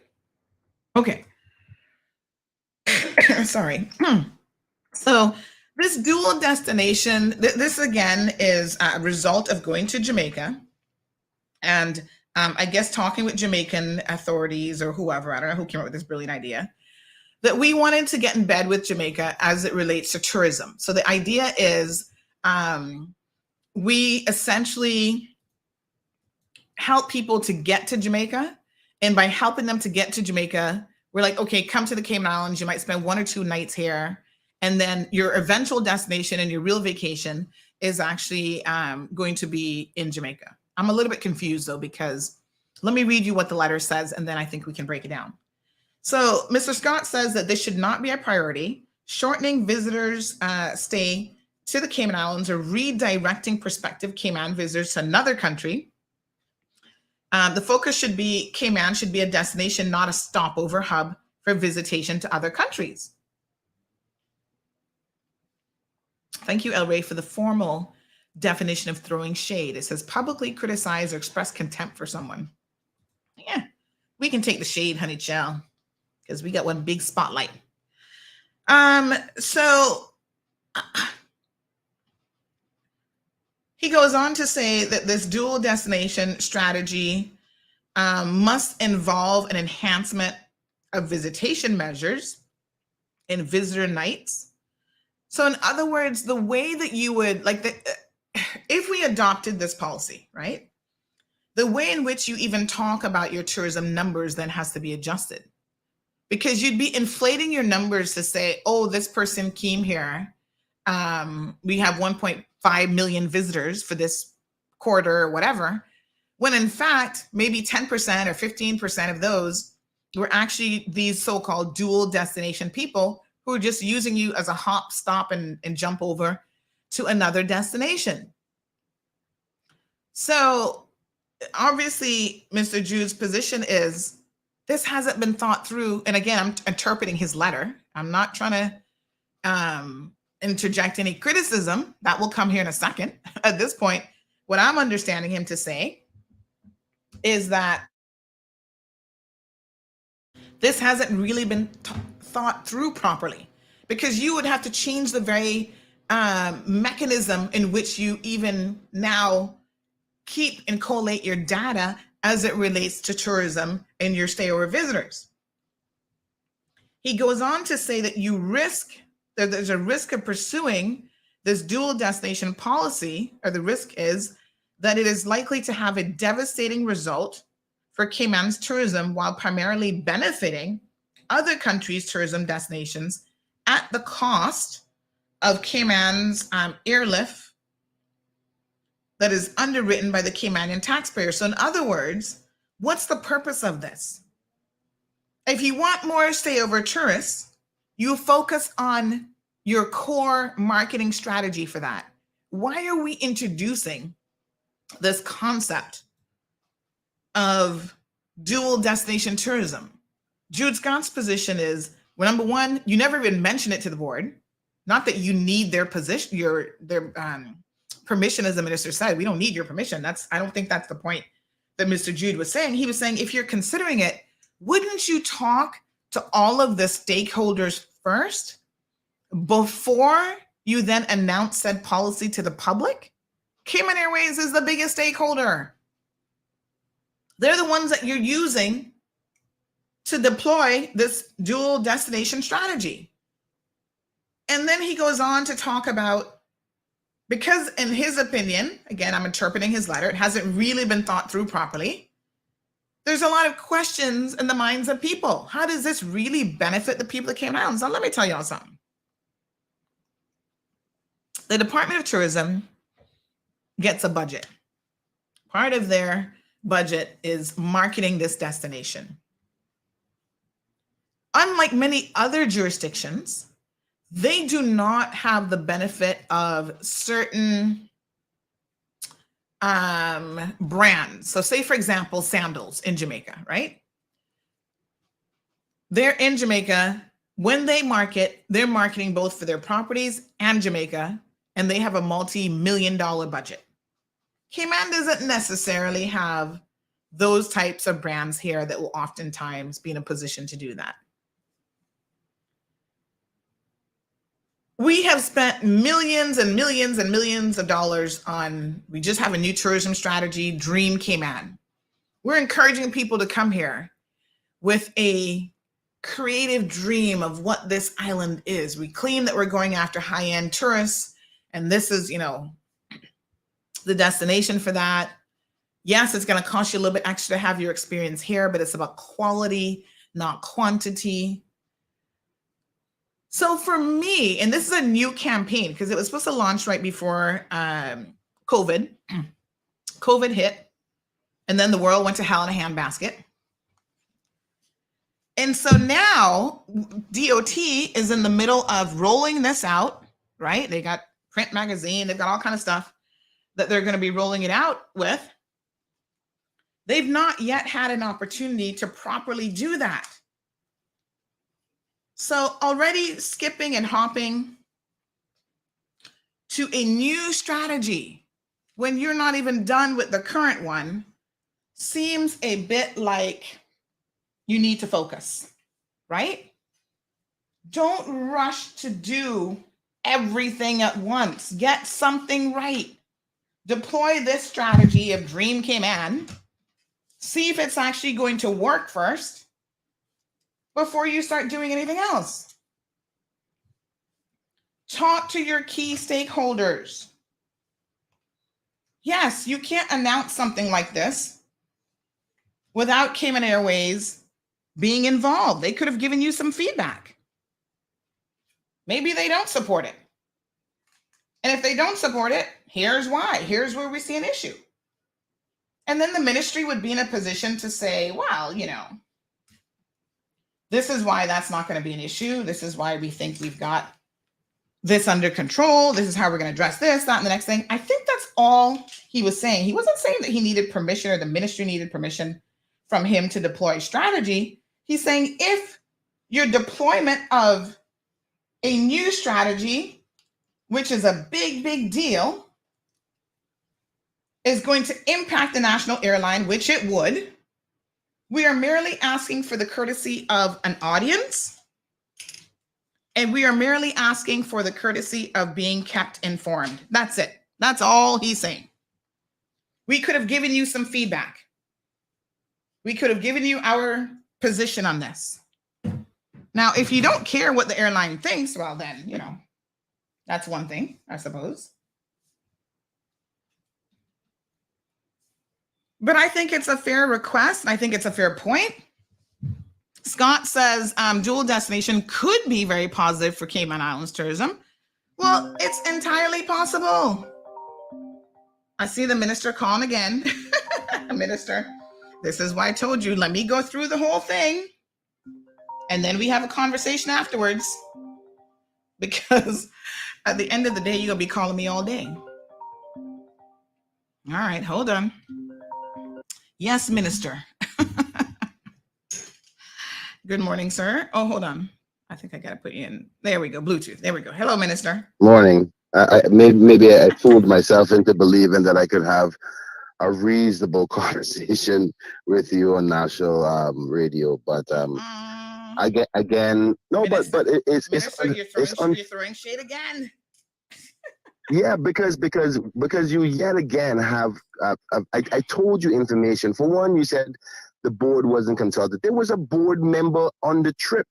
Okay. Sorry. So this dual destination, this again is a result of going to Jamaica and I guess talking with Jamaican authorities or whoever, I don't know who came up with this brilliant idea, that we wanted to get in bed with Jamaica as it relates to tourism. So the idea is we essentially help people to get to Jamaica. And by helping them to get to Jamaica, we're like, okay, come to the Cayman Islands. You might spend 1 or 2 nights here. And then your eventual destination and your real vacation is actually going to be in Jamaica. I'm a little bit confused though, because let me read you what the letter says, and then I think we can break it down. So Mr. Scott says that this should not be a priority. Shortening visitors' stay to the Cayman Islands or redirecting prospective Cayman visitors to another country. The focus should be, Cayman should be a destination, not a stopover hub for visitation to other countries. Thank you, El Rey, for the formal definition of throwing shade. It says publicly criticize or express contempt for someone. Yeah, we can take the shade, honey child, because we got one big spotlight. So he goes on to say that this dual destination strategy must involve an enhancement of visitation measures and visitor nights. So in other words, the way that you would if we adopted this policy, right? The way in which you even talk about your tourism numbers then has to be adjusted, because you'd be inflating your numbers to say, oh, this person came here. We have 1.5 million visitors for this quarter or whatever, when in fact, maybe 10% or 15% of those were actually these so-called dual destination people who are just using you as a hop, stop, and jump over to another destination. So obviously, Mr. Jude's position is this hasn't been thought through. And again, I'm interpreting his letter. I'm not trying to interject any criticism. That will come here in a second. At this point, what I'm understanding him to say is that this hasn't really been thought through properly, because you would have to change the very mechanism in which you even now keep and collate your data as it relates to tourism and your stayover visitors. He goes on to say that there's a risk of pursuing this dual destination policy, or the risk is that it is likely to have a devastating result for Cayman's tourism while primarily benefiting other countries' tourism destinations at the cost of Cayman's airlift that is underwritten by the Caymanian taxpayer. So in other words, what's the purpose of this? If you want more stayover tourists, you focus on your core marketing strategy for that. Why are we introducing this concept of dual destination tourism? Jude Scott's position is, well, number one, you never even mention it to the board. Not that you need their position, their permission, as the minister said. We don't need your permission. I don't think that's the point that Mr. Jude was saying. He was saying, if you're considering it, wouldn't you talk to all of the stakeholders first before you then announce said policy to the public? Cayman Airways is the biggest stakeholder. They're the ones that you're using to deploy this dual destination strategy. And then he goes on to talk about, because in his opinion, again, I'm interpreting his letter, it hasn't really been thought through properly. There's a lot of questions in the minds of people. How does this really benefit the people that came out? So let me tell y'all something. The Department of Tourism gets a budget. Part of their budget is marketing this destination. Unlike many other jurisdictions, they do not have the benefit of certain brands. So say, for example, sandals in Jamaica, right? They're in Jamaica. When they market, they're marketing both for their properties and Jamaica, and they have a multi-million-dollar budget. Cayman doesn't necessarily have those types of brands here that will oftentimes be in a position to do that. We have spent millions and millions and millions of dollars on, we just have a new tourism strategy, Dream Cayman. We're encouraging people to come here with a creative dream of what this island is. We claim that we're going after high-end tourists, and this is, the destination for that. Yes, it's going to cost you a little bit extra to have your experience here, but it's about quality, not quantity. So for me, and this is a new campaign because it was supposed to launch right before COVID. COVID hit, and then the world went to hell in a handbasket. And so now DOT is in the middle of rolling this out, right? They got print magazine, they've got all kind of stuff that they're going to be rolling it out with. They've not yet had an opportunity to properly do that. So already skipping and hopping to a new strategy when you're not even done with the current one seems a bit like you need to focus, right? Don't rush to do everything at once. Get something right. Deploy this strategy of Dream Cayman. See if it's actually going to work first before you start doing anything else. Talk to your key stakeholders. Yes, you can't announce something like this without Cayman Airways being involved. They could have given you some feedback. Maybe they don't support it. And if they don't support it, here's why. Here's where we see an issue. And then the ministry would be in a position to say, well, this is why that's not going to be an issue. This is why we think we've got this under control. This is how we're going to address this, that, and the next thing. I think that's all he was saying. He wasn't saying that he needed permission or the ministry needed permission from him to deploy strategy. He's saying if your deployment of a new strategy, which is a big, big deal, is going to impact the national airline, which it would, we are merely asking for the courtesy of an audience And we are merely asking for the courtesy of being kept informed. That's it. That's all he's saying. We could have given you some feedback. We could have given you our position on this. Now, if you don't care what the airline thinks, well, then, you know, that's one thing, I suppose. But I think it's a fair request, and I think it's a fair point. Scott says dual destination could be very positive for Cayman Islands tourism. Well, it's entirely possible. I see the minister calling again. Minister, this is why I told you, let me go through the whole thing. And then we have a conversation afterwards. Because at the end of the day, you're going to be calling me all day. All right, hold on. Yes, Minister. Good morning, sir. Oh, hold on. I think I got to put you in. There we go. Bluetooth. There we go. Hello, Minister. Morning. Maybe I fooled myself into believing that I could have a reasonable conversation with you on national radio, but again, no, Minister, but it's Minister, you're throwing shade again. Yeah, because you yet again have I told you information. For one, you said the board wasn't consulted. There was a board member on the trip.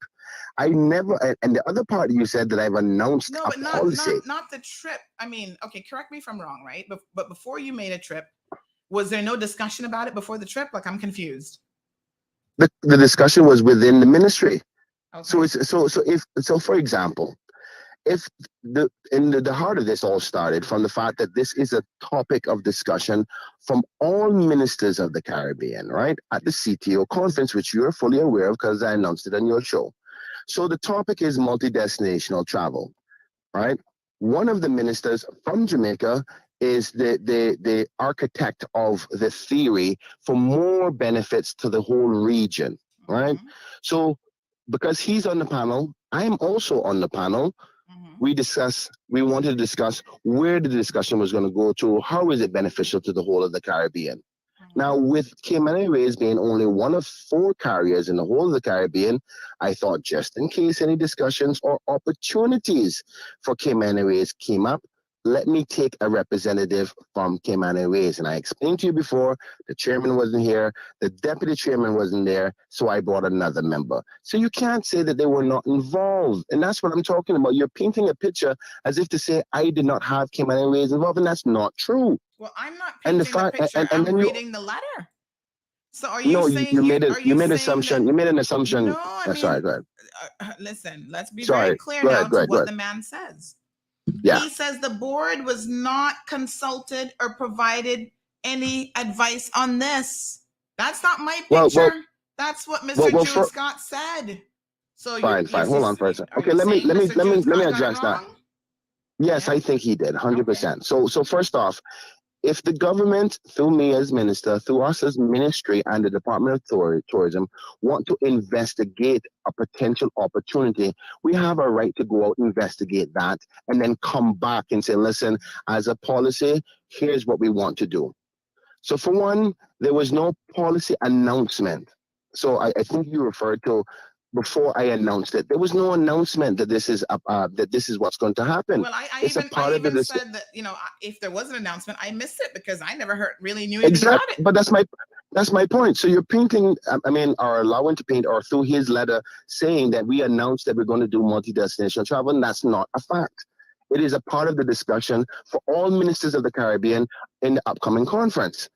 I never, and the other part you said that I've announced no, but not the trip. I mean, okay, correct me if I'm wrong, right? But before you made a trip, was there no discussion about it before the trip? Like, I'm confused. The discussion was within the ministry. Okay. So for example, if the heart of this all started from the fact that this is a topic of discussion from all ministers of the Caribbean, right? At the CTO conference, which you're fully aware of because I announced it on your show. So the topic is multi-destinational travel, right? One of the ministers from Jamaica is the architect of the theory for more benefits to the whole region, right? Mm-hmm. So because he's on the panel, I am also on the panel. Mm-hmm. We wanted to discuss where the discussion was going to go to, how is it beneficial to the whole of the Caribbean. Mm-hmm. Now, with Cayman Airways being only one of 4 carriers in the whole of the Caribbean, I thought just in case any discussions or opportunities for Cayman Airways came up, let me take a representative from Cayman Airways. And I explained to you before, the chairman wasn't here, the deputy chairman wasn't there, so I brought another member. So you can't say that they were not involved. And that's what I'm talking about. You're painting a picture as if to say I did not have Cayman Airways involved, and that's not true. Well, I'm not painting the picture. I'm reading the letter. So are you saying you made an assumption. You made an assumption. No, I mean, sorry, go ahead. Listen, let's be very clear now to what the man says. Yeah. He says the board was not consulted or provided any advice on this. That's not my picture. That's what Mr. Jude Scott said. So fine. Hold on for a second. Okay, let me address that. Yes, I think he did 100%. Okay. So first off, if the government, through me as minister, through us as ministry and the Department of Tourism, want to investigate a potential opportunity, we have a right to go out and investigate that and then come back and say, listen, as a policy, here's what we want to do. So for one, there was no policy announcement. So I think you referred to before I announced it. There was no announcement that this is what's going to happen. Well, I even said that, you know, if there was an announcement, I missed it because I never really knew anything about it. But that's my point. So you're painting, or allowing to paint, or through his letter saying that we announced that we're going to do multi-destination travel, and that's not a fact. It is a part of the discussion for all ministers of the Caribbean in the upcoming conference.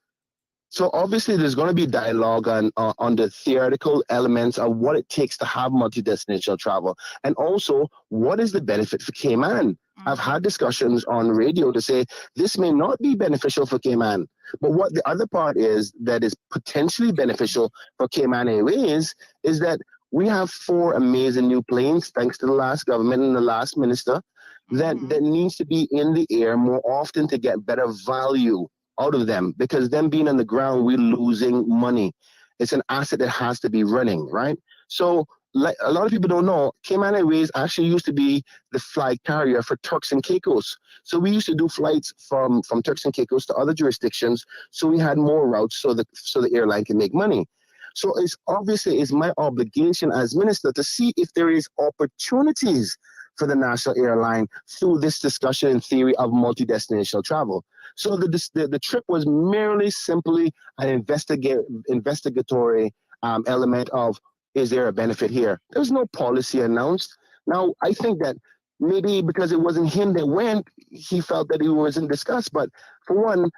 So obviously there's going to be dialogue on the theoretical elements of what it takes to have multi-destination travel, and also what is the benefit for Cayman. I've had discussions on radio to say this may not be beneficial for Cayman, but what the other part is that is potentially beneficial for Cayman Airways is that we have 4 amazing new planes, thanks to the last government and the last minister, that needs to be in the air more often to get better value out of them, because them being on the ground, we're losing money. It's an asset that has to be running, right? So like a lot of people don't know, Cayman Airways actually used to be the flag carrier for Turks and Caicos. So we used to do flights from Turks and Caicos to other jurisdictions, so we had more routes so the airline can make money. So it's my obligation as minister to see if there is opportunities for the national airline through this discussion in theory of multi-destinational travel. So the trip was merely simply an investigatory element of, is there a benefit here? There was no policy announced. Now, I think that maybe because it wasn't him that went, he felt that he wasn't discussed. But for one,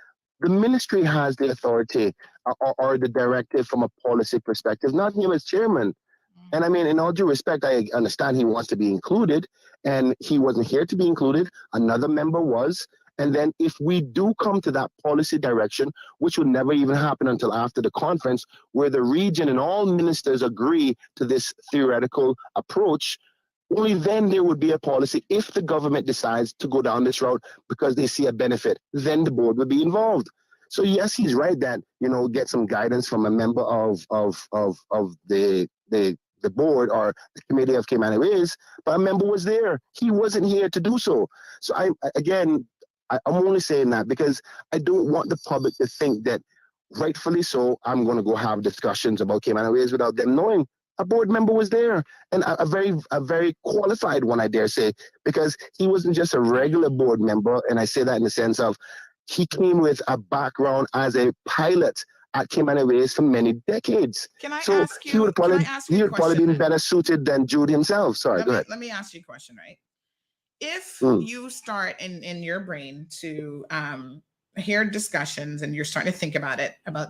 the ministry has the authority or the directive from a policy perspective, not him as chairman. And I mean, in all due respect, I understand he wants to be included, and he wasn't here to be included. Another member was. And then if we do come to that policy direction, which would never even happen until after the conference, where the region and all ministers agree to this theoretical approach, only then there would be a policy. If the government decides to go down this route because they see a benefit, then the board would be involved. So yes, he's right that, get some guidance from a member of the board or the committee of Cayman Airways, but a member was there. He wasn't here to do so. So I'm only saying that because I don't want the public to think that, rightfully so, I'm going to go have discussions about Cayman Airways without them knowing. A board member was there, and a very qualified one, I dare say, because he wasn't just a regular board member, and I say that in the sense of he came with a background as a pilot at Cayman Airways for many decades. Can I so ask you? He would probably been then? Better suited than Jude himself. Sorry, go ahead. Let me ask you a question, right? If you start in your brain to hear discussions and you're starting to think about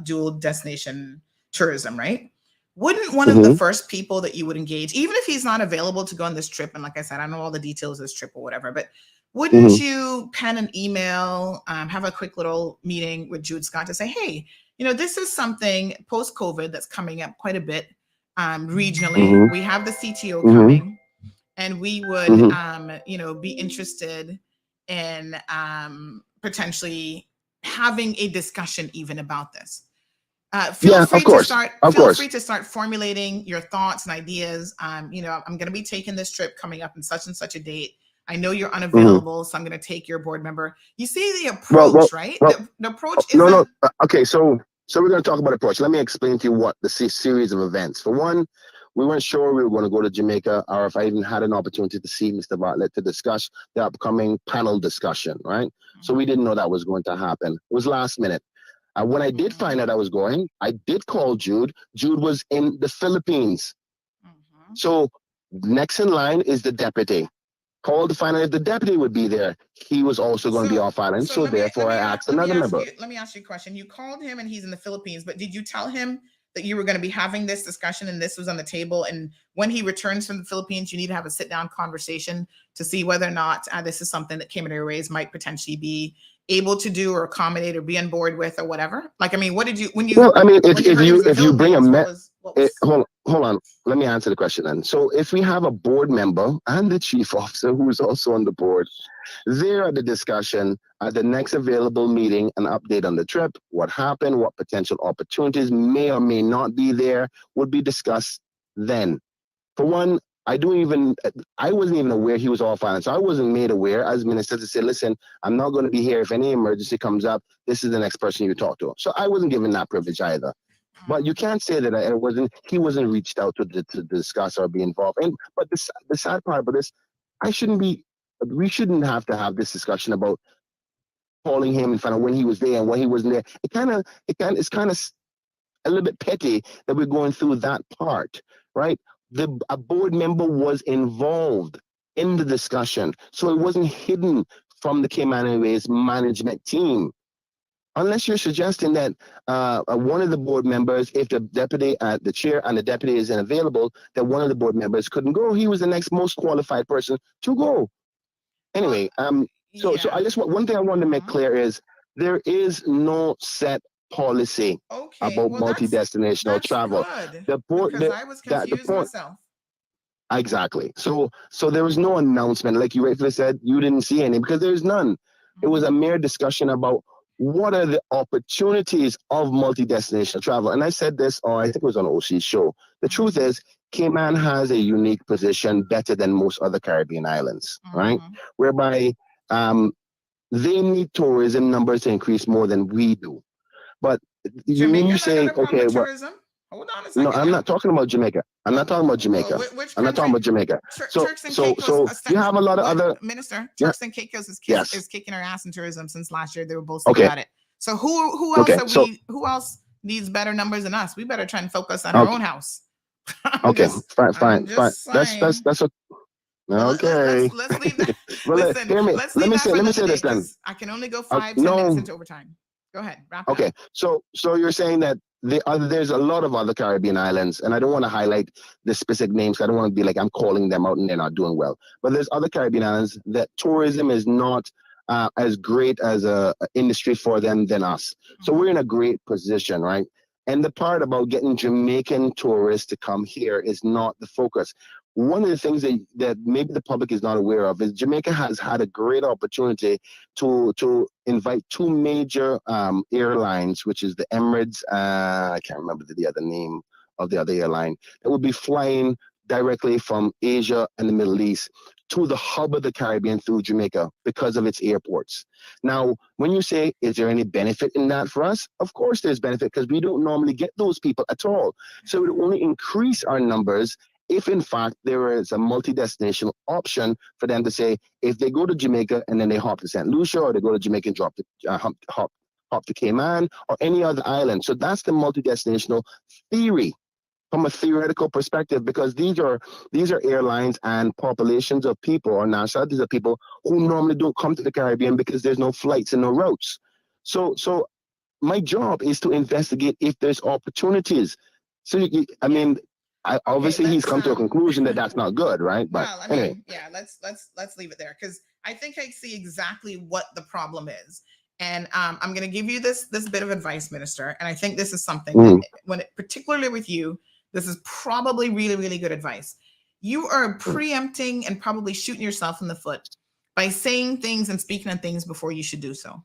dual destination tourism, right? Wouldn't one of the first people that you would engage, even if he's not available to go on this trip, and like I said, I don't know all the details of this trip or whatever, but wouldn't you pen an email, have a quick little meeting with Jude Scott to say, hey, this is something post-COVID that's coming up quite a bit regionally. We have the CTO coming, and we would, be interested in potentially having a discussion even about this. Feel free to start formulating your thoughts and ideas. I'm going to be taking this trip coming up in such and such a date. I know you're unavailable, so I'm going to take your board member. You see the approach, right? The approach is okay. So we're going to talk about approach. Let me explain to you what the series of events. For one, we weren't sure we were going to go to Jamaica, or if I even had an opportunity to see Mr. Bartlett to discuss the upcoming panel discussion, right? So we didn't know that was going to happen. It was last minute. When I did find out I was going, I did call Jude. Jude was in the Philippines. So next in line is the deputy. Called to find out if the deputy would be there. He was also going to be off island. So therefore, I asked another member. Let me ask you a question. You called him and he's in the Philippines, but did you tell him that you were going to be having this discussion and this was on the table? And when he returns from the Philippines, you need to have a sit-down conversation to see whether or not this is something that Cayman Airways might potentially be able to do or accommodate or be on board with or whatever. Like, I mean, what did you, when you, well, I mean, if you bring hold on, let me answer the question then. So if we have a board member and the chief officer who is also on the board, there at the discussion at the next available meeting, an update on the trip, what happened, what potential opportunities may or may not be there would be discussed then. For one, I wasn't even aware he was off island. So I wasn't made aware as minister to say, listen, I'm not going to be here. If any emergency comes up, this is the next person you talk to. So I wasn't given that privilege either. But you can't say that he wasn't reached out to discuss or be involved. But the sad part about this, we shouldn't have to have this discussion about calling him and find out when he was there and when he wasn't there. It's kind of a little bit petty that we're going through that part, right? A board member was involved in the discussion, so it wasn't hidden from the Cayman Airways management team. Unless you're suggesting that one of the board members, if the deputy, the chair and the deputy isn't available, that one of the board members couldn't go. He was the next most qualified person to go. Anyway, so I just one thing I wanted to make clear is there is no set policy about multi-destinational travel. The board, because I was confused myself. Exactly. So there was no announcement, like you rightfully said. You didn't see any because there's none. It was a mere discussion about what are the opportunities of multi-destinational travel. And I said this, I think it was on OC's show. The truth is, Cayman has a unique position, better than most other Caribbean islands, right? Whereby they need tourism numbers to increase more than we do. But you say, okay, what? Hold on a second. No, I'm not talking about Jamaica. I'm not talking about Jamaica. Which I'm not talking about Jamaica. Turks and Caicos. You have a lot of other minister. Turks and Caicos is kicking our ass in tourism since last year. They were boasting about it. So who else needs better numbers than us? We better try and focus on our own house. Fine. That's okay. Okay. Let's leave that. Well, Listen, hear me. let's Let leave me that say. for Let me another say this day, then. 'cause I can only go 5-10 minutes into overtime. Go ahead. Wrap Okay. up. So you're saying that there's a lot of other Caribbean islands, and I don't want to highlight the specific names. I don't want to be like I'm calling them out and they're not doing well. But there's other Caribbean islands that tourism is not as great as a industry for them than us. So we're in a great position, right? And the part about getting Jamaican tourists to come here is not the focus. One of the things that maybe the public is not aware of is Jamaica has had a great opportunity to invite two major airlines, which is the Emirates, I can't remember the other name of the other airline, that would be flying directly from Asia and the Middle East to the hub of the Caribbean through Jamaica because of its airports. Now, when you say, is there any benefit in that for us? Of course there's benefit, because we don't normally get those people at all. So it would only increase our numbers if in fact there is a multi-destination option for them to say, if they go to Jamaica and then they hop to St. Lucia, or they go to Jamaica and drop to hop to Cayman or any other island. So that's the multi-destinational theory from a theoretical perspective, because these are airlines and populations of people or nationalities of people who normally don't come to the Caribbean because there's no flights and no routes. So my job is to investigate if there's opportunities. So I mean, obviously he's come to a conclusion that that's not good, right? But well, I mean, anyway. Yeah, let's leave it there, because I think I see exactly what the problem is. And I'm going to give you this bit of advice, Minister. And I think this is something that, particularly with you, this is probably really, really good advice. You are preempting and probably shooting yourself in the foot by saying things and speaking on things before you should do so.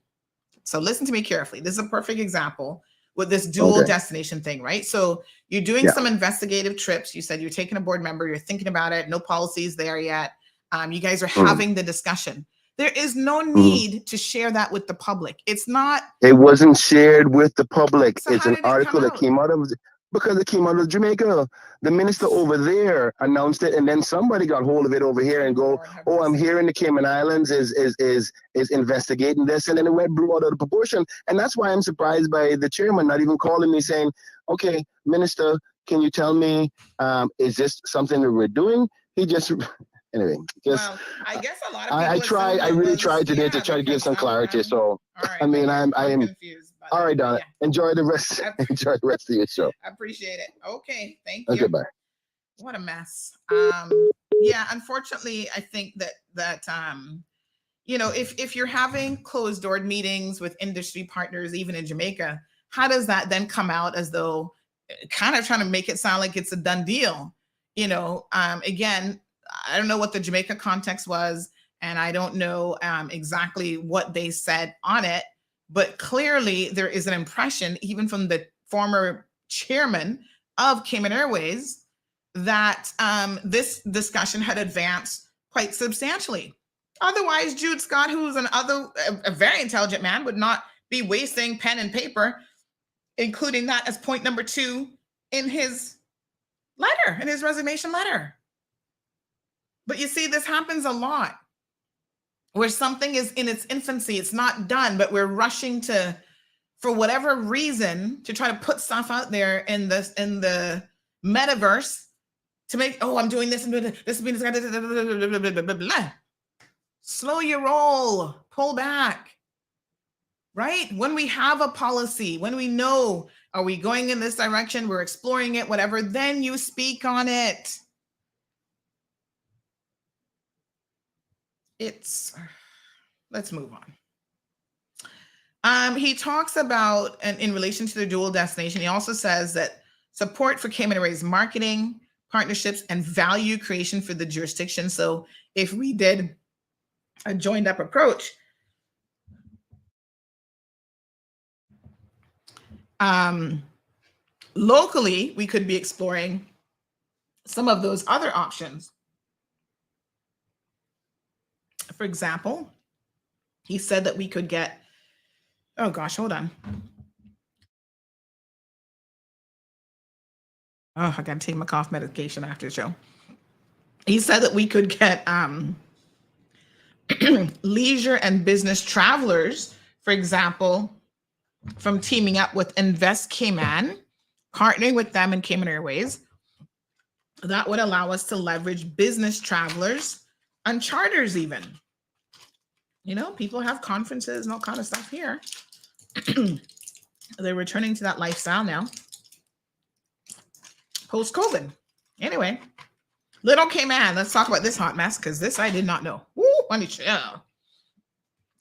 So listen to me carefully. This is a perfect example with this dual destination thing, right? So you're doing some investigative trips. You said you're taking a board member, you're thinking about it, no policies there yet. You guys are having the discussion. There is no need to share that with the public. It's not. It wasn't shared with the public. So it's an article that came out of, because it came out of Jamaica. The minister over there announced it, and then somebody got hold of it over here and go, "Oh, I'm here in the Cayman Islands is investigating this," and then it went blew out of proportion. And that's why I'm surprised by the chairman not even calling me saying, "Okay, minister, can you tell me, is this something that we're doing?" He just. Anyway, just I guess a lot of people I really tried today to try to give some clarity. So I mean, I am confused. All right, Donna. Enjoy the rest. Enjoy the rest of your show. I appreciate it. Okay, thank you. Okay, bye. What a mess. Yeah, unfortunately, I think that if you're having closed door meetings with industry partners, even in Jamaica, how does that then come out as though kind of trying to make it sound like it's a done deal? Again, I don't know what the Jamaica context was, and I don't know exactly what they said on it, but clearly there is an impression, even from the former chairman of Cayman Airways, that this discussion had advanced quite substantially. Otherwise, Jude Scott, who's a very intelligent man, would not be wasting pen and paper, including that as point number 2 in his letter, in his resignation letter. But you see, this happens a lot where something is in its infancy. It's not done, but we're rushing to, for whatever reason, to try to put stuff out there in the metaverse to make, I'm doing this and doing this. Slow your roll, pull back, right? When we have a policy, when we know, are we going in this direction? We're exploring it, whatever, then you speak on it. Let's move on. He talks about, and in relation to the dual destination, he also says that support for Cayman Airways marketing, partnerships, and value creation for the jurisdiction. So if we did a joined up approach, locally, we could be exploring some of those other options. For example, he said that we could get, hold on. Oh, I got to take my cough medication after the show. He said that we could get leisure and business travelers, for example, from teaming up with Invest Cayman, partnering with them in Cayman Airways. That would allow us to leverage business travelers on charters even. You know, people have conferences and all kind of stuff here. They're returning to that lifestyle now, post-COVID. Anyway, Little Cayman, let's talk about this hot mess, because this I did not know. Woo, let me chill.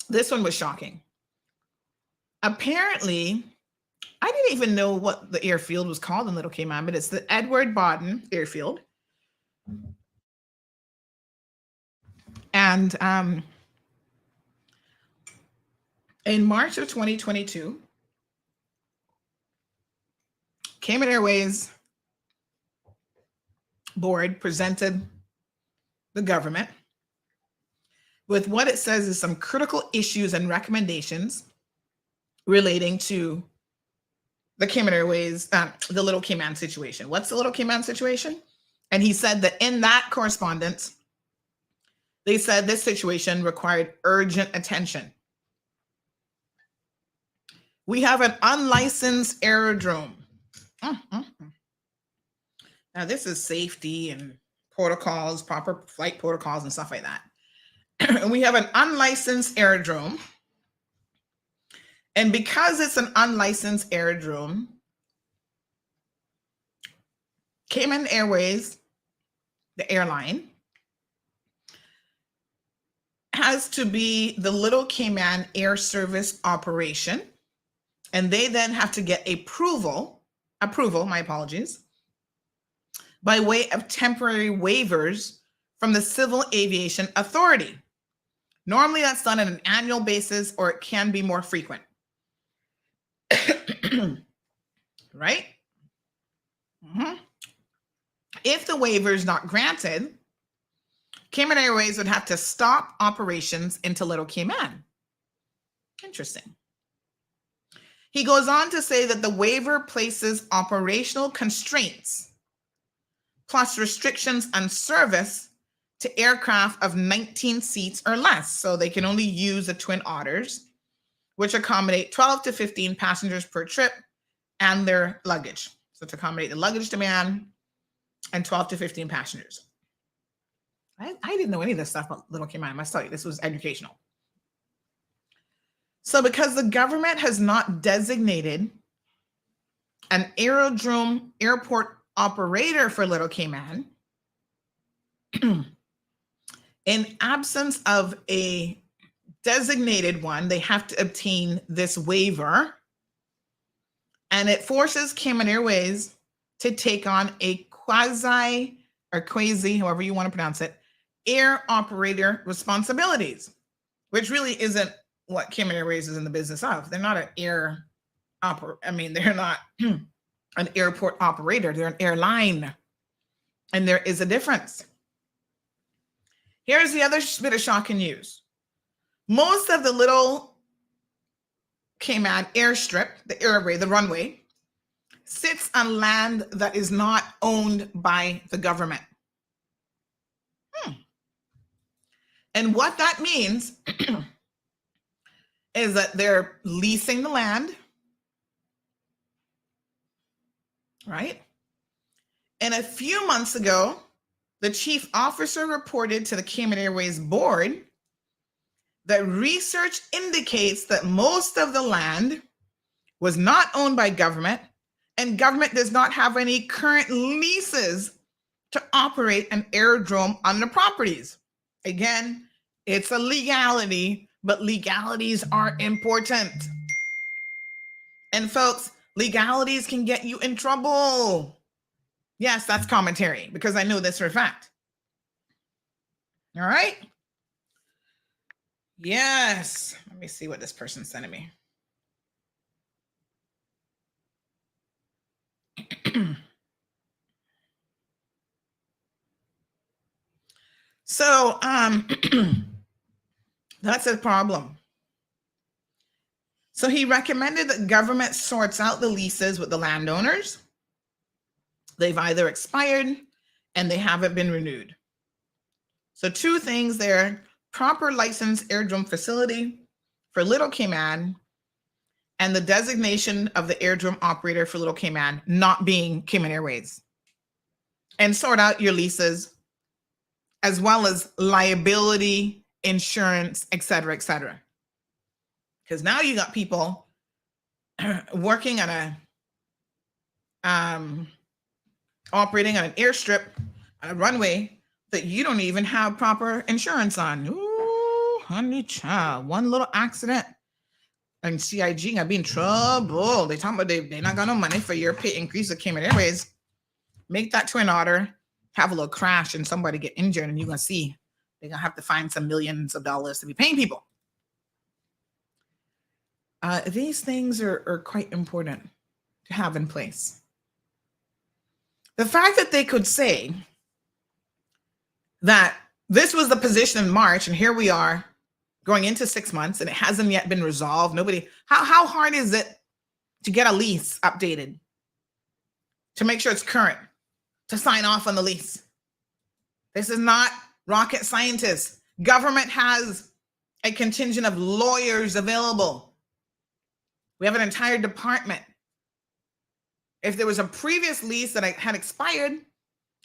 This one was shocking. Apparently, I didn't even know what the airfield was called in Little Cayman, but it's the Edward Bodden Airfield. And in March of 2022, Cayman Airways board presented the government with what it says is some critical issues and recommendations relating to the Cayman Airways, the Little Cayman situation. What's the Little Cayman situation? And he said that in that correspondence, they said this situation required urgent attention. We have an unlicensed aerodrome. Now, this is safety and protocols, proper flight protocols and stuff like that. And we have an unlicensed aerodrome. And because it's an unlicensed aerodrome, Cayman Airways, the airline, has to be the Little Cayman Air Service Operation. And they then have to get approval, my apologies, by way of temporary waivers from the Civil Aviation Authority. Normally that's done on an annual basis, or it can be more frequent. Right? If the waiver is not granted, Cayman Airways would have to stop operations into Little Cayman. Interesting. He goes on to say that the waiver places operational constraints plus restrictions on service to aircraft of 19 seats or less. So they can only use the Twin Otters, which accommodate 12 to 15 passengers per trip and their luggage. So to accommodate the luggage demand and 12 to 15 passengers. I didn't know any of this stuff about Little Cayman. I must tell you, this was educational. So because the government has not designated an aerodrome airport operator for Little Cayman, in absence of a designated one, they have to obtain this waiver. And it forces Cayman Airways to take on a quasi, however you want to pronounce it, air operator responsibilities, which really isn't what Cayman Airways is in the business of. They're not an they're not an airport operator. They're an airline. And there is a difference. Here's the other bit of shocking news. Most of the Little Cayman airstrip, the runway, sits on land that is not owned by the government. And what that means is that they're leasing the land, right? And a few months ago, the chief officer reported to the Cayman Airways board that research indicates that most of the land was not owned by government, and government does not have any current leases to operate an aerodrome on the properties. Again, it's a legality, but legalities are important. And folks, legalities can get you in trouble. Yes, that's commentary, because I know this for a fact. All right? Yes. Let me see what this person's sending me. So, that's a problem. So he recommended that government sorts out the leases with the landowners They've either expired and they haven't been renewed. So 2 things there: proper licensed airdrome facility for Little Cayman and the designation of the airdrome operator for Little Cayman not being Cayman Airways. And sort out your leases, as well as liability, insurance, et cetera, et cetera. Because now you got people working on operating on an airstrip, on a runway that you don't even have proper insurance on. Ooh, honey child, one little accident and CIG gonna be in trouble. They talking about they not got no money for your pay increase at Cayman Airways. Make that Twin Otter have a little crash and somebody get injured, and you're gonna see they're gonna have to find some millions of dollars to be paying people. These things are quite important to have in place. The fact that they could say that this was the position in March, and here we are going into 6 months, and it hasn't yet been resolved. How hard is it to get a lease updated, to make sure it's current, to sign off on the lease? This is not rocket scientists. Government has a contingent of lawyers available. We have an entire department. If there was a previous lease that had expired,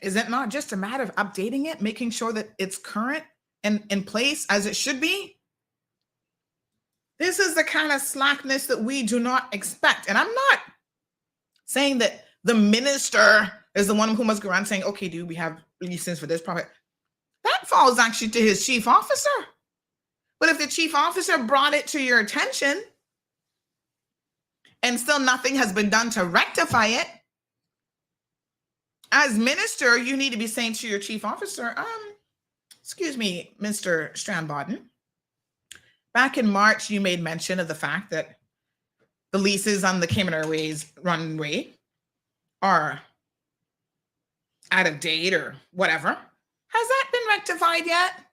is it not just a matter of updating it, making sure that it's current and in place as it should be? This is the kind of slackness that we do not expect. And I'm not saying that the minister is the one who must go around saying, okay, dude, we have leases for this property. That falls actually to his chief officer. But if the chief officer brought it to your attention and still nothing has been done to rectify it, as minister, you need to be saying to your chief officer, excuse me, Mr. Strandbaden, back in March, you made mention of the fact that the leases on the Cayman Airways runway are out of date or whatever. Has that been rectified yet?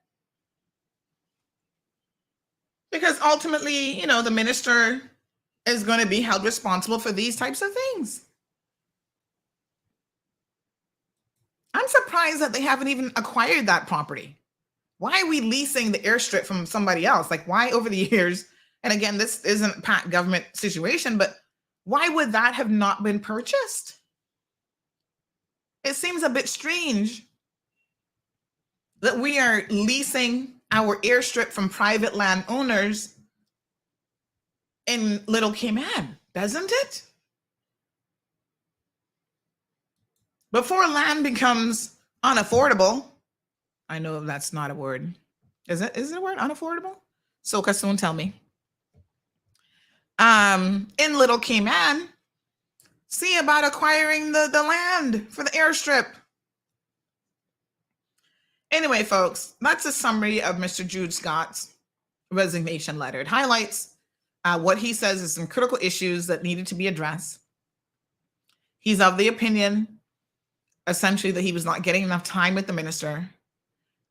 Because ultimately, the minister is going to be held responsible for these types of things. I'm surprised that they haven't even acquired that property. Why are we leasing the airstrip from somebody else? Like, why over the years? And again, this isn't a pat government situation, but why would that have not been purchased? It seems a bit strange that we are leasing our airstrip from private landowners in Little Cayman, doesn't it? Before land becomes unaffordable, I know that's not a word. Is it a word, unaffordable? Soka soon tell me. In Little Cayman, see about acquiring the land for the airstrip. Anyway, folks, that's a summary of Mr. Jude Scott's resignation letter. It highlights what he says is some critical issues that needed to be addressed. He's of the opinion, essentially, that he was not getting enough time with the minister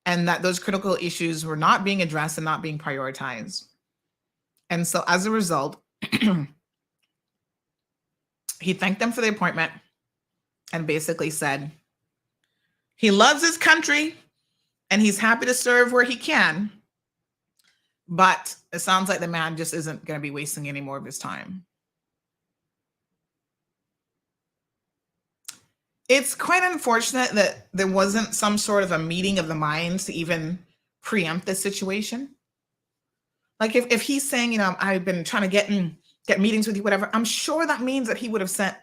and that those critical issues were not being addressed and not being prioritized. And so as a result, he thanked them for the appointment and basically said he loves his country and he's happy to serve where he can, but it sounds like the man just isn't going to be wasting any more of his time. It's quite unfortunate that there wasn't some sort of a meeting of the minds to even preempt this situation. Like if he's saying, I've been trying to get meetings with you, whatever, I'm sure that means that he would have sent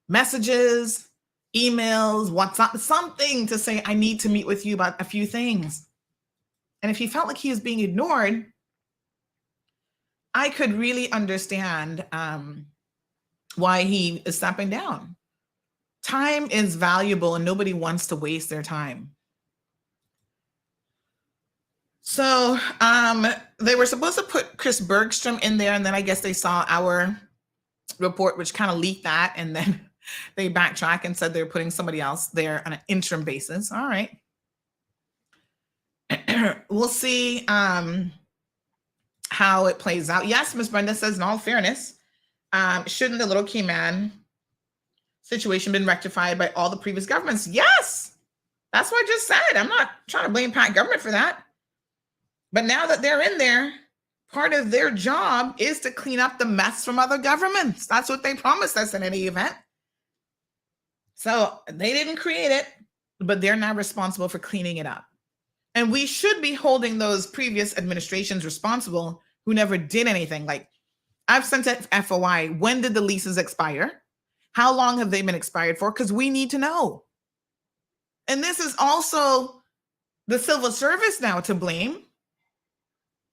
messages, emails, WhatsApp, something to say, I need to meet with you about a few things. And if he felt like he was being ignored, I could really understand why he is stepping down. Time is valuable and nobody wants to waste their time. So they were supposed to put Chris Bergstrom in there, and then I guess they saw our report, which kind of leaked that, and then they backtracked and said they're putting somebody else there on an interim basis. All right. We'll see how it plays out. Yes, Ms. Brenda says, in all fairness, shouldn't the Little Cayman situation been rectified by all the previous governments? Yes. That's what I just said. I'm not trying to blame Pat government for that. But now that they're in there, part of their job is to clean up the mess from other governments. That's what they promised us in any event. So they didn't create it, but they're now responsible for cleaning it up. And we should be holding those previous administrations responsible who never did anything. Like, I've sent it FOI, when did the leases expire? How long have they been expired for? Because we need to know. And this is also the civil service now to blame,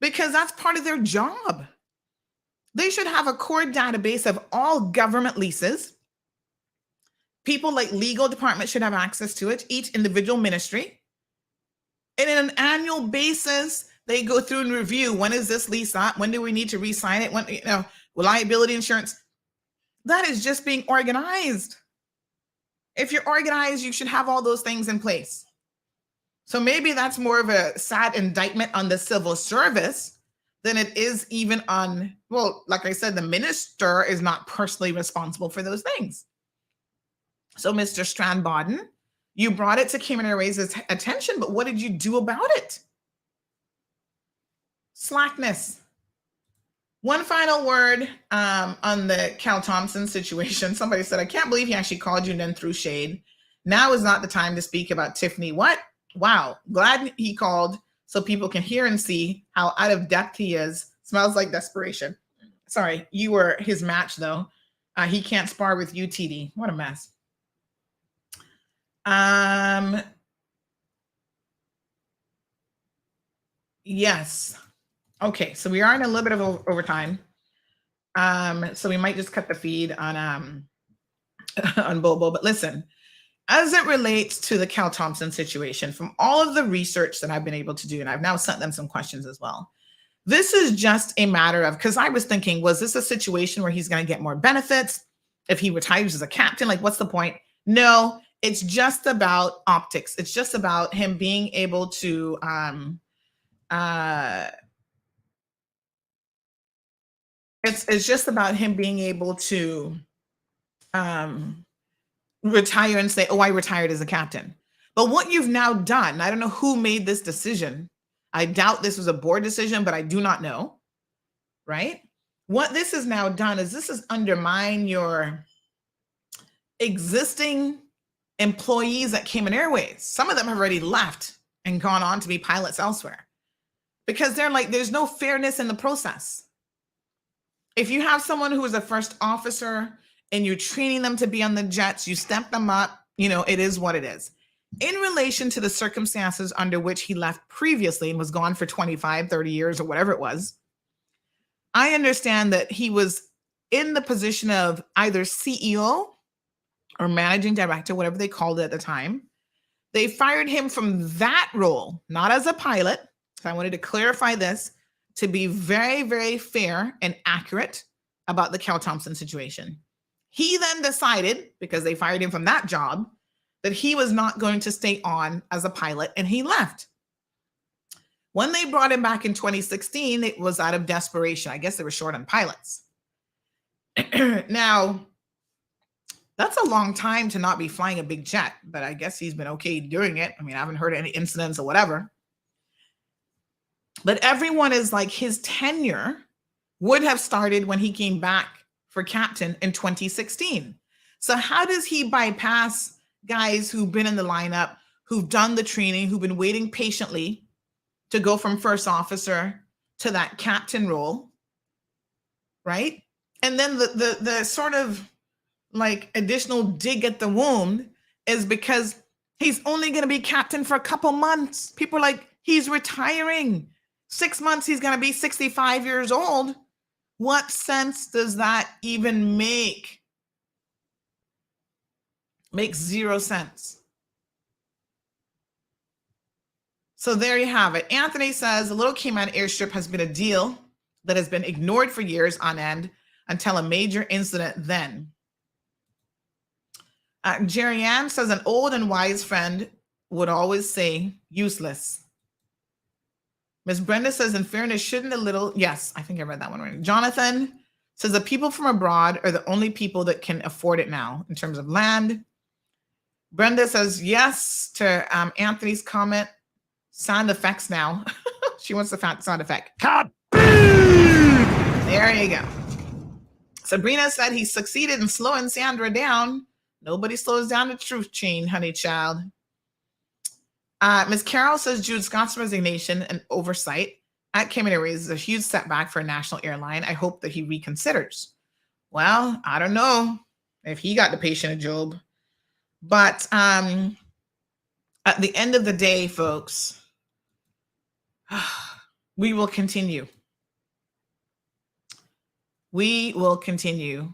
because that's part of their job. They should have a core database of all government leases. People like legal department should have access to it, each individual ministry. And on an annual basis, they go through and review, when is this lease up? When do we need to re-sign it? When, liability insurance. That is just being organized. If you're organized, you should have all those things in place. So maybe that's more of a sad indictment on the civil service than it is even on, well, like I said, the minister is not personally responsible for those things. So Mr. Strandbaden, you brought it to Cayman Airways' attention, but what did you do about it? Slackness. One final word on the Cal Thompson situation. Somebody said, I can't believe he actually called you and then threw shade. Now is not the time to speak about Tiffany. What? Wow. Glad he called so people can hear and see how out of depth he is. Smells like desperation. Sorry, you were his match, though. He can't spar with you, TD. What a mess. Yes. Okay, so we are in a little bit of overtime. So we might just cut the feed on Bobo. But listen, as it relates to the Cal Thompson situation, from all of the research that I've been able to do, and I've now sent them some questions as well, this is just a matter of, because I was thinking, was this a situation where he's going to get more benefits if he retires as a captain? Like, what's the point? No, it's just about optics. It's just about him being able to it's just about him being able to retire and say, oh, I retired as a captain. But what you've now done, I don't know who made this decision. I doubt this was a board decision, but I do not know, right? What this has now done is this has undermined your existing employees at Cayman Airways. Some of them have already left and gone on to be pilots elsewhere because they're like, there's no fairness in the process. If you have someone who is a first officer and you're training them to be on the jets, you step them up, it is what it is. In relation to the circumstances under which he left previously and was gone for 25, 30 years or whatever it was, I understand that he was in the position of either CEO or managing director, whatever they called it at the time. They fired him from that role, not as a pilot. So I wanted to clarify this to be very, very fair and accurate about the Cal Thompson situation. He then decided, because they fired him from that job, that he was not going to stay on as a pilot, and he left. When they brought him back in 2016, it was out of desperation. I guess they were short on pilots. Now, that's a long time to not be flying a big jet, but I guess he's been okay doing it. I mean, I haven't heard any incidents or whatever. But everyone is like, his tenure would have started when he came back for captain in 2016. So how does he bypass guys who've been in the lineup, who've done the training, who've been waiting patiently to go from first officer to that captain role, right? And then the sort of like additional dig at the wound is because he's only going to be captain for a couple months. People are like, he's retiring. 6 months, he's going to be 65 years old. What sense does that even make? Makes zero sense. So there you have it. Anthony says the Little Cayman airstrip has been a deal that has been ignored for years on end until a major incident then. Jerry Ann says an old and wise friend would always say useless. Miss Brenda says, in fairness, shouldn't a little, yes, I think I read that one right. Jonathan, Says the people from abroad are the only people that can afford it now in terms of land. Brenda says yes to Anthony's comment. Sound effects now. She wants the sound effect. There you go. Sabrina said he succeeded in slowing Sandra down. Nobody slows down the truth chain, honey child. Ms. Carroll says Jude Scott's resignation and oversight at Cayman Airways is a huge setback for a national airline. I hope that he reconsiders. Well, I don't know if he got the patient of Job. But at the end of the day, folks, we will continue. We will continue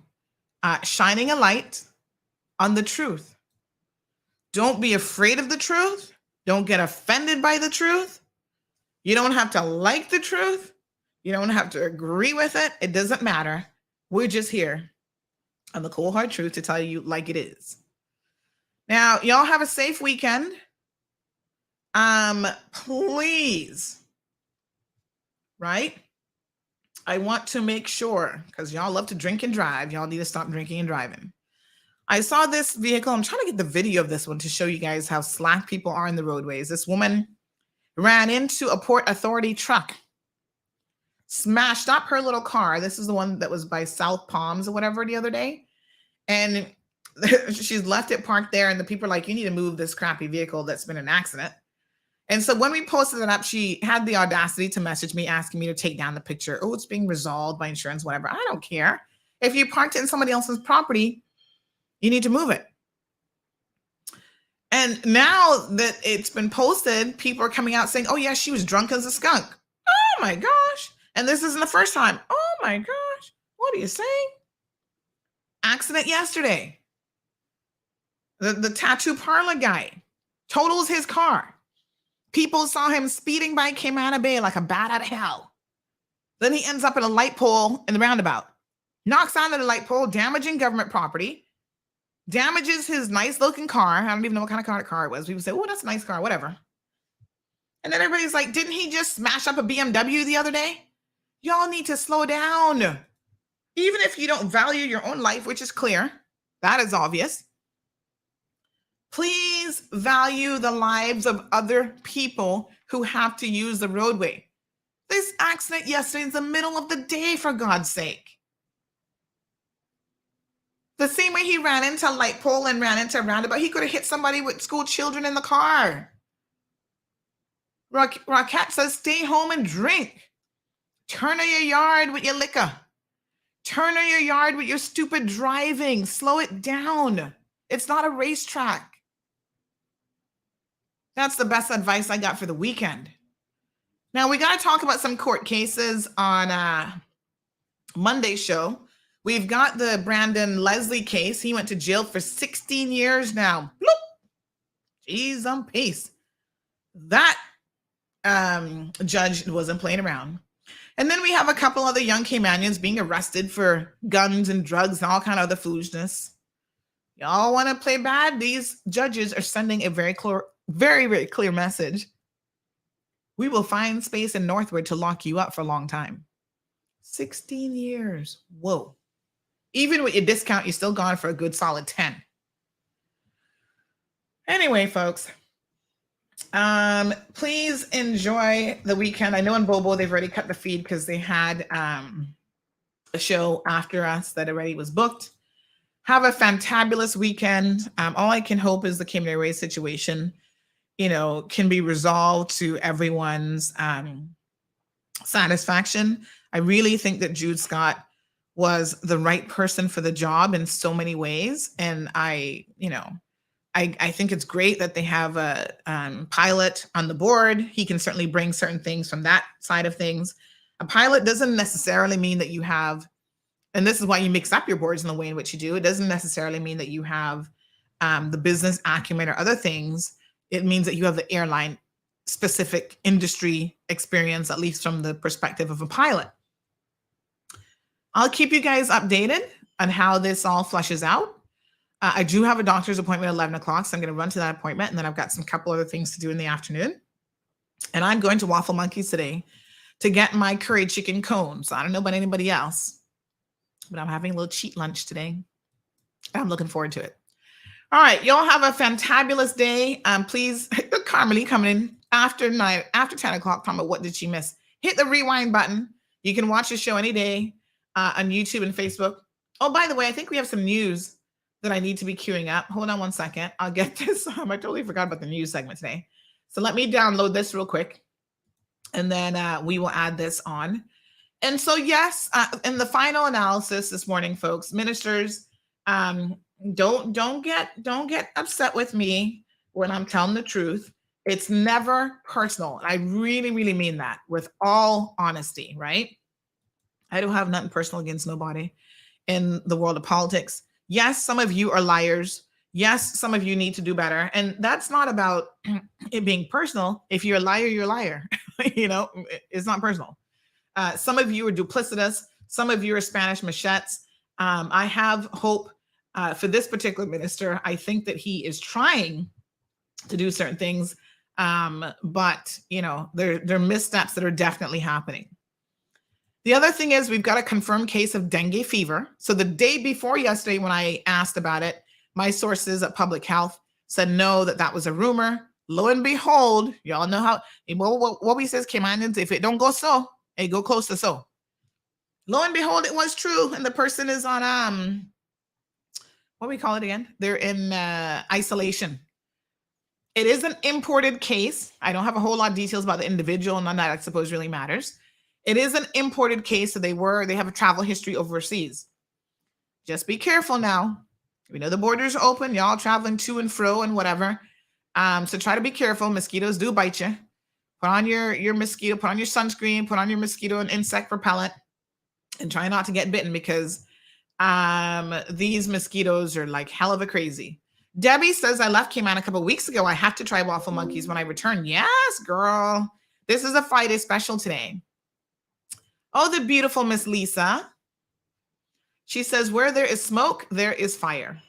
shining a light on the truth. Don't be afraid of the truth. Don't get offended by the truth. You don't have to like the truth. You don't have to agree with it. It doesn't matter. We're just here on the cold hard truth to tell you like it is. Now, y'all have a safe weekend. Please, right? I want to make sure, because y'all love to drink and drive. Y'all need to stop drinking and driving. I saw this vehicle. I'm trying to get the video of this one to show you guys how slack people are in the roadways. This woman ran into a Port Authority truck, smashed up her little car. This is the one that was by South Palms or whatever the other day. And she's left it parked there. And the people are like, you need to move this crappy vehicle that's been an accident. And so when we posted it up, she had the audacity to message me asking me to take down the picture. Oh, it's being resolved by insurance, whatever. I don't care. If you parked it in somebody else's property, you need to move it. And now that it's been posted, people are coming out saying, oh, yeah, she was drunk as a skunk. Oh, my gosh. And this isn't the first time. Oh, my gosh. What are you saying? Accident yesterday. The tattoo parlor guy totals his car. People saw him speeding by Cayman Bay like a bat out of hell. Then he ends up in a light pole in the roundabout. Knocks onto the light pole, damaging government property. Damages his nice looking car. I don't even know what kind of car it was. People say, oh, that's a nice car, whatever. And then everybody's like, didn't he just smash up a BMW the other day? Y'all need to slow down. Even if you don't value your own life, which is clear, that is obvious. Please value the lives of other people who have to use the roadway. This accident yesterday is the middle of the day, for God's sake. The same way he ran into a light pole and ran into a roundabout, he could have hit somebody with school children in the car. Raquette says, stay home and drink. Turn your yard with your liquor. Turn your yard with your stupid driving. Slow it down. It's not a racetrack. That's the best advice I got for the weekend. Now, we got to talk about some court cases on Monday's show. We've got the Brandon Leslie case. He went to jail for 16 years now. Bloop. Jeez, on pace. That judge wasn't playing around. And then we have a couple other young Caymanians being arrested for guns and drugs and all kind of other foolishness. Y'all want to play bad? These judges are sending a very clear message. We will find space in Northwood to lock you up for a long time. 16 years. Whoa. Even with your discount, you're still gone for a good solid 10. Anyway, folks, please enjoy the weekend. I know in Bobo, they've already cut the feed because they had a show after us that already was booked. Have a fantabulous weekend. All I can hope is the Cayman Airways situation, can be resolved to everyone's satisfaction. I really think that Jude Scott was the right person for the job in so many ways. And I think it's great that they have a pilot on the board. He can certainly bring certain things from that side of things. A pilot doesn't necessarily mean that you have, and this is why you mix up your boards in the way in which you do. It doesn't necessarily mean that you have the business acumen or other things. It means that you have the airline specific industry experience, at least from the perspective of a pilot. I'll keep you guys updated on how this all flushes out. I do have a doctor's appointment at 11 o'clock, so I'm going to run to that appointment, and then I've got some couple other things to do in the afternoon. And I'm going to Waffle Monkeys today to get my curry chicken cones. I don't know about anybody else, but I'm having a little cheat lunch today. I'm looking forward to it. All right, y'all have a fantabulous day. Please, Carmelie coming in after 10 o'clock. Talking about what did she miss? Hit the rewind button. You can watch the show any day on YouTube and Facebook. Oh, by the way, I think we have some news that I need to be queuing up. Hold on one second. I'll get this. I totally forgot about the news segment today. So let me download this real quick, and then we will add this on. And so, yes, in the final analysis this morning, folks, ministers, don't get upset with me when I'm telling the truth. It's never personal. I really, really mean that with all honesty, right? I don't have nothing personal against nobody in the world of politics. Yes, some of you are liars. Yes, some of you need to do better. And that's not about it being personal. If you're a liar, you're a liar. It's not personal. Some of you are duplicitous. Some of you are Spanish machetes. I have hope for this particular minister. I think that he is trying to do certain things, but there are missteps that are definitely happening. The other thing is we've got a confirmed case of dengue fever. So the day before yesterday, when I asked about it, my sources at Public Health said no, that was a rumor. Lo and behold, y'all know how what we says, Caymanians, if it don't go so, it go close to so. Lo and behold, it was true, and the person is on what we call it again? They're in isolation. It is an imported case. I don't have a whole lot of details about the individual. None that I suppose really matters. It is an imported case, so they have a travel history overseas. Just be careful now. We know the borders are open. Y'all traveling to and fro and whatever. So try to be careful. Mosquitoes do bite you. Put on your mosquito, put on your sunscreen, put on your mosquito and insect repellent, and try not to get bitten because these mosquitoes are like hell of a crazy. Debbie says, I left Cayman a couple of weeks ago. I have to try waffle monkeys when I return. Yes, girl. This is a Friday special today. Oh, the beautiful Miss Lisa. She says, where there is smoke, there is fire.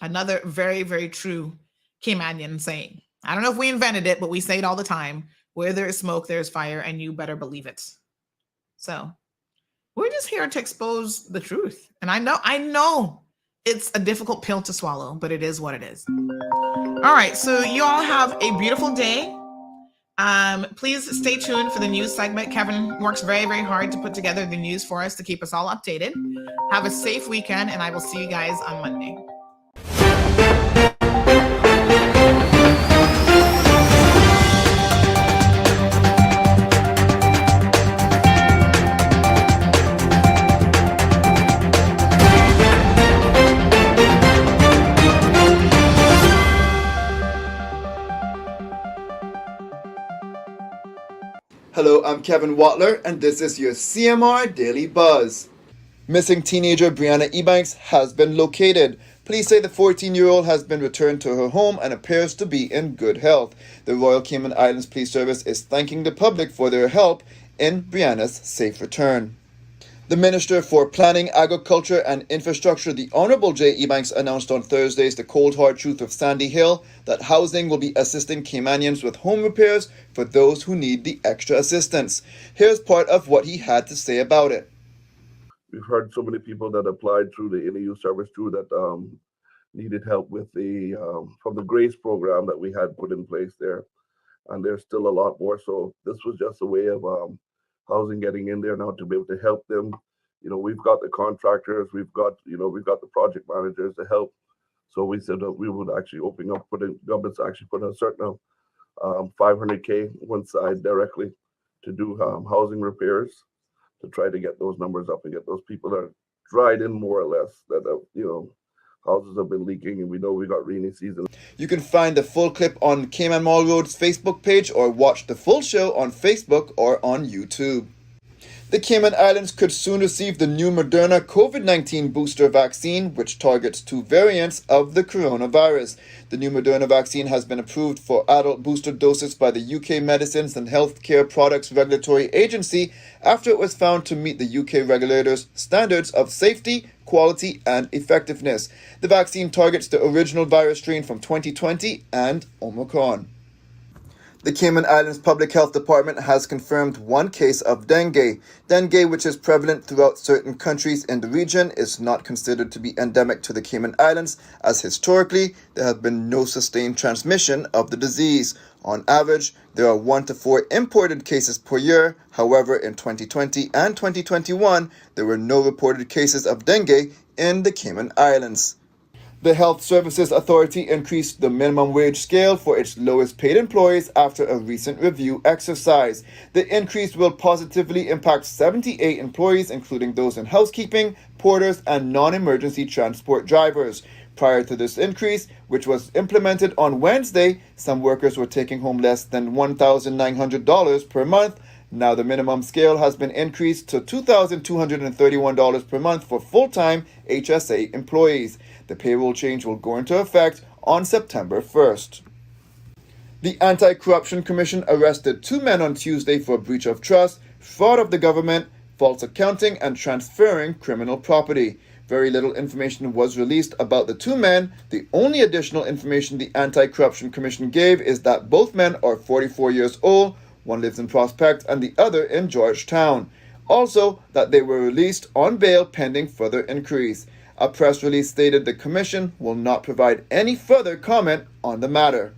Another very, very true Caymanian saying. I don't know if we invented it, but we say it all the time. Where there is smoke, there is fire, and you better believe it. So we're just here to expose the truth. And I know it's a difficult pill to swallow, but it is what it is. All right, so you all have a beautiful day. Please stay tuned for the news segment. Kevin works very, very hard to put together the news for us to keep us all updated. Have a safe weekend, and I will see you guys on Monday. Hello, I'm Kevin Watler, and this is your CMR Daily Buzz. Missing teenager Brianna Ebanks has been located. Police say the 14-year-old has been returned to her home and appears to be in good health. The Royal Cayman Islands Police Service is thanking the public for their help in Brianna's safe return. The Minister for Planning, Agriculture and Infrastructure, the Honourable J. Ebanks, announced on Thursdays the cold hard truth of Sandy Hill that housing will be assisting Caymanians with home repairs for those who need the extra assistance. Here's part of what he had to say about it. We've heard so many people that applied through the NAU service too that needed help with from the GRACE program that we had put in place there. And there's still a lot more. So this was just a way of housing getting in there now to be able to help them. We've got the contractors, we've got the project managers to help. So we said that we would actually government's actually put a certain $500K one side directly to do housing repairs to try to get those numbers up and get those people that are dried in more or less that houses have been leaking, and we know we got rainy season. You can find the full clip on Cayman Mall Road's Facebook page or watch the full show on Facebook or on YouTube. The Cayman Islands could soon receive the new Moderna COVID-19 booster vaccine, which targets 2 variants of the coronavirus. The new Moderna vaccine has been approved for adult booster doses by the UK Medicines and Healthcare Products Regulatory Agency after it was found to meet the UK regulators' standards of safety, quality, and effectiveness. The vaccine targets the original virus strain from 2020 and Omicron. The Cayman Islands Public Health Department has confirmed one case of dengue. Dengue, which is prevalent throughout certain countries in the region, is not considered to be endemic to the Cayman Islands, as historically there have been no sustained transmission of the disease. On average, there are 1 to 4 imported cases per year. However, in 2020 and 2021, there were no reported cases of dengue in the Cayman Islands. The Health Services Authority increased the minimum wage scale for its lowest paid employees after a recent review exercise. The increase will positively impact 78 employees, including those in housekeeping, porters, and non-emergency transport drivers. Prior to this increase, which was implemented on Wednesday, some workers were taking home less than $1,900 per month. Now the minimum scale has been increased to $2,231 per month for full-time HSA employees. The payroll change will go into effect on September 1st. The Anti-Corruption Commission arrested 2 men on Tuesday for breach of trust, fraud of the government, false accounting, and transferring criminal property. Very little information was released about the 2 men. The only additional information the Anti-Corruption Commission gave is that both men are 44 years old. One lives in Prospect and the other in Georgetown. Also, that they were released on bail pending further inquiries. A press release stated the commission will not provide any further comment on the matter.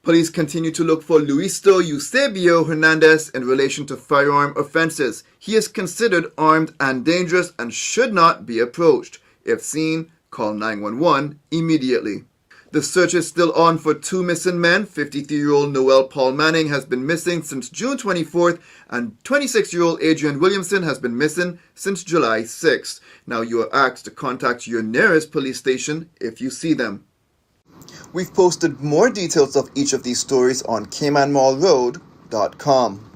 Police continue to look for Luisto Eusebio Hernandez in relation to firearm offenses. He is considered armed and dangerous and should not be approached. If seen, call 911 immediately. The search is still on for 2 missing men. 53-year-old Noel Paul Manning has been missing since June 24th, and 26-year-old Adrian Williamson has been missing since July 6th. Now you are asked to contact your nearest police station if you see them. We've posted more details of each of these stories on CaymanMallRoad.com.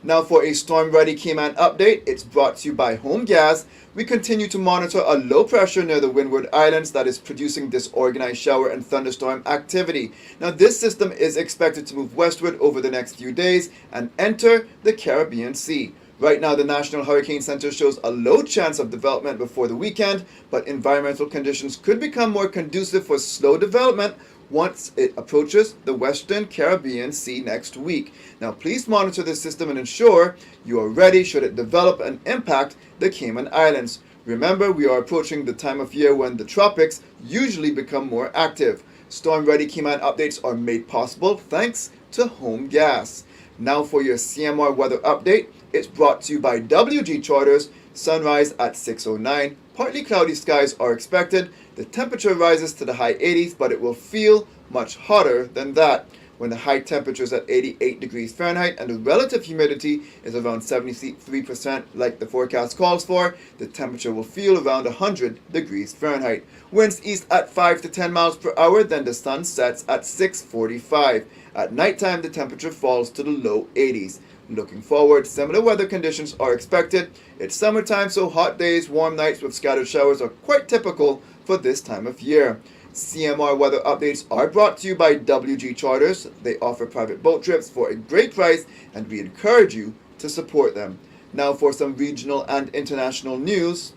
Now for a storm-ready Cayman update, it's brought to you by Home Gas. We continue to monitor a low pressure near the Windward Islands that is producing disorganized shower and thunderstorm activity. Now this system is expected to move westward over the next few days and enter the Caribbean Sea. Right now, the National Hurricane Center shows a low chance of development before the weekend, but environmental conditions could become more conducive for slow development once it approaches the Western Caribbean Sea next week. Now, please monitor this system and ensure you are ready should it develop and impact the Cayman Islands. Remember, we are approaching the time of year when the tropics usually become more active. Storm-ready Cayman updates are made possible thanks to Home Gas. Now for your CMR weather update, it's brought to you by WG Charters. Sunrise at 6:09. Partly cloudy skies are expected. The temperature rises to the high 80s, but it will feel much hotter than that when the high temperature is at 88 degrees Fahrenheit and the relative humidity is around 73% like the forecast calls for. The temperature will feel around 100 degrees Fahrenheit. Winds east at 5 to 10 miles per hour, then the sun sets at 6:45. At nighttime, the temperature falls to the low 80s. Looking forward, similar weather conditions are expected. It's summertime, so hot days, warm nights with scattered showers are quite typical for this time of year. CMR weather updates are brought to you by WG Charters. They offer private boat trips for a great price, and we encourage you to support them. Now for some regional and international news.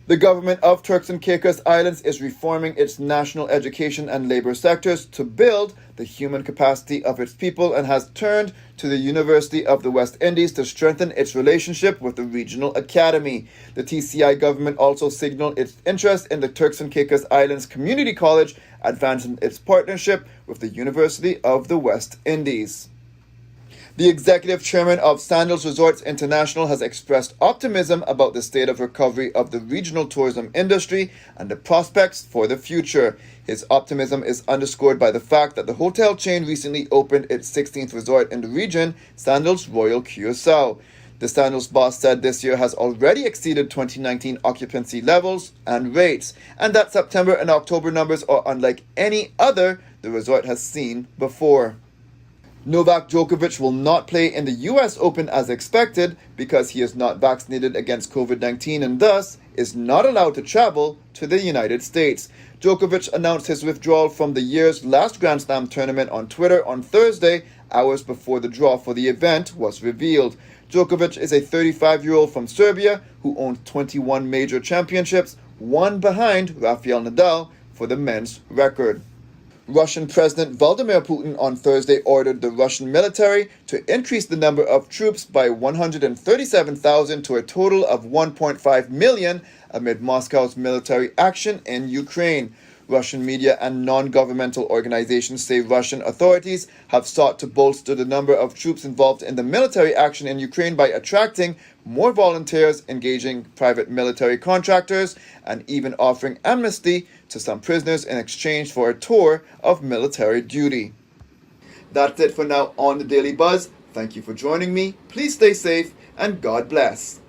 The government of Turks and Caicos Islands is reforming its national education and labor sectors to build the human capacity of its people and has turned to the University of the West Indies to strengthen its relationship with the regional academy. The TCI government also signaled its interest in the Turks and Caicos Islands Community College, advancing its partnership with the University of the West Indies. The executive chairman of Sandals Resorts International has expressed optimism about the state of recovery of the regional tourism industry and the prospects for the future. His optimism is underscored by the fact that the hotel chain recently opened its 16th resort in the region, Sandals Royal Curacao. The Sandals boss said this year has already exceeded 2019 occupancy levels and rates, and that September and October numbers are unlike any other the resort has seen before. Novak Djokovic will not play in the US Open as expected because he is not vaccinated against COVID-19 and thus is not allowed to travel to the United States. Djokovic announced his withdrawal from the year's last Grand Slam tournament on Twitter on Thursday, hours before the draw for the event was revealed. Djokovic is a 35-year-old from Serbia who owns 21 major championships, one behind Rafael Nadal for the men's record. Russian President Vladimir Putin on Thursday ordered the Russian military to increase the number of troops by 137,000 to a total of 1.5 million amid Moscow's military action in Ukraine. Russian media and non-governmental organizations say Russian authorities have sought to bolster the number of troops involved in the military action in Ukraine by attracting more volunteers, engaging private military contractors, and even offering amnesty to some prisoners in exchange for a tour of military duty. That's it for now on the Daily Buzz. Thank you for joining me. Please stay safe and God bless.